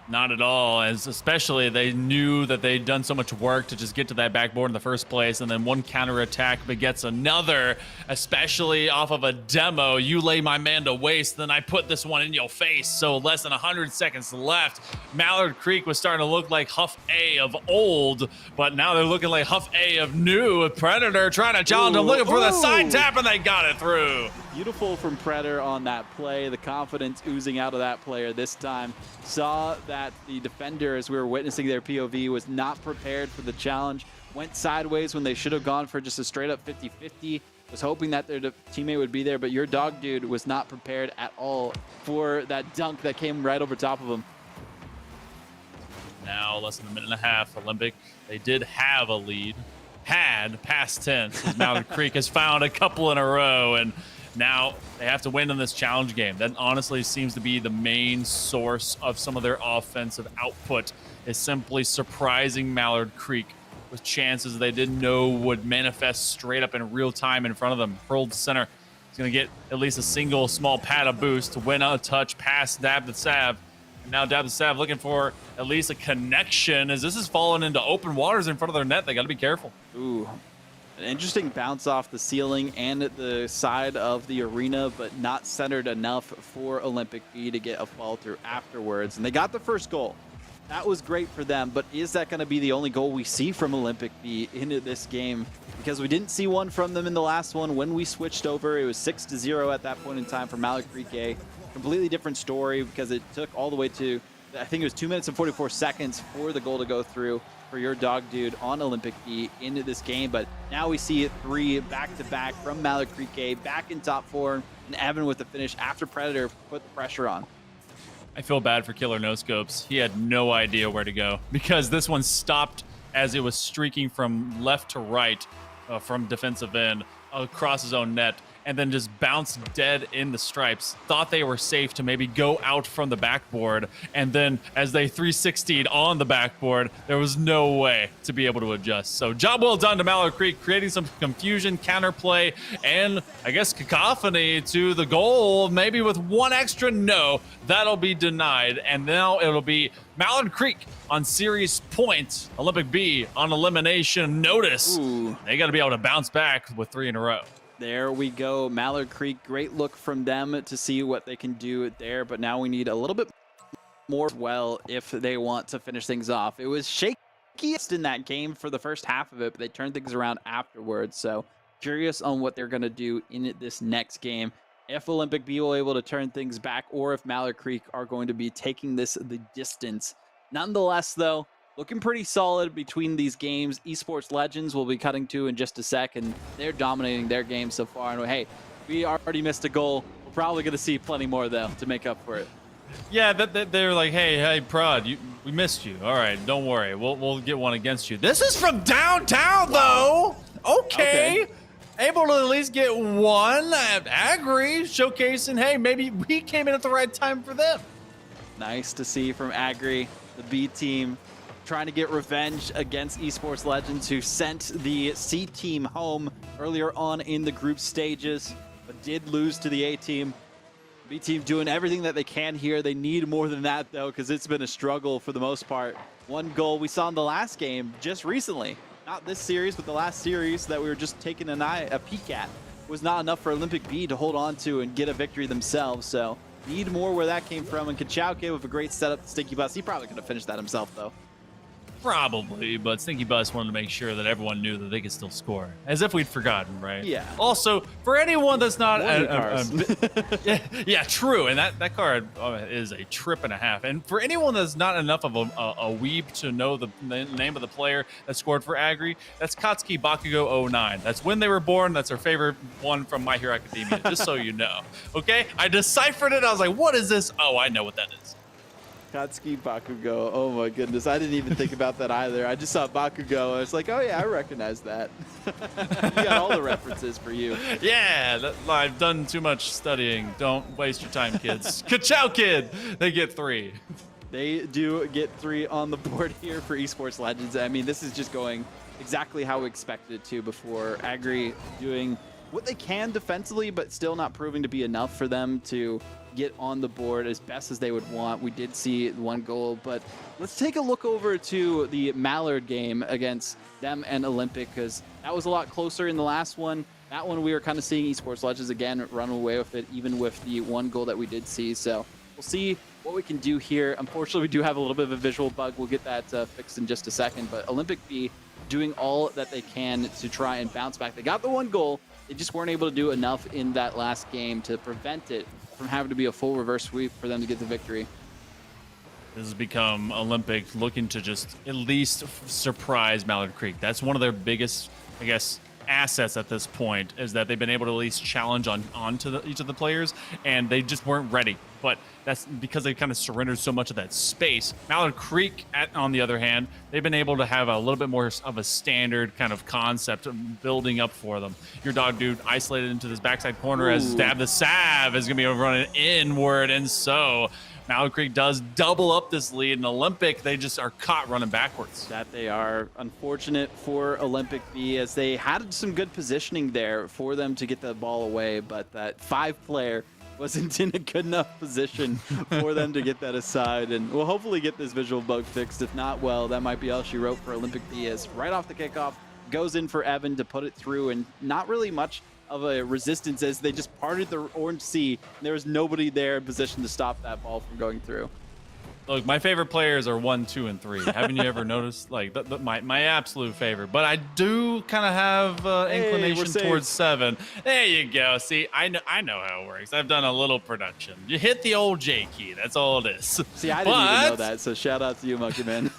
A: Not at all, as especially they knew that they'd done so much work to just get to that backboard in the first place, and then one counterattack begets another, especially off of a demo. You lay my man to waste, then I put this one in your face. So less than 100 seconds left. Malard Creek was starting to look like Huff A of old, but now they're looking like Huff A of new. Predator trying to challenge them, looking for the side tap, and they got it through.
B: Beautiful from Predator on that play. The confidence oozing out of that player this time. Saw that the defender, as we were witnessing their POV, was not prepared for the challenge. Went sideways when they should have gone for just a straight up 50-50. Was hoping that their teammate would be there, but your dog dude was not prepared at all for that dunk that came right over top of him.
A: Now less than a minute and a half. Olympic, they did have a lead. Had past tense, as Malard Creek has found a couple in a row, and now they have to win in this challenge game. That honestly seems to be the main source of some of their offensive output, is simply surprising Malard Creek with chances they didn't know would manifest straight up in real time in front of them. Hurled to center. He's going to get at least a single small pad of boost to win a touch past Dab the Sav. And now Dab the Sav looking for at least a connection, as this is falling into open waters in front of their net. They got to be careful.
B: Ooh. An interesting bounce off the ceiling and the side of the arena, but not centered enough for Olympic B to get a fall through afterwards. And they got the first goal. That was great for them, but is that going to be the only goal we see from Olympic B into this game? Because we didn't see one from them in the last one. When we switched over, it was 6-0 at that point in time for Malard Creek A. Completely different story because it took all the way to, I think it was 2 minutes and 44 seconds for the goal to go through for your dog dude on Olympic B into this game. But now we see it 3 back-to-back from Malard Creek A, back in top 4, and Evan with the finish after Predator put the pressure on.
A: I feel bad for Killer No Scopes. He had no idea where to go, because this one stopped as it was streaking from left to right from defensive end across his own net. and then just bounced dead in the stripes. Thought they were safe to maybe go out from the backboard, and then as they 360'd on the backboard, there was no way to be able to adjust. So job well done to Malard Creek, creating some confusion, counterplay, and I guess cacophony to the goal, maybe with one extra no. That'll be denied, and now it'll be Malard Creek on series point, Olympic B on elimination notice.
B: Ooh.
A: They got to be able to bounce back with 3 in a row.
B: There we go. Malard Creek, great look from them to see what they can do there, but now we need a little bit more as well if they want to finish things off. It was shakiest in that game for the first half of it, but they turned things around afterwards. So curious on what they're going to do in this next game. If Olympic B will able to turn things back, or if Malard Creek are going to be taking this the distance. Nonetheless, though, looking pretty solid between these games. Esports Legends will be cutting to in just a sec, and they're dominating their game so far. And hey, we already missed a goal. We're probably going to see plenty more, though, to make up for it.
A: Yeah, they're like, hey, Prod, we missed you. All right, don't worry. We'll get one against you. This is from downtown, though. Okay. Able to at least get one at Agri, showcasing, hey, maybe we came in at the right time for them.
B: Nice to see from Agri, the B team, trying to get revenge against Esports Legends, who sent the C team home earlier on in the group stages, but did lose to the A team. B team doing everything that they can here. They need more than that, though, because it's been a struggle for the most part. One goal we saw in the last game just recently. Not this series, but the last series that we were just taking a peek at was not enough for Olympic B to hold on to and get a victory themselves. So need more where that came from. And Kachauke with a great setup to Stinky Bus. He probably could have finished that himself, though.
A: Probably, but Stinky Bus wanted to make sure that everyone knew that they could still score, as if we'd forgotten, right?
B: Yeah.
A: Also, for anyone that's not, yeah, true, and that card is a trip and a half. And for anyone that's not enough of a weeb to know the name of the player that scored for Agri, that's Katsuki Bakugo 09. That's when they were born. That's our favorite one from My Hero Academia. Just so you know, okay? I deciphered it. I was like, what is this? Oh, I know what that is.
B: Katsuki Bakugo. Oh my goodness. I didn't even think about that either. I just saw Bakugo. I was like, oh yeah, I recognize that. You got all the references for you.
A: Yeah, I've done too much studying. Don't waste your time, kids. Ka-chow, kid! They get 3.
B: They do get 3 on the board here for Esports Legends. I mean, this is just going exactly how we expected it to before. Agri doing what they can defensively, but still not proving to be enough for them to get on the board as best as they would want. We did see 1 goal, but let's take a look over to the Malard game against them and Olympic, because that was a lot closer in the last one. That one we were kind of seeing Esports Legends again run away with it, even with the 1 goal that we did see. So we'll see what we can do here. Unfortunately, we do have a little bit of a visual bug. We'll get that fixed in just a second, but Olympic B doing all that they can to try and bounce back. They got the 1 goal. They just weren't able to do enough in that last game to prevent it from having to be a full reverse sweep for them to get the victory.
A: This has become Olympic looking to just at least surprise Malard Creek. That's one of their biggest, I guess, assets at this point, is that they've been able to at least challenge onto each of the players, and they just weren't ready. But that's because they kind of surrendered so much of that space. Malard Creek, on the other hand, they've been able to have a little bit more of a standard kind of concept of building up for them. Your dog dude isolated into this backside corner as Stab the Sav is going to be running inward, and so Malard Creek does double up this lead. In Olympic, they just are caught running backwards.
B: That they are. Unfortunate for Olympic B, as they had some good positioning there for them to get the ball away, but that 5-player wasn't in a good enough position for them to get that aside. And we'll hopefully get this visual bug fixed. If not, well, that might be all she wrote for Olympic B, as right off the kickoff goes in for Evan to put it through, and not really much of a resistance as they just parted the orange sea. And there was nobody there in position to stop that ball from going through.
A: Look, my favorite players are 1, 2, and 3. Haven't you ever noticed? Like my absolute favorite. But I do kind of have inclination towards 7. There you go. See, I know how it works. I've done a little production. You hit the old J key. That's all it is.
B: See, I didn't even know that. So shout out to you, Monkey Man.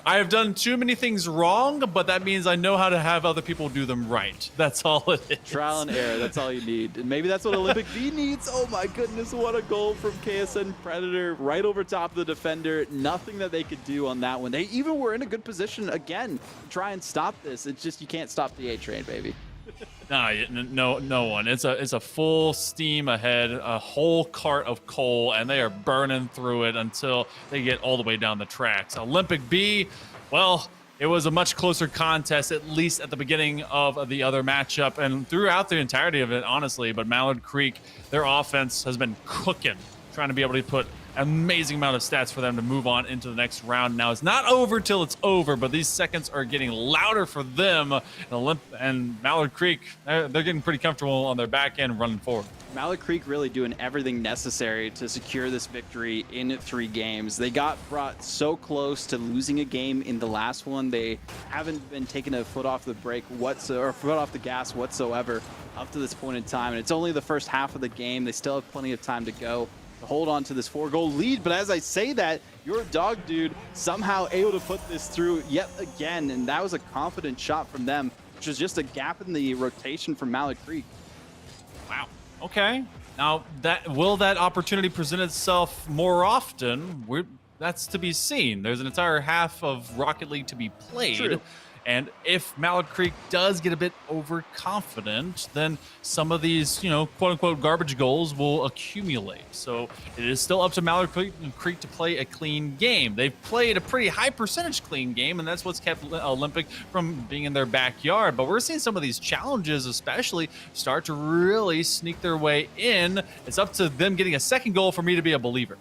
A: I have done too many things wrong, but that means I know how to have other people do them right. That's all it is.
B: Trial and error. That's all you need. And maybe that's what Olympic B needs. Oh my goodness, what a goal from KSN Predator right over top of the defender. Nothing that they could do on that one. They even were in a good position again to try and stop this. It's just you can't stop the A train, baby.
A: No one. It's a full steam ahead, a whole cart of coal, and they are burning through it until they get all the way down the tracks. Olympic B, well, it was a much closer contest, at least at the beginning of the other matchup and throughout the entirety of it, honestly. But Malard Creek, their offense has been cooking, trying to be able to put an amazing amount of stats for them to move on into the next round. Now, it's not over till it's over, but these seconds are getting louder for them. And Malard Creek, they're getting pretty comfortable on their back end running forward.
B: Malard Creek really doing everything necessary to secure this victory in 3 games. They got brought so close to losing a game in the last one. They haven't been taking a foot off the brake or foot off the gas whatsoever up to this point in time. And it's only the first half of the game. They still have plenty of time to go to hold on to this 4-goal lead. But as I say that, your dog dude somehow able to put this through yet again. And that was a confident shot from them, which was just a gap in the rotation from Malard Creek.
A: Wow. Okay. Now, will that opportunity present itself more often? That's to be seen. There's an entire half of Rocket League to be played.
B: True.
A: And if Malard Creek does get a bit overconfident, then some of these, quote-unquote garbage goals will accumulate. So it is still up to Malard Creek to play a clean game. They've played a pretty high percentage clean game, and that's what's kept Olympic from being in their backyard. But we're seeing some of these challenges especially start to really sneak their way in. It's up to them getting a second goal for me to be a believer.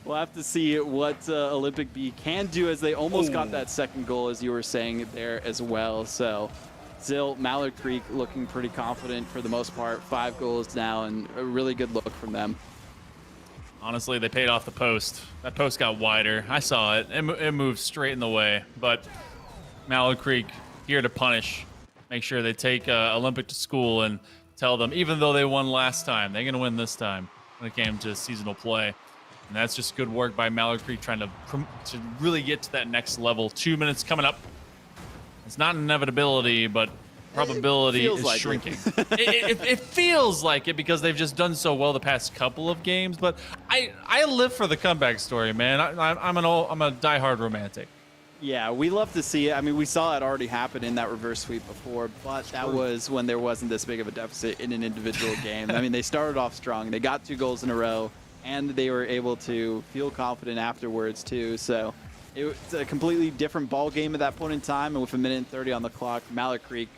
B: We'll have to see what Olympic B can do, as they almost got that second goal, as you were saying there as well. So still, Malard Creek looking pretty confident for the most part. 5 goals now, and a really good look from them.
A: Honestly, they paid off the post. That post got wider. I saw it. It moved straight in the way. But Malard Creek here to punish. Make sure they take Olympic to school and tell them, even though they won last time, they're going to win this time when it came to seasonal play. And that's just good work by Malard Creek trying to really get to that next level. 2 minutes coming up. It's not an inevitability, but probability is
B: like
A: shrinking. It feels like it because they've just done so well the past couple of games. But I live for the comeback story, man. I'm a diehard romantic.
B: Yeah, we love to see it. I mean, we saw it already happen in that reverse sweep before, but that was when there wasn't this big of a deficit in an individual game. I mean, they started off strong. They got 2 goals in a row, and they were able to feel confident afterwards too. So it's a completely different ball game at that point in time, and with 1:30 on the clock, Malard Creek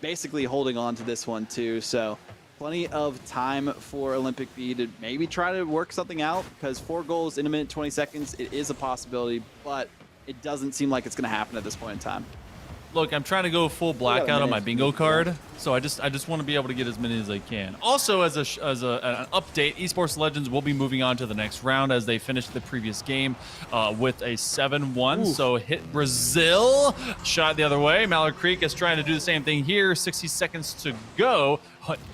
B: basically holding on to this one too. So plenty of time for Olympic B to maybe try to work something out, because 4 goals in 1:20 seconds, it is a possibility, but it doesn't seem like it's going to happen at this point in time.
A: Look, I'm trying to go full blackout on my bingo card, so I just want to be able to get as many as I can. Also, as an update, Esports Legends will be moving on to the next round as they finished the previous game with a 7-1. So hit Brazil, shot the other way. Malard Creek is trying to do the same thing here. 60 seconds to go.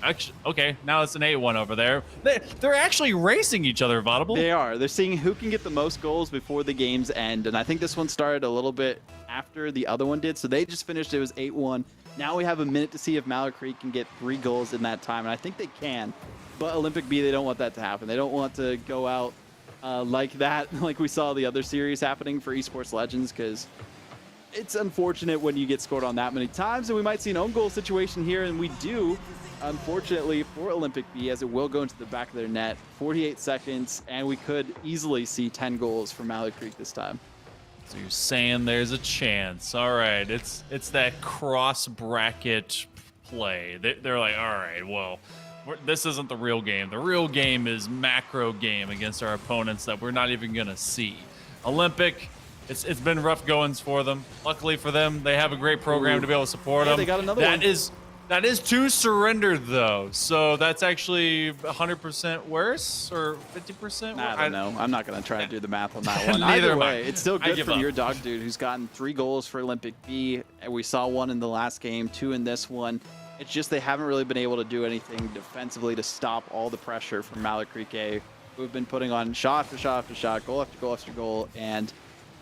A: Actually, okay, now it's an 8-1 over there. They're actually racing each other, Vaudable.
B: They are. They're seeing who can get the most goals before the games end, and I think this one started a little bit after the other one did. So they just finished. It was 8-1. Now we have a minute to see if Malard Creek can get 3 goals in that time, and I think they can. But Olympic B, they don't want that to happen. They don't want to go out like that, like we saw the other series happening for Esports Legends, because it's unfortunate when you get scored on that many times, and we might see an own goal situation here, and we do, unfortunately, for Olympic B, as it will go into the back of their net. 48 seconds, and we could easily see 10 goals for Malard Creek this time.
A: So you're saying there's a chance. All right, it's that cross bracket play. They're like, all right, well, this isn't the real game. The real game is macro game against our opponents that we're not even gonna see. Olympic, it's been rough goings for them. Luckily for them, they have a great program to be able to support them.
B: They got another one.
A: That is 2 surrendered, though. So that's actually 100% worse or 50%?
B: I don't know. I'm not going to try to do the math on that one.
A: Neither
B: Either
A: am I.
B: way, it's still good
A: give
B: from
A: up.
B: your dog dude, who's gotten 3 goals for Olympic B. And we saw 1 in the last game, 2 in this one. It's just they haven't really been able to do anything defensively to stop all the pressure from Malard Creek A, who have been putting on shot after shot after shot, goal after goal after goal. And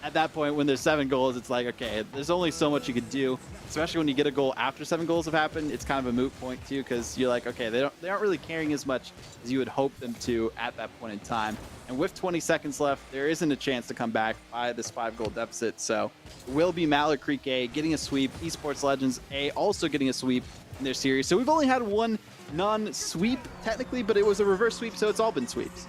B: at that point, when there's 7 goals, it's like, okay, there's only so much you could do, especially when you get a goal after 7 goals have happened. It's kind of a moot point too, because you're like, okay, they aren't really carrying as much as you would hope them to at that point in time. And with 20 seconds left, there isn't a chance to come back by this 5-goal deficit. So it will be Malard Creek A getting a sweep, Esports Legends A also getting a sweep, in their series. So we've only had one non-sweep technically, but it was a reverse sweep, so it's all been sweeps.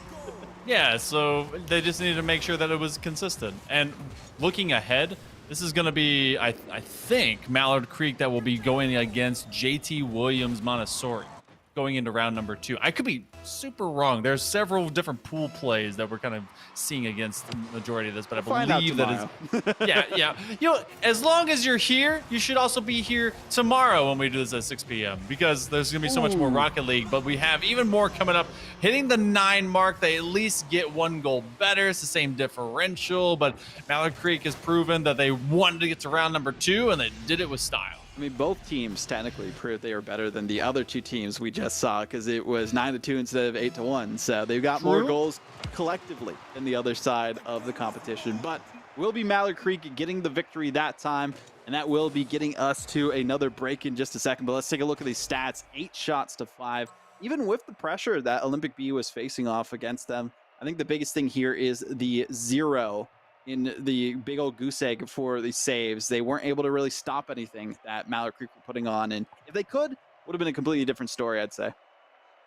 A: Yeah, so they just needed to make sure that it was consistent. And looking ahead, this is going to be, I think, Malard Creek that will be going against JT Williams Montessori going into round number 2. I could be super wrong. There's several different pool plays that we're kind of seeing against the majority of this, but I believe that is yeah. You know, as long as you're here, you should also be here tomorrow when we do this at 6 p.m. because there's going to be so much more Rocket League, but we have even more coming up. Hitting the 9 mark, they at least get 1 goal better. It's the same differential, but Malard Creek has proven that they wanted to get to round number 2, and they did it with style.
B: I mean, both teams technically proved they were better than the other 2 teams we just saw because it was 9-2 instead of 8-1. So they've got more goals collectively than the other side of the competition. But will be Malard Creek getting the victory that time, and that will be getting us to another break in just a second. But let's take a look at these stats. 8 shots to 5. Even with the pressure that Olympic B was facing off against them, I think the biggest thing here is the 0 in the big old goose egg for the saves. They weren't able to really stop anything that Malard Creek were putting on, and if they could, would have been a completely different story, I'd say.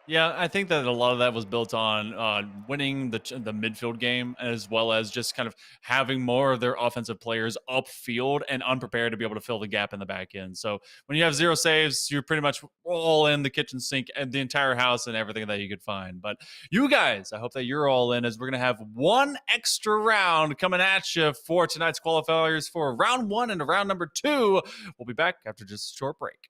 A: Yeah, I think that a lot of that was built on winning the midfield game, as well as just kind of having more of their offensive players upfield and unprepared to be able to fill the gap in the back end. So when you have 0 saves, you're pretty much all in the kitchen sink and the entire house and everything that you could find. But you guys, I hope that you're all in, as we're going to have 1 extra round coming at you for tonight's qualifiers for round 1 and round number 2. We'll be back after just a short break.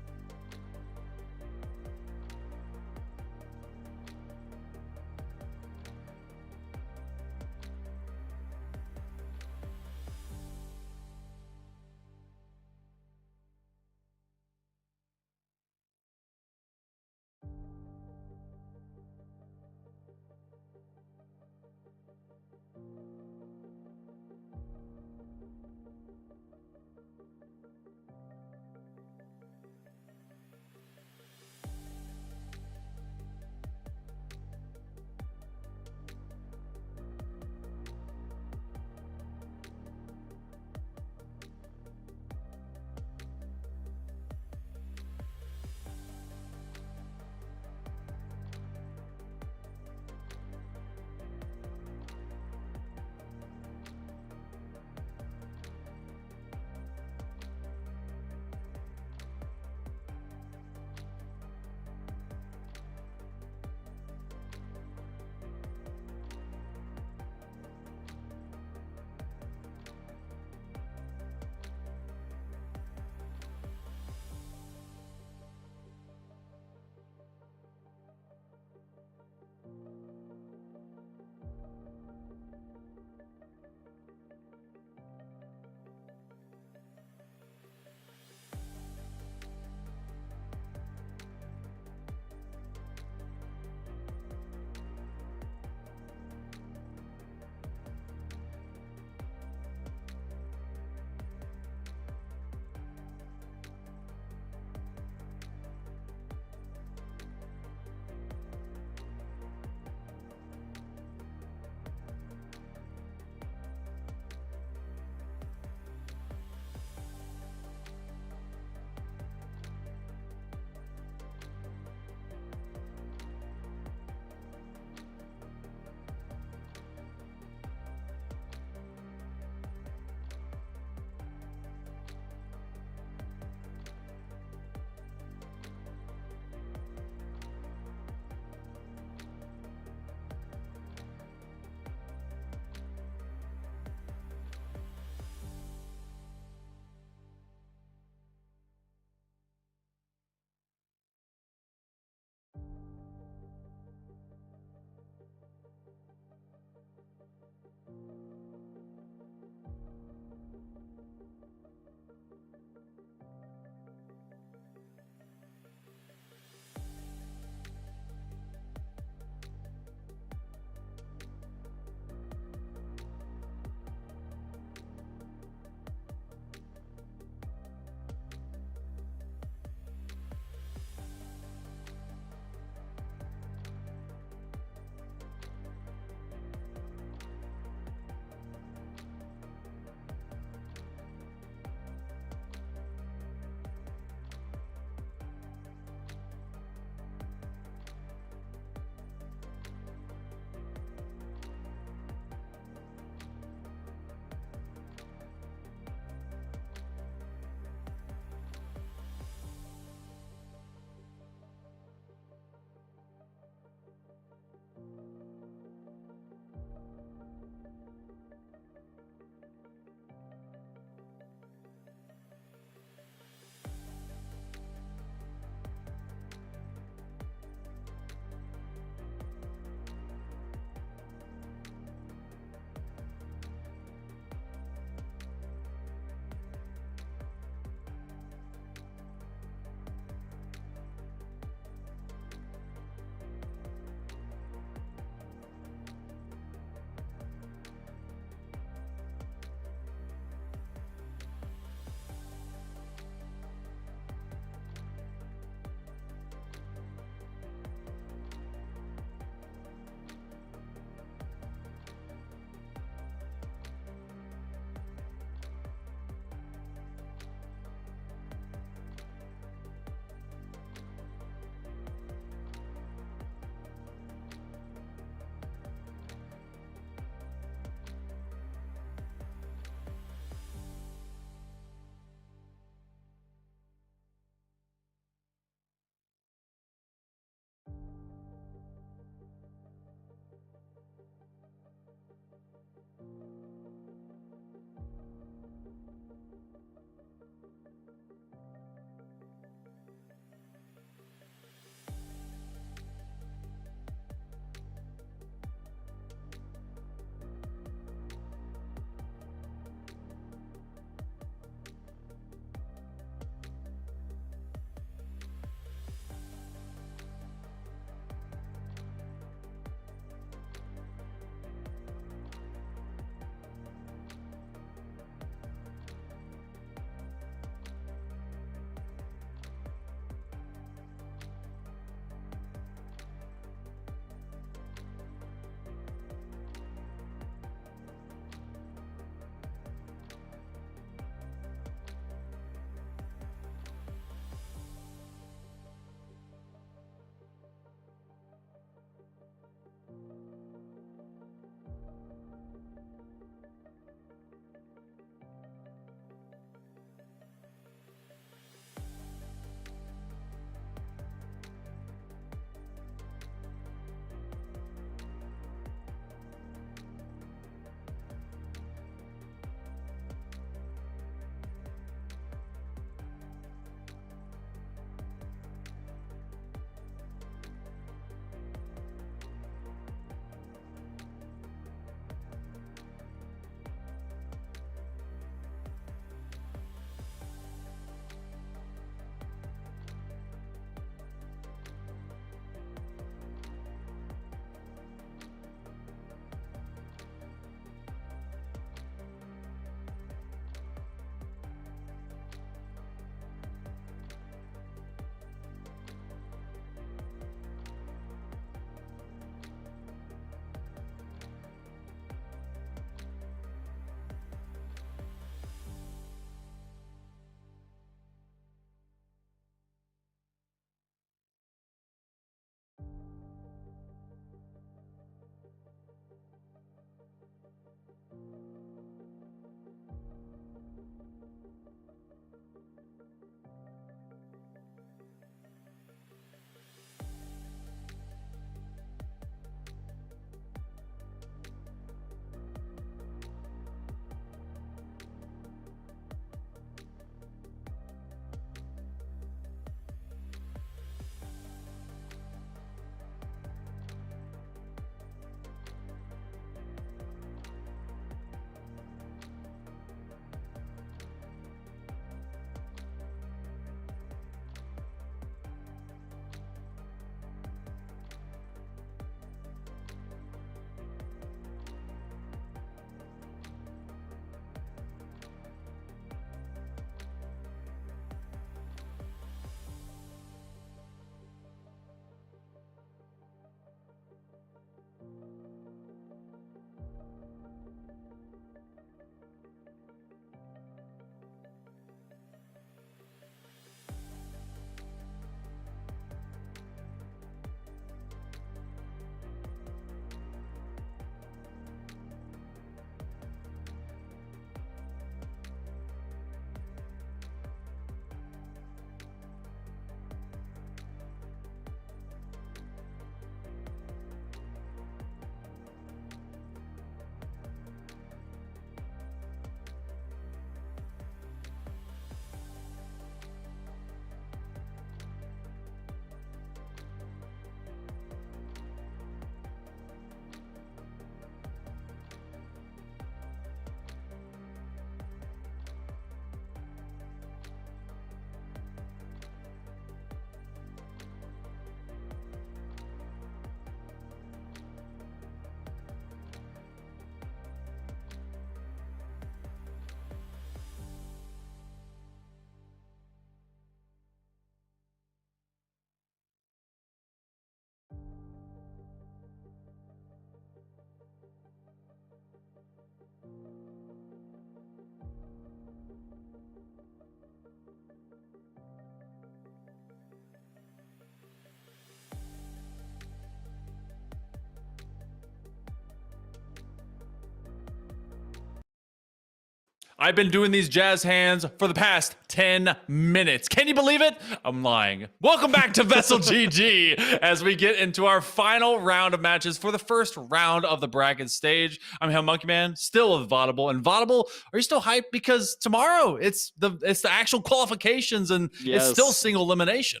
A: I've been doing these jazz hands for the past 10 minutes. Can you believe it? I'm lying. Welcome back to VESL GG as we get into our final round of matches for the first round of the bracket stage. I'm Hell Monkey Man, still with Vaudable. And Vaudable, are you still hyped? Because tomorrow it's the actual qualifications and it's still single elimination.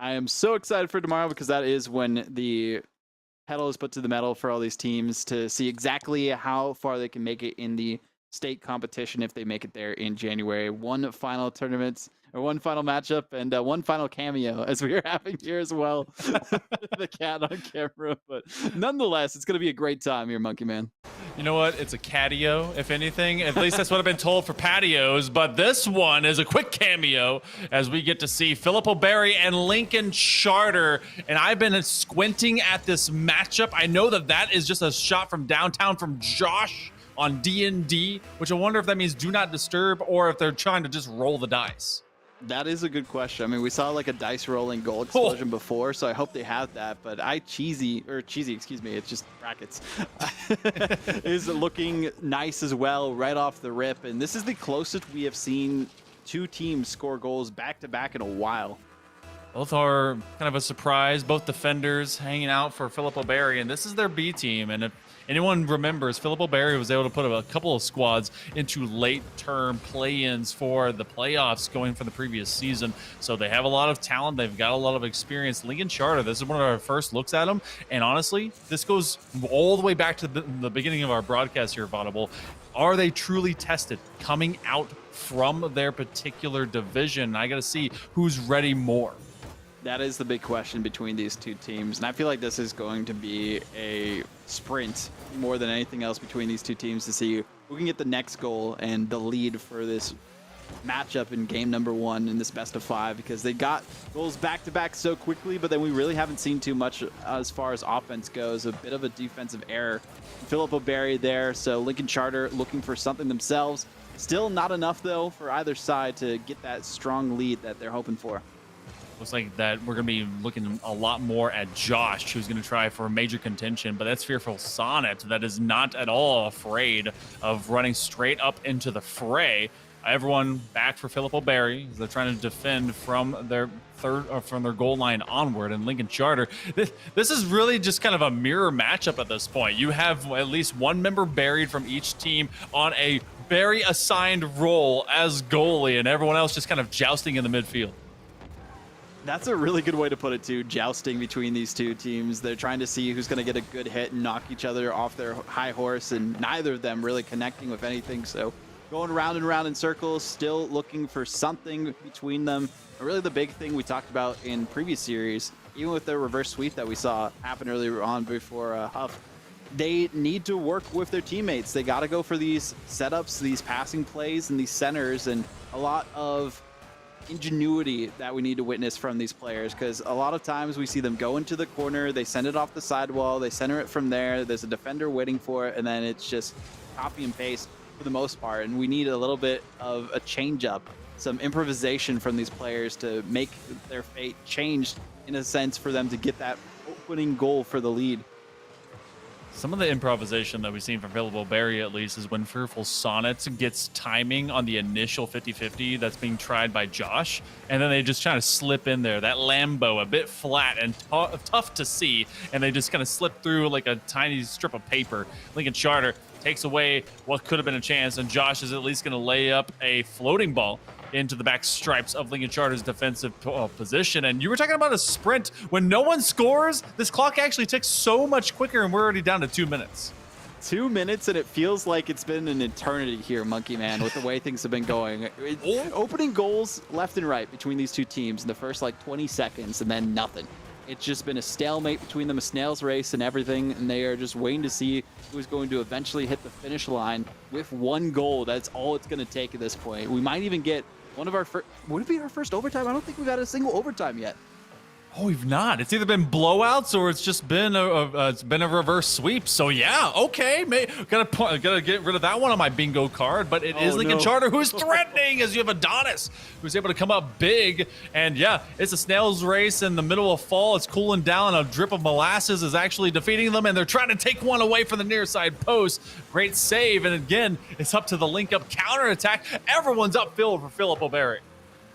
B: I am so excited for tomorrow because that is when the pedal is put to the metal for all these teams to see exactly how far they can make it in the state competition if they make it there in January. One final tournament or one final matchup and one final cameo as we are having here as well. The cat on camera, but nonetheless, it's going to be a great time here, Monkey Man.
A: You know what? It's a catio, if anything. At least that's what I've been told for patios. But this one is a quick cameo as we get to see Philip O'Barry and Lincoln Charter. And I've been squinting at this matchup. I know that is just a shot from downtown from Josh on D&D, which I wonder if that means do not disturb or if they're trying to just roll the dice.
B: That is a good question. I mean, we saw like a dice rolling goal explosion before, so I hope they have that. But cheesy, excuse me, it's just brackets, is looking nice as well right off the rip. And this is the closest we have seen two teams score goals back to back in a while.
A: Both are kind of a surprise. Both defenders hanging out for Philip O'Barry, and this is their B team. And if anyone remembers, Philip O'Barry was able to put a couple of squads into late-term play-ins for the playoffs going from the previous season. So they have a lot of talent. They've got a lot of experience. Lincoln Charter, this is one of our first looks at them. And honestly, this goes all the way back to the beginning of our broadcast here, Vaudable. Are they truly tested coming out from their particular division? I got to see who's ready more.
B: That is the big question between these two teams. And I feel like this is going to be a sprint more than anything else between these two teams to see who can get the next goal and the lead for this matchup in game number 1 in this best of 5, because they got goals back to back so quickly, but then we really haven't seen too much as far as offense goes. A bit of a defensive error. Philip O'Barry there, so Lincoln Charter looking for something themselves. Still not enough though for either side to get that strong lead that they're hoping for.
A: Looks like that we're going to be looking a lot more at Josh, who's going to try for a major contention, but that's Fearful Sonnet that is not at all afraid of running straight up into the fray. Everyone back for Philip O'Barry as they're trying to defend from their goal line onward. And Lincoln Charter, this is really just kind of a mirror matchup at this point. You have at least one member buried from each team on a Barry assigned role as goalie, and everyone else just kind of jousting in the midfield.
B: That's a really good way to put it too, jousting between these two teams. They're trying to see who's going to get a good hit and knock each other off their high horse, and neither of them really connecting with anything. So going round and round in circles, still looking for something between them. And really the big thing we talked about in previous series, even with their reverse sweep that we saw happen earlier on before Huff, they need to work with their teammates. They got to go for these setups, these passing plays, and these centers, and a lot of ingenuity that we need to witness from these players, because a lot of times we see them go into the corner, they send it off the sidewall, they center it from there, there's a defender waiting for it, and then it's just copy and paste for the most part. And we need a little bit of a change up, some improvisation from these players to make their fate change in a sense for them to get that opening goal for the lead.
A: Some of the improvisation that we've seen from Philip O'Barry, at least, is when Fearful Sonnet gets timing on the initial 50-50 that's being tried by Josh, and then they just try to slip in there. That Lambo, a bit flat and tough to see, and they just kind of slip through like a tiny strip of paper. Lincoln Charter takes away what could have been a chance, and Josh is at least going to lay up a floating ball into the back stripes of Lincoln Charter's defensive position. And you were talking about a sprint. When no one scores, this clock actually ticks so much quicker, and we're already down to 2 minutes.
B: 2 minutes, and it feels like it's been an eternity here, Monkey Man, with the way things have been going. Opening goals left and right between these two teams in the first like 20 seconds, and then nothing. It's just been a stalemate between them, a snail's race and everything, and they are just waiting to see who's going to eventually hit the finish line with one goal. That's all it's going to take at this point. We might even get one of our first... Would it be our first overtime? I don't think we've had a single overtime yet.
A: Oh, we've not. It's either been blowouts or it's just been a reverse sweep. So yeah, okay, gotta get rid of that one on my bingo card. But it is Lincoln Charter who's threatening, as you have Adonis who's able to come up big. And yeah, it's a snail's race in the middle of fall. It's cooling down. A drip of molasses is actually defeating them, and they're trying to take one away from the near side post. Great save, and again, it's up to the link up counter attack. Everyone's upfield for Philip O'Barry.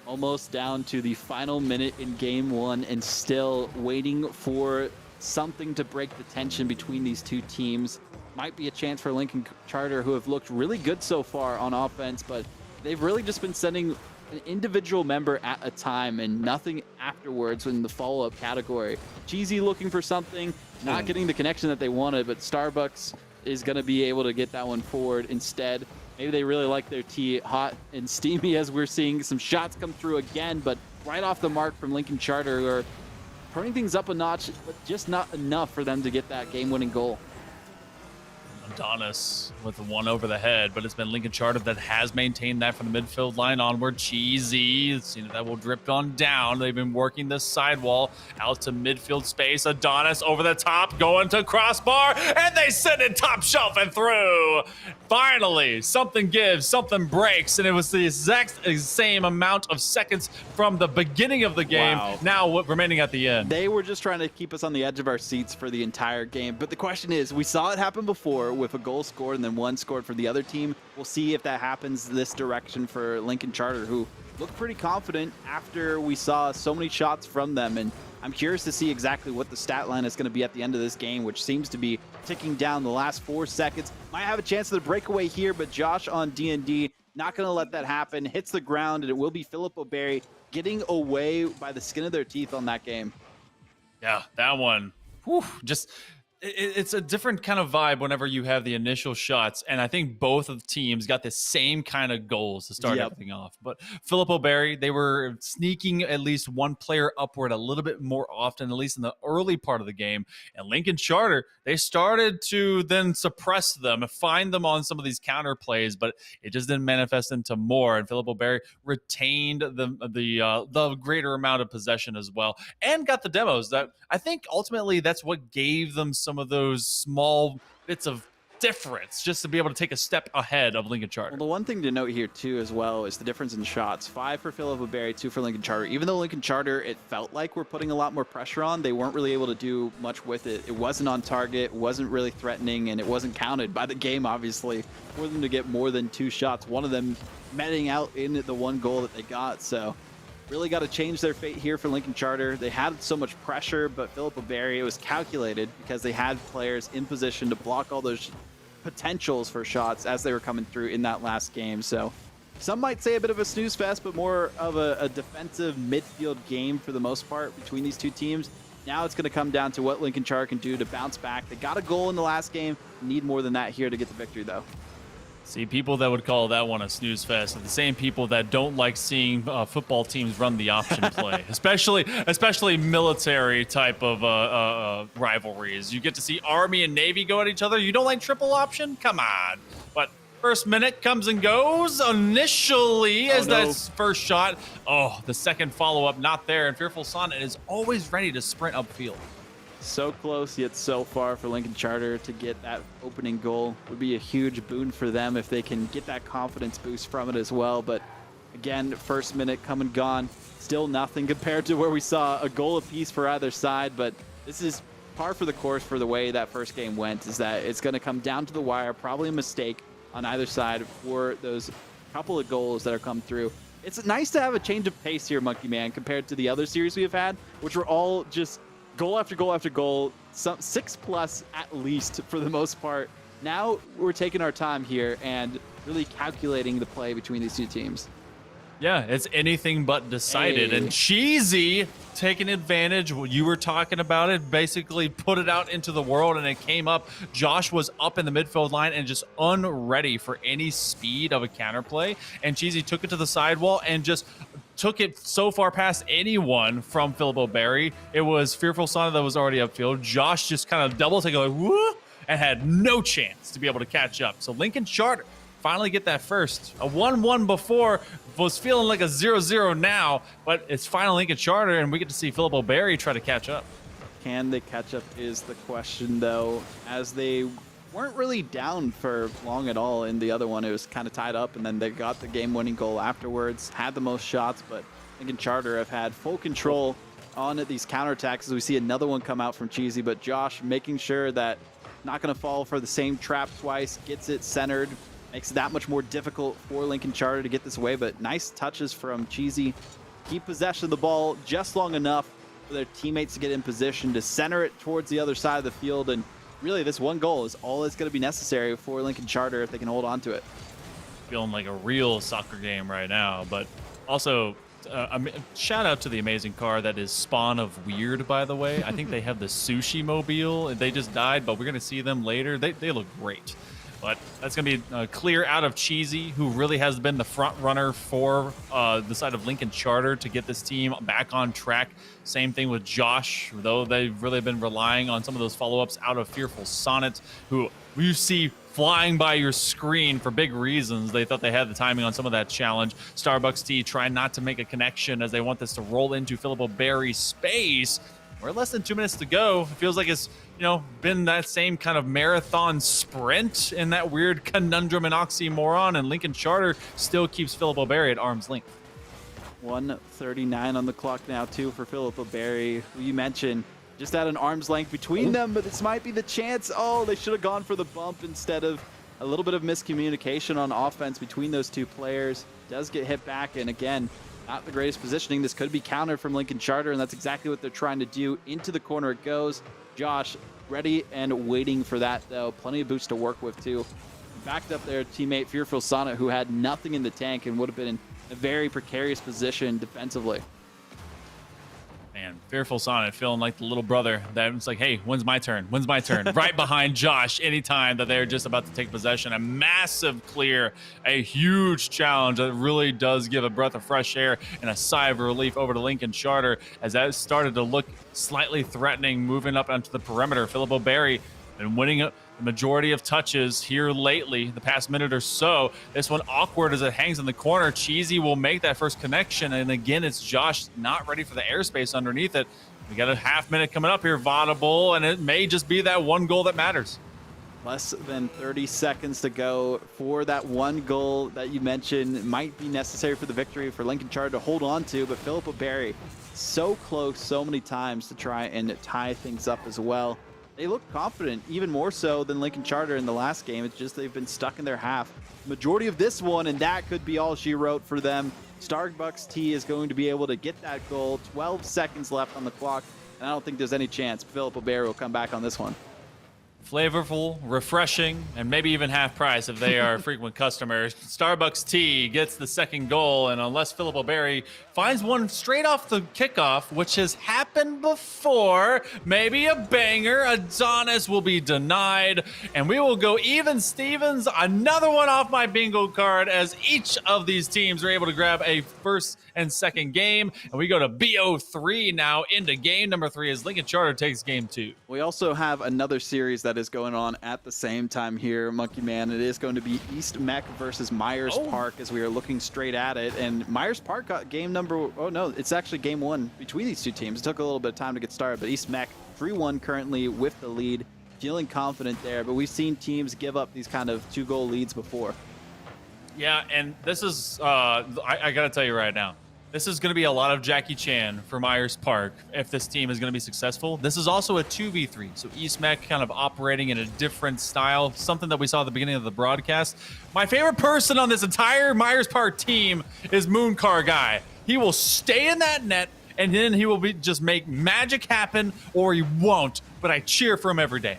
B: Almost down to the final minute in game one and still waiting for something to break the tension between these two teams. Might be a chance for Lincoln Charter, who have looked really good so far on offense, but they've really just been sending an individual member at a time and nothing afterwards in the follow-up category. Cheesy looking for something, not getting the connection that they wanted, but Starbucks is going to be able to get that one forward instead. Maybe they really like their tea hot and steamy, as we're seeing some shots come through again, but right off the mark from Lincoln Charter, who are turning things up a notch, but just not enough for them to get that game-winning goal.
A: Adonis with the one over the head, but it's been Lincoln Charter that has maintained that from the midfield line onward. Cheesy, seeing that will drip on down. They've been working this sidewall out to midfield space. Adonis over the top, going to crossbar, and they send it top shelf and through. Finally, something gives, something breaks, and it was the exact same amount of seconds from the beginning of the game.
B: Wow.
A: Now remaining at the end.
B: They were just trying to keep us on the edge of our seats for the entire game, but the question is, we saw it happen before with a goal scored and then one scored for the other team. We'll see if that happens this direction for Lincoln Charter, who looked pretty confident after we saw so many shots from them. And I'm curious to see exactly what the stat line is going to be at the end of this game, which seems to be ticking down the last 4 seconds. Might have a chance of the breakaway here, but Josh on D&D not going to let that happen. Hits the ground, and it will be Philip O'Barry getting away by the skin of their teeth on that game.
A: Yeah, that one. Whew, just it's a different kind of vibe whenever you have the initial shots, and I think both of the teams got the same kind of goals to start everything off. But Philip O'Barry, they were sneaking at least one player upward a little bit more often, at least in the early part of the game. And Lincoln Charter, they started to then suppress them, find them on some of these counter plays, but it just didn't manifest into more. And Philip O'Barry retained the greater amount of possession as well, and got the demos. That I think ultimately that's what gave them some of those small bits of difference, just to be able to take a step ahead of Lincoln Charter.
B: Well, the one thing to note here too as well is the difference in shots. 5 for Philip O'Barry, 2 for Lincoln Charter. Even though Lincoln Charter, it felt like we're putting a lot more pressure on, they weren't really able to do much with it. It wasn't on target, wasn't really threatening, and it wasn't counted by the game, obviously, for them to get more than 2 shots. One of them meting out in the one goal that they got. So really got to change their fate here for Lincoln Charter. They had so much pressure, but Philip O'Barry, it was calculated because they had players in position to block all those potentials for shots as they were coming through in that last game. So some might say a bit of a snooze fest, but more of a defensive midfield game for the most part between these two teams. Now it's going to come down to what Lincoln Charter can do to bounce back. They got a goal in the last game. Need more than that here to get the victory, though.
A: See, people that would call that one a snooze fest are the same people that don't like seeing football teams run the option play, especially military type of rivalries. You get to see Army and Navy go at each other. You don't like triple option? Come on. But first minute comes and goes initially as that first shot. Oh, the second follow-up not there, and Fearful Sonnet is always ready to sprint upfield.
B: So close, yet so far for Lincoln Charter to get that opening goal. Would be a huge boon for them if they can get that confidence boost from it as well. But again, first minute come and gone. Still nothing compared to where we saw a goal apiece for either side. But this is par for the course for the way that first game went, is that it's going to come down to the wire. Probably a mistake on either side for those couple of goals that are come through. It's nice to have a change of pace here, Monkey Man, compared to the other series we have had, which were all just goal after goal after goal, 6+ at least for the most part. Now we're taking our time here and really calculating the play between these two teams.
A: Yeah, it's anything but decided.
B: Hey.
A: And Cheesy taking advantage. You were talking about it, basically put it out into the world, and it came up. Josh was up in the midfield line and just unready for any speed of a counterplay. And Cheesy took it to the sidewall and just took it so far past anyone from Philip O'Barry. It was Fearful Sonnet that was already upfield. Josh just kind of double take, like, whoo, and had no chance to be able to catch up. So Lincoln Charter finally get that first. A 1-1 before was feeling like a 0-0 now, but it's finally Lincoln Charter, and we get to see Philip O'Berry try to catch up.
B: Can they catch up is the question, though, as they weren't really down for long at all in the other one. It was kind of tied up, and then they got the game-winning goal afterwards, had the most shots, but Lincoln Charter have had full control on these counterattacks as we see another one come out from Cheesy, but Josh making sure that not going to fall for the same trap twice, gets it centered, makes it that much more difficult for Lincoln Charter to get this away, but nice touches from Cheesy. Keep possession of the ball just long enough for their teammates to get in position to center it towards the other side of the field, and really this one goal is all that's going to be necessary for Lincoln Charter if they can hold on to it.
A: Feeling like a real soccer game right now, but also shout out to the amazing car that is Spawn of Weird, by the way. I think they have the Sushi Mobile. They just died, but we're going to see them later. They look great. But that's going to be clear out of Cheesy, who really has been the front runner for the side of Lincoln Charter to get this team back on track. Same thing with Josh, though they've really been relying on some of those follow-ups out of Fearful Sonnet, who you see flying by your screen for big reasons. They thought they had the timing on some of that challenge. Starbucks T trying not to make a connection as they want this to roll into Philip O'Berry's space. We're less than 2 minutes to go. It feels like it's, been that same kind of marathon sprint in that weird conundrum and oxymoron, and Lincoln Charter still keeps Philip O'Berry at arm's length.
B: 1:39 on the clock now, too, for Philip O'Berry, who you mentioned just at an arm's length between them, but this might be the chance. Oh, they should have gone for the bump instead of a little bit of miscommunication on offense between those two players. Does get hit back, and again, not the greatest positioning. This could be countered from Lincoln Charter, and that's exactly what they're trying to do. Into the corner it goes. Josh ready and waiting for that, though. Plenty of boots to work with, too. Backed up their teammate, Fearful Sonnet, who had nothing in the tank and would have been in a very precarious position defensively.
A: Man, Fearful Sonnet feeling like the little brother that's like, hey, when's my turn? When's my turn? Right behind Josh anytime that they're just about to take possession. A massive clear, a huge challenge that really does give a breath of fresh air and a sigh of relief over to Lincoln Charter as that started to look slightly threatening, moving up onto the perimeter. Philip O'Berry been winning the majority of touches here lately, the past minute or so. This one awkward as it hangs in the corner. Cheesy will make that first connection, and again, it's Josh not ready for the airspace underneath it. We got a half minute coming up here, Vaudable, and it may just be that one goal that matters.
B: Less than 30 seconds to go for that one goal that you mentioned. Might be necessary for the victory for Lincoln Charter to hold on to, but Philip O'Berry so close so many times to try and tie things up as well. They look confident, even more so than Lincoln Charter in the last game. It's just they've been stuck in their half. Majority of this one, and that could be all she wrote for them. Starbucks T is going to be able to get that goal. 12 seconds left on the clock, and I don't think there's any chance Philip O'Berry will come back on this one.
A: Flavorful, refreshing, and maybe even half price if they are frequent customers. Starbucks Tea gets the second goal, and unless Philip O'Berry finds one straight off the kickoff, which has happened before, maybe a banger, Adonis will be denied, and we will go even Stevens, another one off my bingo card as each of these teams are able to grab a first and second game, and we go to BO3 now into game number 3 as Lincoln Charter takes game 2.
B: We also have another series that is going on at the same time here, Monkey Man. It is going to be East Mech versus Myers Park as we are looking straight at it. And Myers Park got game number, oh no, it's actually game 1 between these two teams. It took a little bit of time to get started, but East Mech 3-1 currently with the lead, feeling confident there. But we've seen teams give up these kind of 2-goal leads before.
A: Yeah, and this is, I got to tell you right now, this is going to be a lot of Jackie Chan for Myers Park if this team is going to be successful. This is also a 2v3, so East Mech kind of operating in a different style, something that we saw at the beginning of the broadcast. My favorite person on this entire Myers Park team is Moon Car Guy. He will stay in that net, and then he will just make magic happen, or he won't, but I cheer for him every day.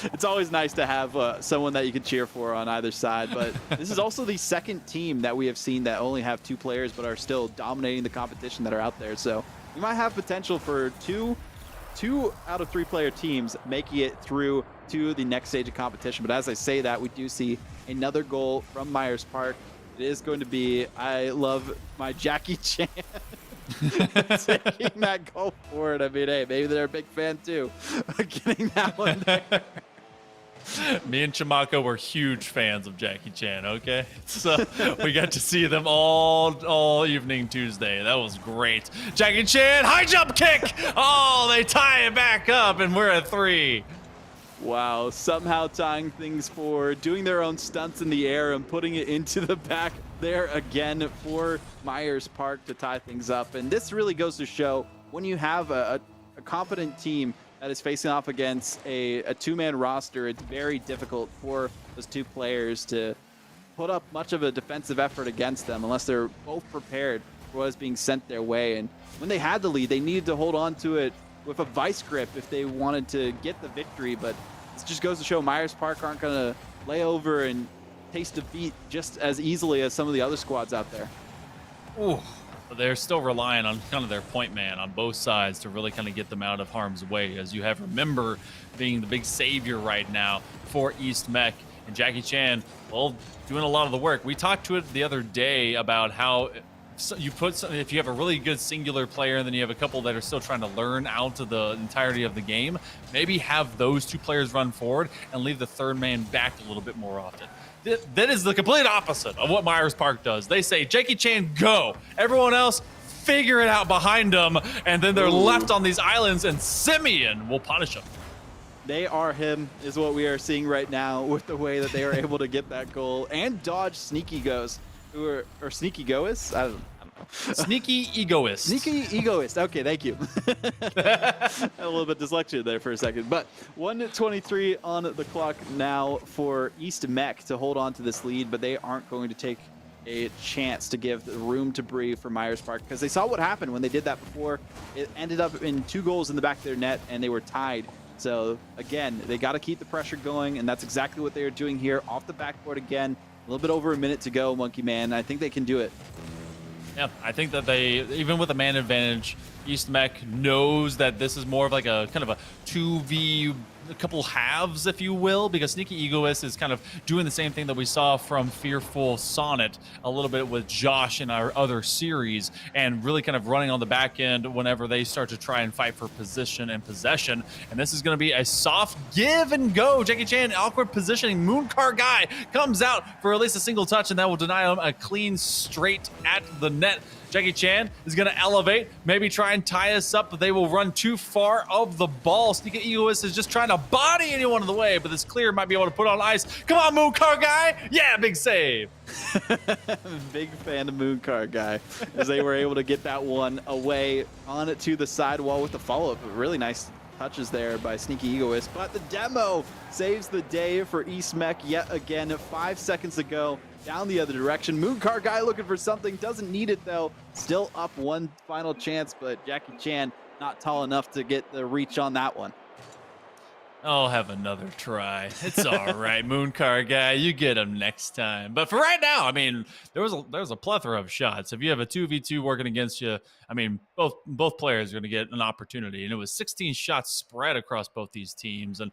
B: It's always nice to have someone that you can cheer for on either side, but this is also the second team that we have seen that only have 2 players but are still dominating the competition that are out there. So we might have potential for two out of 3 player teams making it through to the next stage of competition. But as I say that, we do see another goal from Myers Park. It is going to be, I love my Jackie Chan taking that goal forward. I mean, hey, maybe they're a big fan too, getting that one there.
A: Me and Chimako were huge fans of Jackie Chan, okay? So we got to see them all evening Tuesday. That was great. Jackie Chan, high jump kick! Oh, they tie it back up, and we're at 3.
B: Wow, somehow tying things for doing their own stunts in the air and putting it into the back there again for Myers Park to tie things up. And this really goes to show when you have a competent team that is facing off against a two-man roster, it's very difficult for those two players to put up much of a defensive effort against them unless they're both prepared for what is being sent their way. And when they had the lead, they needed to hold on to it with a vice grip if they wanted to get the victory. But this just goes to show Myers Park aren't going to lay over and taste defeat just as easily as some of the other squads out there.
A: Ooh. They're still relying on kind of their point man on both sides to really kind of get them out of harm's way, as you have Remember being the big savior right now for East Mech, and Jackie Chan, well, doing a lot of the work. We talked to it the other day about how you put if you have a really good singular player and then you have a couple that are still trying to learn out of the entirety of the game, maybe have those two players run forward and leave the third man back a little bit more often. That is the complete opposite of what Myers Park does. They say, Jackie Chan, go. Everyone else, figure it out behind them. And then they're left on these islands, and Simeon will punish them.
B: They are him, is what we are seeing right now with the way that they are able to get that goal and dodge Sneaky Goes, or Sneaky Goes? I don't know.
A: Sneaky egoist.
B: Sneaky egoist. Okay, thank you. A little bit dyslexia there for a second. But 1:23 on the clock now for East Mech to hold on to this lead, but they aren't going to take a chance to give the room to breathe for Myers Park because they saw what happened when they did that before. It ended up in 2 goals in the back of their net, and they were tied. So, again, they got to keep the pressure going, and that's exactly what they are doing here. Off the backboard again. A little bit over a minute to go, Monkey Man. I think they can do it.
A: Yeah, I think that they, even with a man advantage, East Mech knows that this is more of like a kind of a 2v, a couple halves, if you will, because Sneaky Egoist is kind of doing the same thing that we saw from Fearful Sonnet a little bit with Josh in our other series, and really kind of running on the back end whenever they start to try and fight for position and possession. And this is going to be a soft give and go. Jackie Chan, awkward positioning. Mooncar Guy comes out for at least a single touch, and that will deny him a clean straight at the net. Jackie Chan is going to elevate, maybe try and tie us up, but they will run too far of the ball. Sneaky Egoist is just trying to body anyone in the way, but this clear might be able to put on ice. Come on, Mooncar Guy. Yeah, big save.
B: Big fan of Mooncar Guy, as they were able to get that one away on it to the sidewall with the follow-up. Really nice touches there by Sneaky Egoist, but the demo saves the day for East Mech yet again. 5 seconds to go. Down the other direction. Mooncar Guy looking for something. Doesn't need it, though. Still up one final chance, but Jackie Chan not tall enough to get the reach on that one.
A: I'll have another try. It's all right, Mooncar Guy. You get him next time. But for right now, I mean, there was a plethora of shots. If you have a 2v2 working against you, I mean, both players are going to get an opportunity. And it was 16 shots spread across both these teams. And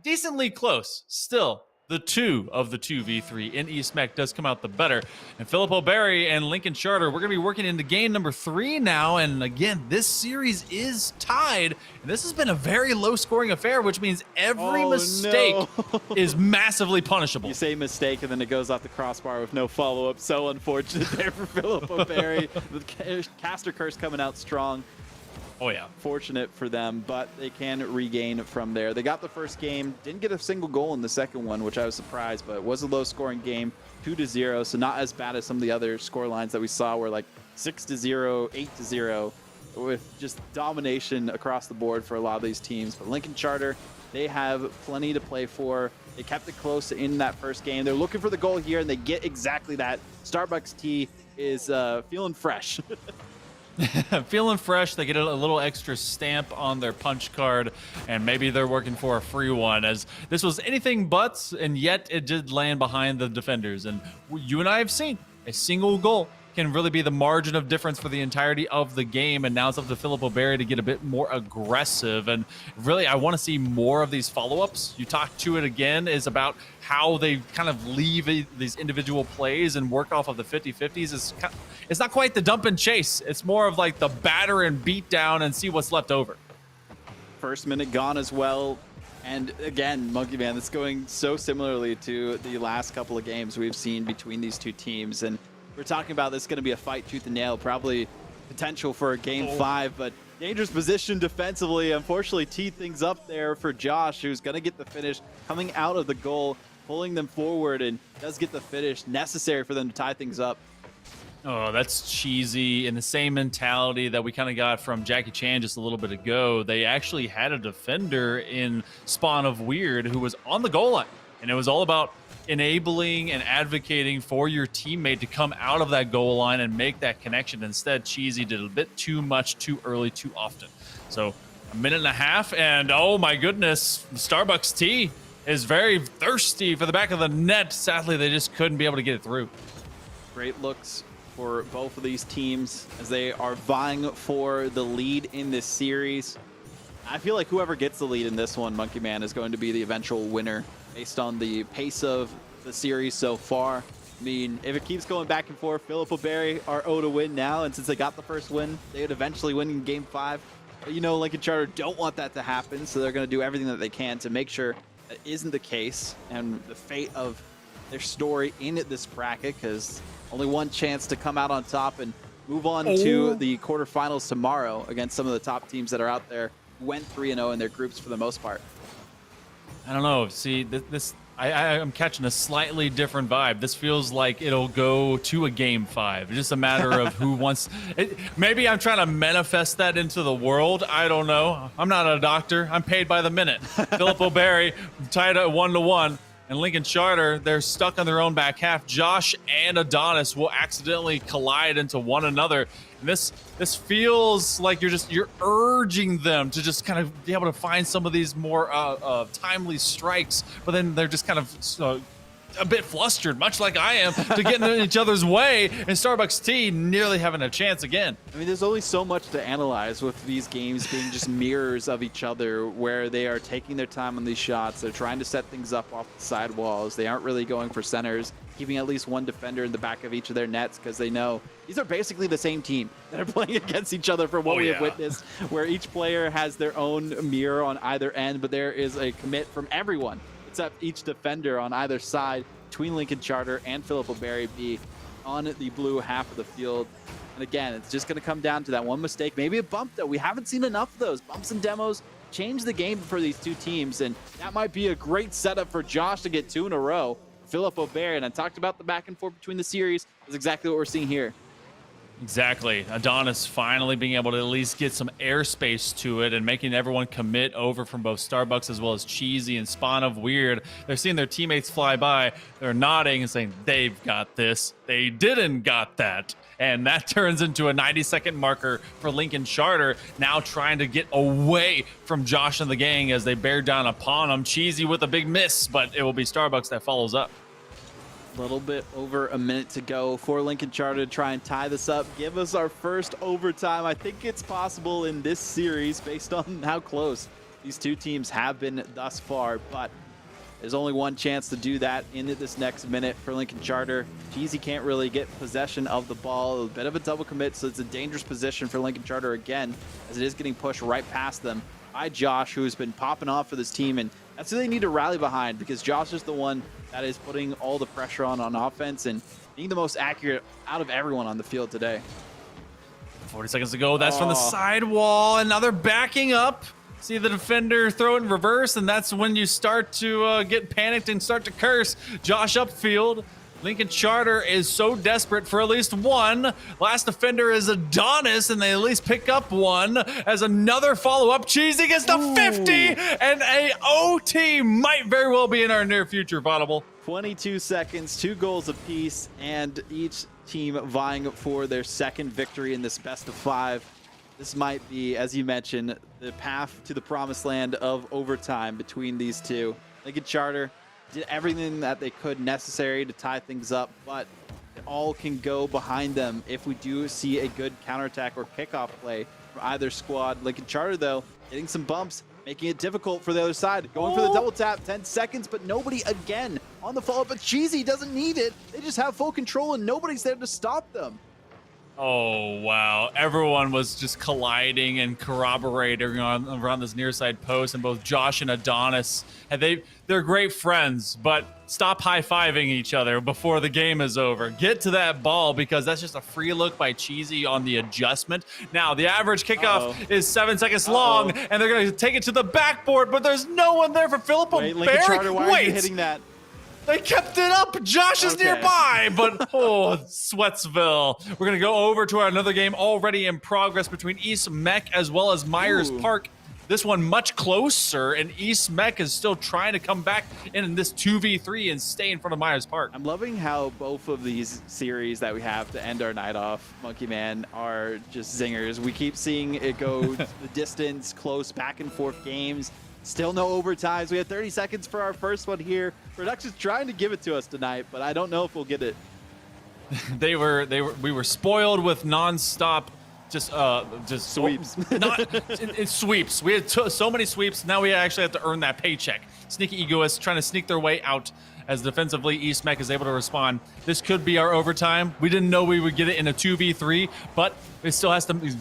A: decently close still. The 2 of the 2v3 in East Mech does come out the better. And Philip O'Barry and Lincoln Charter, we're going to be working into game number 3 now. And again, this series is tied. And this has been a very low-scoring affair, which means every mistake is massively punishable.
B: You say mistake, and then it goes off the crossbar with no follow-up. So unfortunate there for Philip O'Barry. The caster curse coming out strong.
A: Oh, yeah.
B: Fortunate for them, but they can regain from there. They got the first game, didn't get a single goal in the second one, which I was surprised, but it was a low-scoring game, 2-0, so not as bad as some of the other score lines that we saw were like 6-0, 8-0, with just domination across the board for a lot of these teams. But Lincoln Charter, they have plenty to play for. They kept it close in that first game. They're looking for the goal here, and they get exactly that. Starbucks tea is feeling fresh.
A: Feeling fresh. They get a little extra stamp on their punch card, and maybe they're working for a free one, as this was anything but, and yet it did land behind the defenders. And you and I have seen a single goal can really be the margin of difference for the entirety of the game. And now it's up to Philip O'Barry to get a bit more aggressive. And really, I want to see more of these follow-ups. You talked to it again, is about how they kind of leave these individual plays and work off of the 50-50s. It's not quite the dump and chase. It's more of like the batter and beat down and see what's left over.
B: First minute gone as well. And again, Monkey Man, it's going so similarly to the last couple of games we've seen between these two teams. And we're talking about this going to be a fight tooth and nail, probably potential for a game 5, but dangerous position defensively. Unfortunately, teed things up there for Josh, who's going to get the finish coming out of the goal, pulling them forward, and does get the finish necessary for them to tie things up.
A: Oh, that's cheesy. And the same mentality that we kind of got from Jackie Chan just a little bit ago. They actually had a defender in Spawn of Weird who was on the goal line. And it was all about enabling and advocating for your teammate to come out of that goal line and make that connection. Instead, Cheesy did a bit too much, too early, too often. So a minute and a half, and oh my goodness, Starbucks T is very thirsty for the back of the net. Sadly, they just couldn't be able to get it through.
B: Great looks for both of these teams as they are vying for the lead in this series. I feel like whoever gets the lead in this one, Monkey Man, is going to be the eventual winner based on the pace of the series so far. I mean, if it keeps going back and forth, Philip O'Berry are 0 to win now, and since they got the first win, they would eventually win in Game 5. But you know, Lincoln Charter don't want that to happen, so they're going to do everything that they can to make sure that isn't the case, and the fate of their story in this bracket, because only one chance to come out on top and move on to the quarterfinals tomorrow against some of the top teams that are out there who went 3-0 in their groups for the most part.
A: I don't know. See, I'm catching a slightly different vibe. This feels like it'll go to a game 5. It's just a matter of who wants it. Maybe I'm trying to manifest that into the world. I don't know. I'm not a doctor. I'm paid by the minute. Philip O'Berry tied at 1-1. And Lincoln Charter, they're stuck on their own back half. Josh and Adonis will accidentally collide into one another. And this feels like you're urging them to just kind of be able to find some of these more timely strikes, but then they're just kind of a bit flustered, much like I am, to get in each other's way, and Starbucks T nearly having a chance again.
B: I mean, there's only so much to analyze with these games being just mirrors of each other, where they are taking their time on these shots. They're trying to set things up off the side walls. They aren't really going for centers, keeping at least one defender in the back of each of their nets, because they know these are basically the same team that are playing against each other from what we have witnessed, where each player has their own mirror on either end, but there is a commit from everyone except each defender on either side between Lincoln Charter and Philip O'Berry B on the blue half of the field. And again, it's just going to come down to that one mistake, maybe a bump that we haven't seen enough of those. Bumps and demos change the game for these two teams, and that might be a great setup for Josh to get 2 in a row. Philip O'Berry, and I talked about the back and forth between the series, is exactly what we're seeing here.
A: Exactly. Adonis finally being able to at least get some airspace to it and making everyone commit over from both Starbucks as well as Cheesy and Spawn of Weird. They're seeing their teammates fly by. They're nodding and saying, they've got this. They didn't got that. And that turns into a 90-second marker for Lincoln Charter, now trying to get away from Josh and the gang as they bear down upon him. Cheesy with a big miss, but it will be Starbucks that follows up.
B: A little bit over a minute to go for Lincoln Charter to try and tie this up. Give us our first overtime. I think it's possible in this series based on how close these two teams have been thus far, but there's only one chance to do that in this next minute for Lincoln Charter. Cheesy can't really get possession of the ball. A bit of a double commit, so it's a dangerous position for Lincoln Charter again, as it is getting pushed right past them by Josh, who's been popping off for this team, and that's who they need to rally behind, because Josh is the one that is putting all the pressure on offense and being the most accurate out of everyone on the field today.
A: 40 seconds to go. That's from the side wall, and now they're backing up. See the defender throw it in reverse, and that's when you start to get panicked and start to curse. Josh upfield. Lincoln Charter is so desperate for at least one. Last defender is Adonis, and they at least pick up one as another follow-up. Cheesy gets to 50, and a OT might very well be in our near future, Vaudable.
B: 22 seconds, 2 goals apiece, and each team vying for their second victory in this best of 5. This might be, as you mentioned, the path to the promised land of overtime between these two. Lincoln Charter did everything that they could necessary to tie things up, but it all can go behind them if we do see a good counterattack or kickoff play from either squad. Lincoln Charter, though, getting some bumps, making it difficult for the other side. Going for the double tap, 10 seconds, but nobody again on the follow-up. But Cheesy doesn't need it. They just have full control, and nobody's there to stop them.
A: Oh, wow. Everyone was just colliding and corroborating around this near side post, and both Josh and Adonis, they're great friends, but stop high-fiving each other before the game is over. Get to that ball, because that's just a free look by Cheesy on the adjustment. Now, the average kickoff is 7 seconds long, and they're going to take it to the backboard, but there's no one there for Filippo
B: Wait, Lincoln
A: Barry.
B: Charter, why are you hitting that?
A: They kept it up. Josh is nearby, but Sweatsville. We're going to go over to another game already in progress between East Mech as well as Myers Park. This one much closer, and East Mech is still trying to come back in this 2v3 and stay in front of Myers Park.
B: I'm loving how both of these series that we have to end our night off, Monkey Man, are just zingers. We keep seeing it go the distance, close back and forth games. Still no overtimes. We have 30 seconds for our first one here. Production's trying to give it to us tonight, but I don't know if we'll get it.
A: we were spoiled with nonstop just
B: Sweeps.
A: It's sweeps. We had so many sweeps. Now we actually have to earn that paycheck. Sneaky egoists trying to sneak their way out as defensively East Mech is able to respond. This could be our overtime. We didn't know we would get it in a 2v3, but it still has to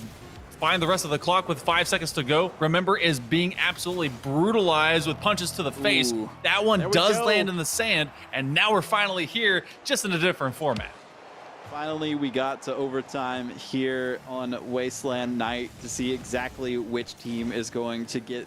A: find the rest of the clock with 5 seconds to go. Remember, is being absolutely brutalized with punches to the face. That one does land in the sand, and now we're finally here, just in a different format.
B: Finally, we got to overtime here on Wasteland Night to see exactly which team is going to get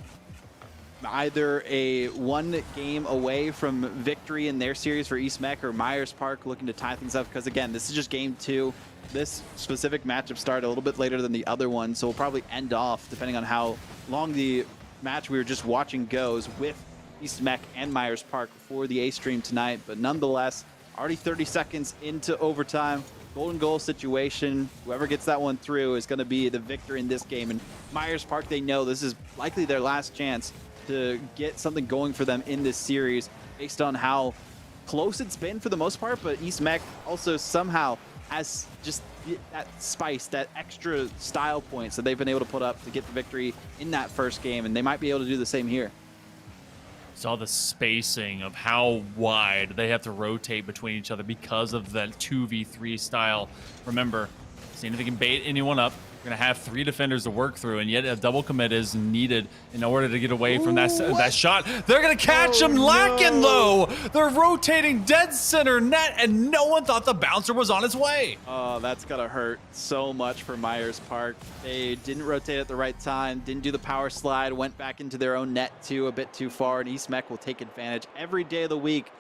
B: either a one game away from victory in their series for East Mech, or Myers Park looking to tie things up, because again, this is just game 2. This specific matchup started a little bit later than the other one, so we'll probably end off, depending on how long the match we were just watching goes, with East Mech and Myers Park for the A stream tonight. But nonetheless, already 30 seconds into overtime, golden goal situation. Whoever gets that one through is going to be the victor in this game. And Myers Park, they know this is likely their last chance to get something going for them in this series, based on how close it's been for the most part. But East Mech also somehow has just that spice, that extra style points that they've been able to put up to get the victory in that first game, and they might be able to do the same here.
A: Saw the spacing of how wide they have to rotate between each other because of that 2v3 style. Remember, seeing if they can bait anyone up. We're going to have 3 defenders to work through, and yet a double commit is needed in order to get away from that shot. They're going to catch him lacking, though. They're rotating dead center net, and no one thought the bouncer was on its way.
B: Oh, that's going to hurt so much for Myers Park. They didn't rotate at the right time, didn't do the power slide, went back into their own net too, a bit too far, and East Mech will take advantage every day of the week.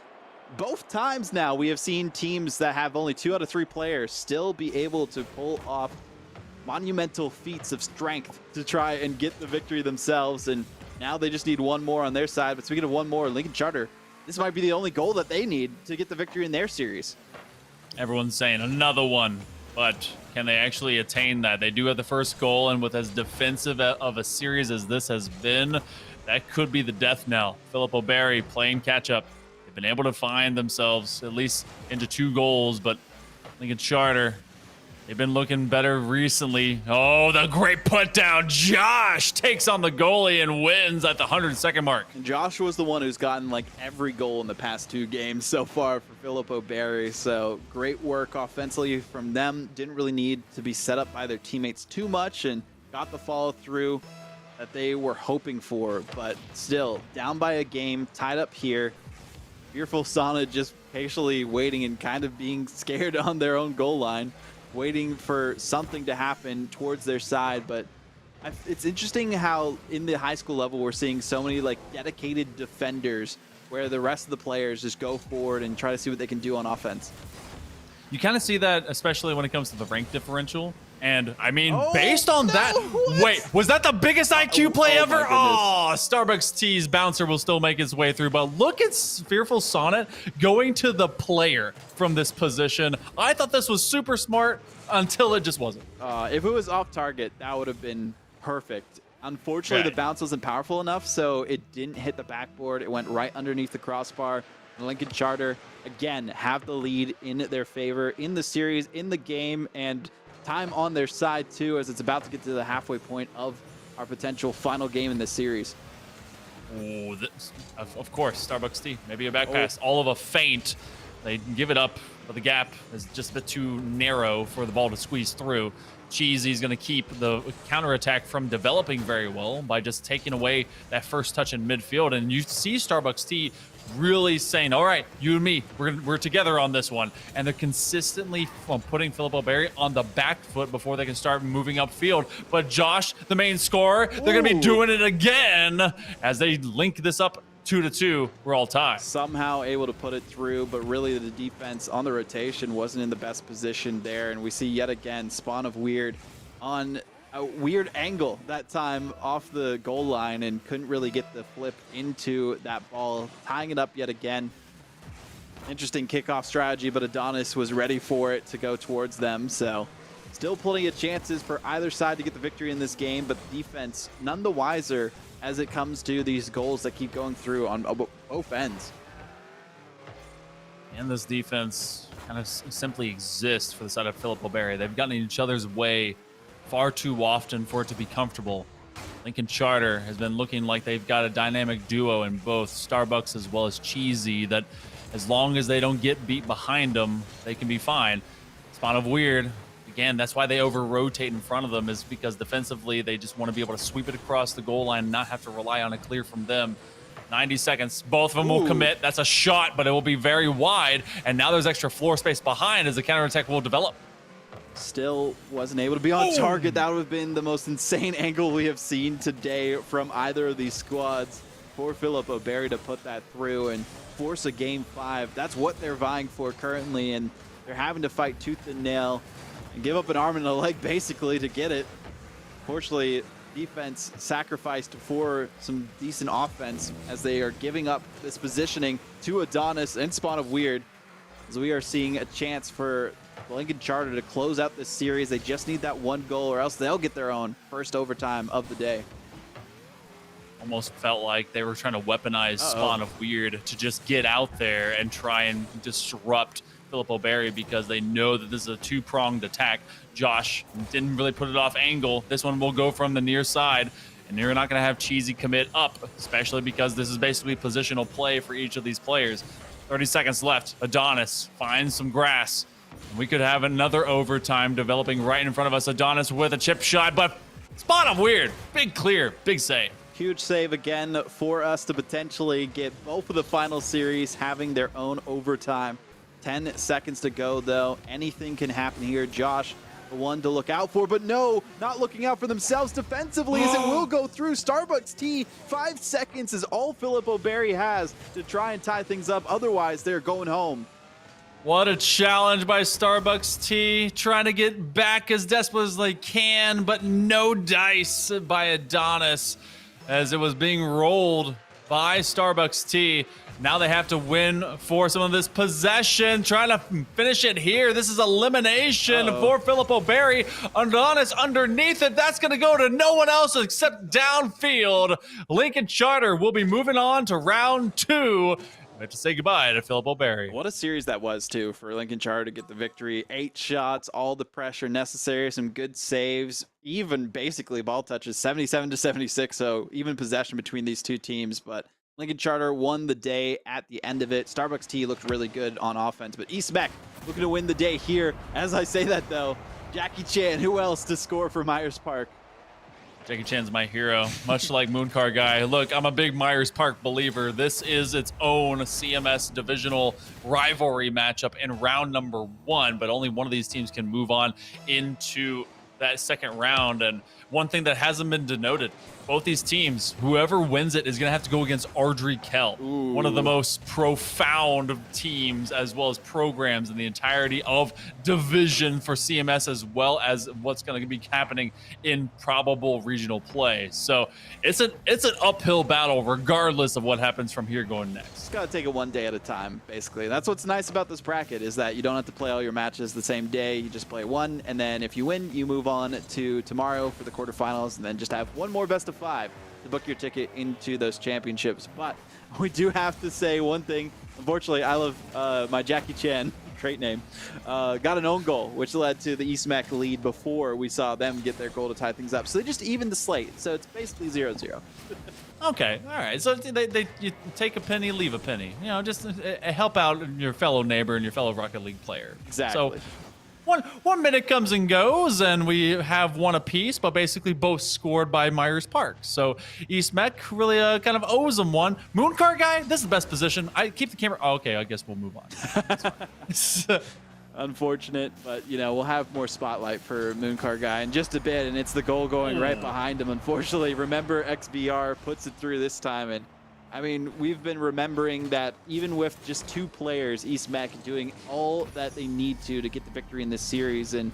B: Both times now we have seen teams that have only 2 out of 3 players still be able to pull off monumental feats of strength to try and get the victory themselves, and now they just need one more on their side. But speaking of one more, Lincoln Charter, this might be the only goal that they need to get the victory in their series.
A: Everyone's saying another one, but can they actually attain that? They do have the first goal, and with as defensive of a series as this has been, that could be the death knell. Filippo Barry playing catch-up. They've been able to find themselves at least into 2 goals, but Lincoln Charter, they've been looking better recently. Oh, the great put down. Josh takes on the goalie and wins at the 100-second mark.
B: And Josh was the one who's gotten like every goal in the past 2 games so far for Filippo Barry. So great work offensively from them. Didn't really need to be set up by their teammates too much, and got the follow through that they were hoping for. But still, down by a game, tied up here. Fearful Sauna just patiently waiting and kind of being scared on their own goal line, waiting for something to happen towards their side. But it's interesting how in the high school level we're seeing so many like dedicated defenders, where the rest of the players just go forward and try to see what they can do on offense.
A: You kind of see that especially when it comes to the rank differential. And I mean, based on that, wait, was that the biggest IQ play ever? Oh, Starbucks T's bouncer will still make his way through. But look at Fearful Sonnet going to the player from this position. I thought this was super smart until it just wasn't.
B: If it was off target, that would have been perfect. Unfortunately, the bounce wasn't powerful enough, so it didn't hit the backboard. It went right underneath the crossbar. Lincoln Charter, again, have the lead in their favor in the series, in the game, and time on their side too, as it's about to get to the halfway point of our potential final game in this series.
A: Oh, of course, Starbucks T, maybe a back pass, all of a feint. They give it up, but the gap is just a bit too narrow for the ball to squeeze through. Cheesy's going to keep the counterattack from developing very well by just taking away that first touch in midfield. And you see Starbucks T really saying, all right, you and me, we're together on this one. And they're consistently putting Filippo Berry on the back foot before they can start moving upfield. But Josh, the main scorer, they're going to be doing it again as they link this up 2-2. We're all tied.
B: Somehow able to put it through, but really the defense on the rotation wasn't in the best position there. And we see yet again Spawn of Weird on a weird angle that time off the goal line and couldn't really get the flip into that ball, tying it up yet again. Interesting kickoff strategy, but Adonis was ready for it to go towards them. So still plenty of chances for either side to get the victory in this game, but the defense none the wiser as it comes to these goals that keep going through on both ends.
A: And this defense kind of simply exists for the side of Filippo Berry. They've gotten in each other's way far too often for it to be comfortable. Lincoln Charter has been looking like they've got a dynamic duo in both Starbucks as well as Cheesy that as long as they don't get beat behind them, they can be fine. Spawn of Weird, again, that's why they over-rotate in front of them, is because defensively they just want to be able to sweep it across the goal line and not have to rely on a clear from them. 90 seconds, both of them will commit. That's a shot, but it will be very wide, and now there's extra floor space behind as the counterattack will develop.
B: Still wasn't able to be on target. That would have been the most insane angle we have seen today from either of these squads. For Filippo Berry to put that through and force a game 5. That's what they're vying for currently, and they're having to fight tooth and nail and give up an arm and a leg basically to get it. Fortunately, defense sacrificed for some decent offense as they are giving up this positioning to Adonis and Spawn of Weird, as we are seeing a chance for Lincoln Charter to close out this series. They just need that one goal or else they'll get their own first overtime of the day.
A: Almost felt like they were trying to weaponize Spawn of Weird to just get out there and try and disrupt Filippo Berry because they know that this is a two-pronged attack. Josh didn't really put it off angle. This one will go from the near side, and you're not going to have Cheesy commit up, especially because this is basically positional play for each of these players. 30 seconds left. Adonis finds some grass. We could have another overtime developing right in front of us. Adonis with a chip shot, but Spawn of Weird. Big clear, big save.
B: Huge save again for us to potentially get both of the final series having their own overtime. 10 seconds to go, though. Anything can happen here. Josh, the one to look out for, but no, not looking out for themselves defensively as it will go through. Starbucks T, 5 seconds is all Filippo Berry has to try and tie things up. Otherwise, they're going home.
A: What a challenge by Starbucks T, trying to get back as desperate as they can, but no dice by Adonis as it was being rolled by Starbucks T. Now they have to win for some of this possession, trying to finish it here. This is elimination for Filippo Berry. Adonis underneath it. That's going to go to no one else except downfield. Lincoln Charter will be moving on to round 2. We have to say goodbye to Filippo Berry.
B: What a series that was, too, for Lincoln Charter to get the victory. 8 shots, all the pressure necessary, some good saves, even basically ball touches, 77-76, so even possession between these two teams. But Lincoln Charter won the day at the end of it. Starbucks T looked really good on offense, but East Mech looking to win the day here. As I say that, though, Jackie Chan, who else to score for Myers Park?
A: Jackie Chan's my hero, much like Mooncar Guy. Look, I'm a big Myers Park believer. This is its own CMS divisional rivalry matchup in round number 1, but only one of these teams can move on into that second round. And one thing that hasn't been denoted, both these teams, whoever wins it is going to have to go against Ardrey Kell, one of the most profound teams as well as programs in the entirety of division for CMS, as well as what's going to be happening in probable regional play. So it's an uphill battle regardless of what happens from here going next.
B: Just got to take it one day at a time, basically. That's what's nice about this bracket, is that you don't have to play all your matches the same day. You just play one, and then if you win, you move on to tomorrow for the quarterfinals, and then just have one more best of 5 to book your ticket into those championships. But we do have to say one thing. Unfortunately, I love my Jackie Chan trait name, got an own goal, which led to the East Mech lead before we saw them get their goal to tie things up. So they just evened the slate. So it's basically 0-0.
A: Okay, all right. So you take a penny, leave a penny. You know, just help out your fellow neighbor and your fellow Rocket League player.
B: Exactly.
A: So one minute comes and goes, and we have one apiece, but basically both scored by Myers Park. So East Mech really kind of owes them one. Mooncar guy, this is the best position. I keep the camera. Oh, okay, I guess we'll move on. That's fine.
B: Unfortunate, but you know, we'll have more spotlight for Mooncar guy in just a bit, and it's the goal going right behind him. Unfortunately, remember XBR puts it through this time, and I mean, we've been remembering that even with just 2 players, East Mech doing all that they need to get the victory in this series, and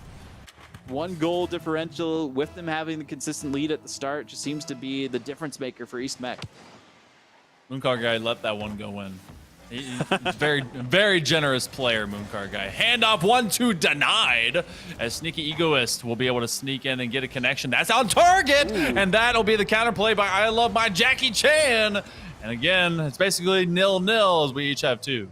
B: 1 goal differential with them having the consistent lead at the start just seems to be the difference maker for East Mech.
A: Mooncar guy let that one go in. He's very, very generous player, Mooncar guy. Handoff 1-2 denied, as Sneaky Egoist will be able to sneak in and get a connection. That's on target, and that'll be the counterplay by I Love My Jackie Chan. And again, it's basically 0-0 as we each have 2.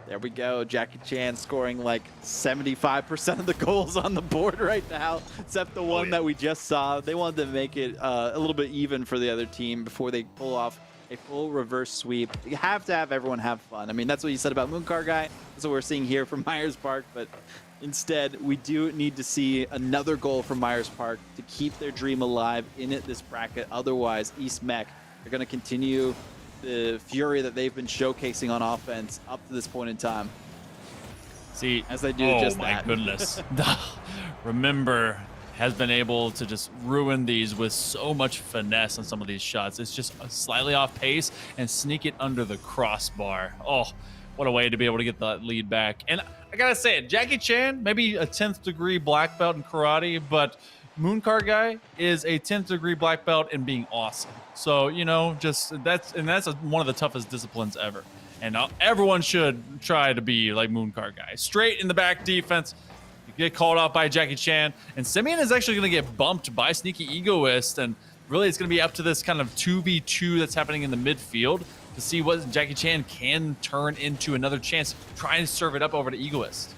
B: There we go. Jackie Chan scoring like 75% of the goals on the board right now, except the one that we just saw. They wanted to make it a little bit even for the other team before they pull off a full reverse sweep. You have to have everyone have fun. I mean, that's what you said about Mooncar guy. That's what we're seeing here from Myers Park, but instead, we do need to see another goal from Myers Park to keep their dream alive in this bracket. Otherwise, East Mech are going to continue the fury that they've been showcasing on offense up to this point in time.
A: See,
B: as they do just that.
A: Oh my goodness. Remember has been able to just ruin these with so much finesse on some of these shots. It's just slightly off pace and sneak it under the crossbar. Oh, what a way to be able to get that lead back. And I gotta say it, Jackie Chan, maybe a 10th degree black belt in karate, but Mooncar guy is a 10th degree black belt in being awesome. So, you know, just that's one of the toughest disciplines ever. And everyone should try to be like Mooncar guy. Straight in the back defense. You get called out by Jackie Chan. And Simeon is actually going to get bumped by Sneaky Egoist. And really, it's going to be up to this kind of 2v2 that's happening in the midfield to see what Jackie Chan can turn into another chance. Trying to serve it up over to Egoist.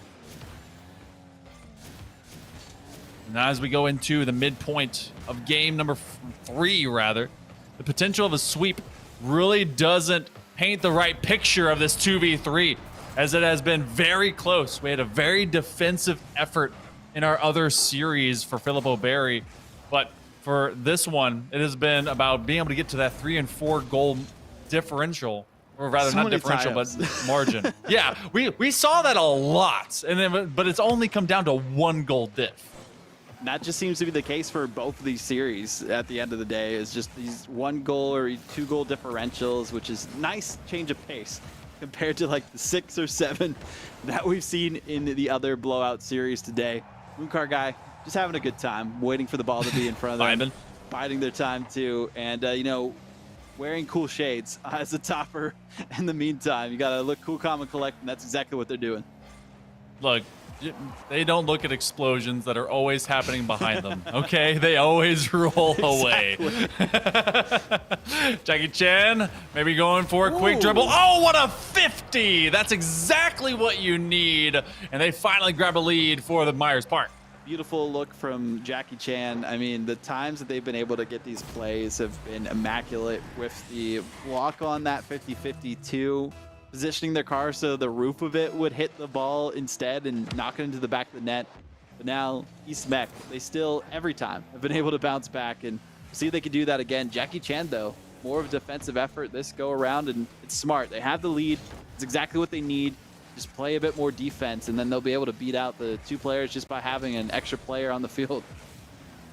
A: Now, as we go into the midpoint of game number 3, rather, the potential of a sweep really doesn't paint the right picture of this 2v3, as it has been very close. We had a very defensive effort in our other series for Filippo Berry, but for this one, it has been about being able to get to that 3 and 4 goal differential, or rather, not differential, but margin. Yeah, we saw that a lot, and then, but it's only come down to 1 goal diff.
B: That just seems to be the case for both of these series at the end of the day, is just these 1 goal or 2 goal differentials, which is nice change of pace compared to like the 6 or 7 that we've seen in the other blowout series today. Mooncar guy just having a good time, waiting for the ball to be in front of them, biding their time too, and you know, wearing cool shades as a topper in the meantime. You gotta look cool, calm, and collect, and that's exactly what they're doing.
A: Look, they don't look at explosions that are always happening behind them, okay? They always roll away. Jackie Chan, maybe going for a quick dribble. Oh, what a 50! That's exactly what you need. And they finally grab a lead for the Myers Park.
B: Beautiful look from Jackie Chan. I mean, the times that they've been able to get these plays have been immaculate, with the block on that 50-52. Positioning their car so the roof of it would hit the ball instead and knock it into the back of the net. But now, East Mech, they still, every time, have been able to bounce back and see if they can do that again. Jackie Chan, though, more of a defensive effort this go around, and it's smart. They have the lead. It's exactly what they need. Just play a bit more defense, and then they'll be able to beat out the 2 players just by having an extra player on the field.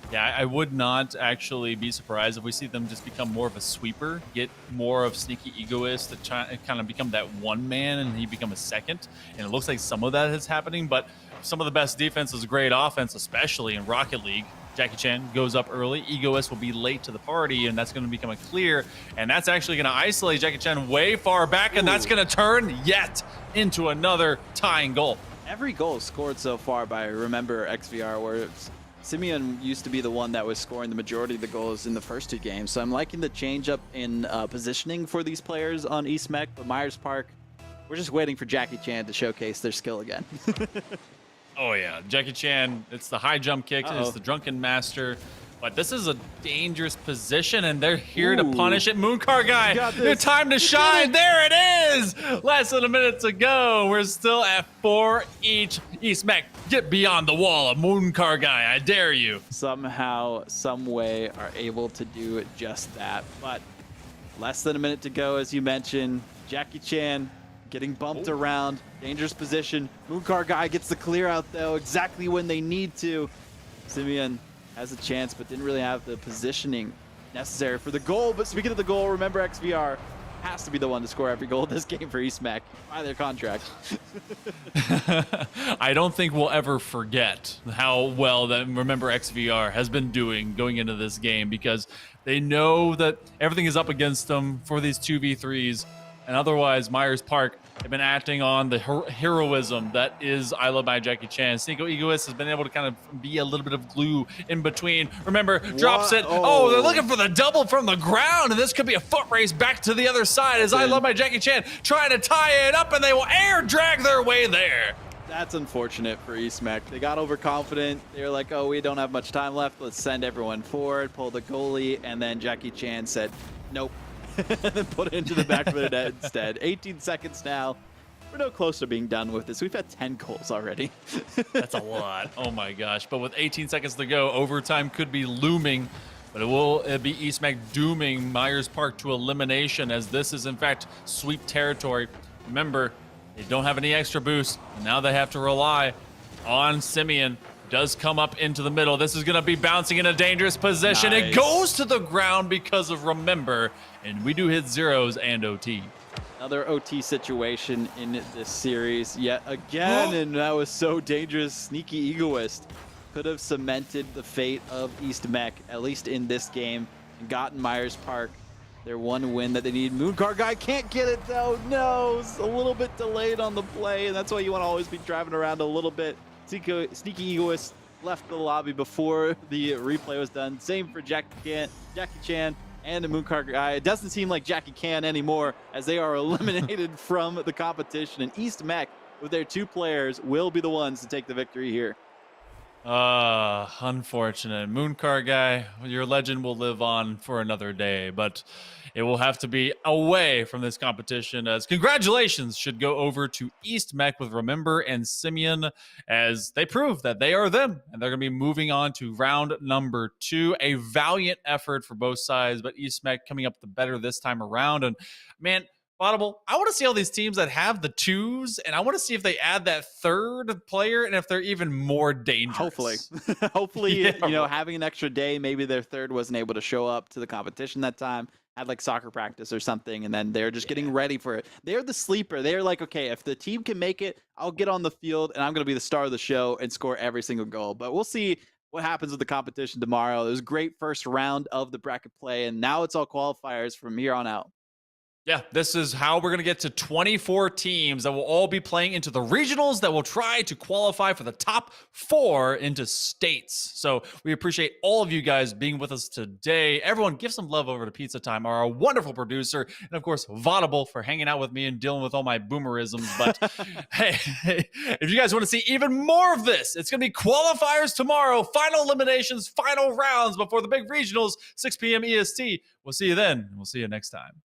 A: Yeah, I would not actually be surprised if we see them just become more of a sweeper, get more of Sneaky Egoist to kind of become that one man and he become a second. And it looks like some of that is happening, but some of the best defense is great offense, especially in Rocket League. Jackie Chan goes up early. Egoist will be late to the party, and that's going to become a clear. And that's actually going to isolate Jackie Chan way far back, and that's going to turn yet into another tying goal.
B: Every goal scored so far by, remember, XVR, where Simeon used to be the one that was scoring the majority of the goals in the first 2 games. So I'm liking the change up in positioning for these players on East Mech, but Myers Park We're just waiting for Jackie Chan to showcase their skill again.
A: Oh yeah, Jackie Chan. It's the high jump kick.
B: Uh-oh.
A: It's the drunken master. But this is a dangerous position, and they're here to
B: Ooh.
A: punish it. Mooncar guy,
B: got this.
A: it's time to shine. There it is. Less than a minute to go. We're still at 4 each. East Mech, get beyond the wall. A Mooncar guy, I dare you.
B: Somehow, some way are able to do just that. But less than a minute to go, as you mentioned. Jackie Chan getting bumped around. Dangerous position. Mooncar guy gets the clear out, though, exactly when they need to. Simeon has a chance, but didn't really have the positioning necessary for the goal. But speaking of the goal, remember XVR has to be the one to score every goal this game for East Mech by their contract.
A: I don't think we'll ever forget how well that Remember XVR has been doing going into this game, because they know that everything is up against them for these 2v3s. And otherwise, Myers Park have been acting on the heroism that is I Love My Jackie Chan. Sneako Egoist has been able to kind of be a little bit of glue in between. Remember, drops it. Oh, they're looking for the double from the ground, and this could be a foot race back to the other side as I Love My Jackie Chan trying to tie it up, and they will air drag their way there.
B: That's unfortunate for East Mech. They got overconfident. They were like, oh, we don't have much time left. Let's send everyone forward, pull the goalie, and then Jackie Chan said, nope. And then put it into the back of the net instead. 18 seconds now. We're no closer to being done with this. We've had 10 goals already.
A: That's a lot. Oh my gosh. But with 18 seconds to go, overtime could be looming. But it'll be East Mech dooming Myers Park to elimination, as this is in fact sweep territory. Remember, they don't have any extra boost. And now they have to rely on Simeon. Does come up into the middle. This is going to be bouncing in a dangerous position.
B: Nice.
A: It goes to the ground because of Remember, and we do hit zeros and OT.
B: Another OT situation in this series yet again, and that was so dangerous. Sneaky Egoist could have cemented the fate of East Mech, at least in this game, and gotten Myers Park their one win that they need. Mooncar guy can't get it though. No, it's a little bit delayed on the play, and that's why you want to always be driving around a little bit. Sneaky Egoist left the lobby before the replay was done. Same for Jackie Chan and the Mooncar guy. It doesn't seem like Jackie can anymore, as they are eliminated from the competition. And East Mech, with their 2 players, will be the ones to take the victory here.
A: Unfortunate. Mooncar guy, your legend will live on for another day, but it will have to be away from this competition, as congratulations should go over to East Mech with Remember and Simeon, as they prove that they are them, and they're going to be moving on to round number 2. A valiant effort for both sides, but East Mech coming up the better this time around. And man, Audible, I want to see all these teams that have the 2s, and I want to see if they add that 3rd player and if they're even more dangerous.
B: Hopefully,
A: Yeah,
B: you know,
A: right.
B: having an extra day, maybe their 3rd wasn't able to show up to the competition that time, had like soccer practice or something, and then they're just getting ready for it. They're the sleeper. They're like, okay, if the team can make it, I'll get on the field and I'm going to be the star of the show and score every single goal. But we'll see what happens with the competition tomorrow. It was a great first round of the bracket play, and now it's all qualifiers from here on out.
A: Yeah, this is how we're going to get to 24 teams that will all be playing into the regionals that will try to qualify for the top 4 into states. So we appreciate all of you guys being with us today. Everyone, give some love over to Pizza Time, our wonderful producer, and of course, Vaudible for hanging out with me and dealing with all my boomerisms. But hey, if you guys want to see even more of this, it's going to be qualifiers tomorrow, final eliminations, final rounds before the big regionals, 6 p.m. EST. We'll see you then, and we'll see you next time.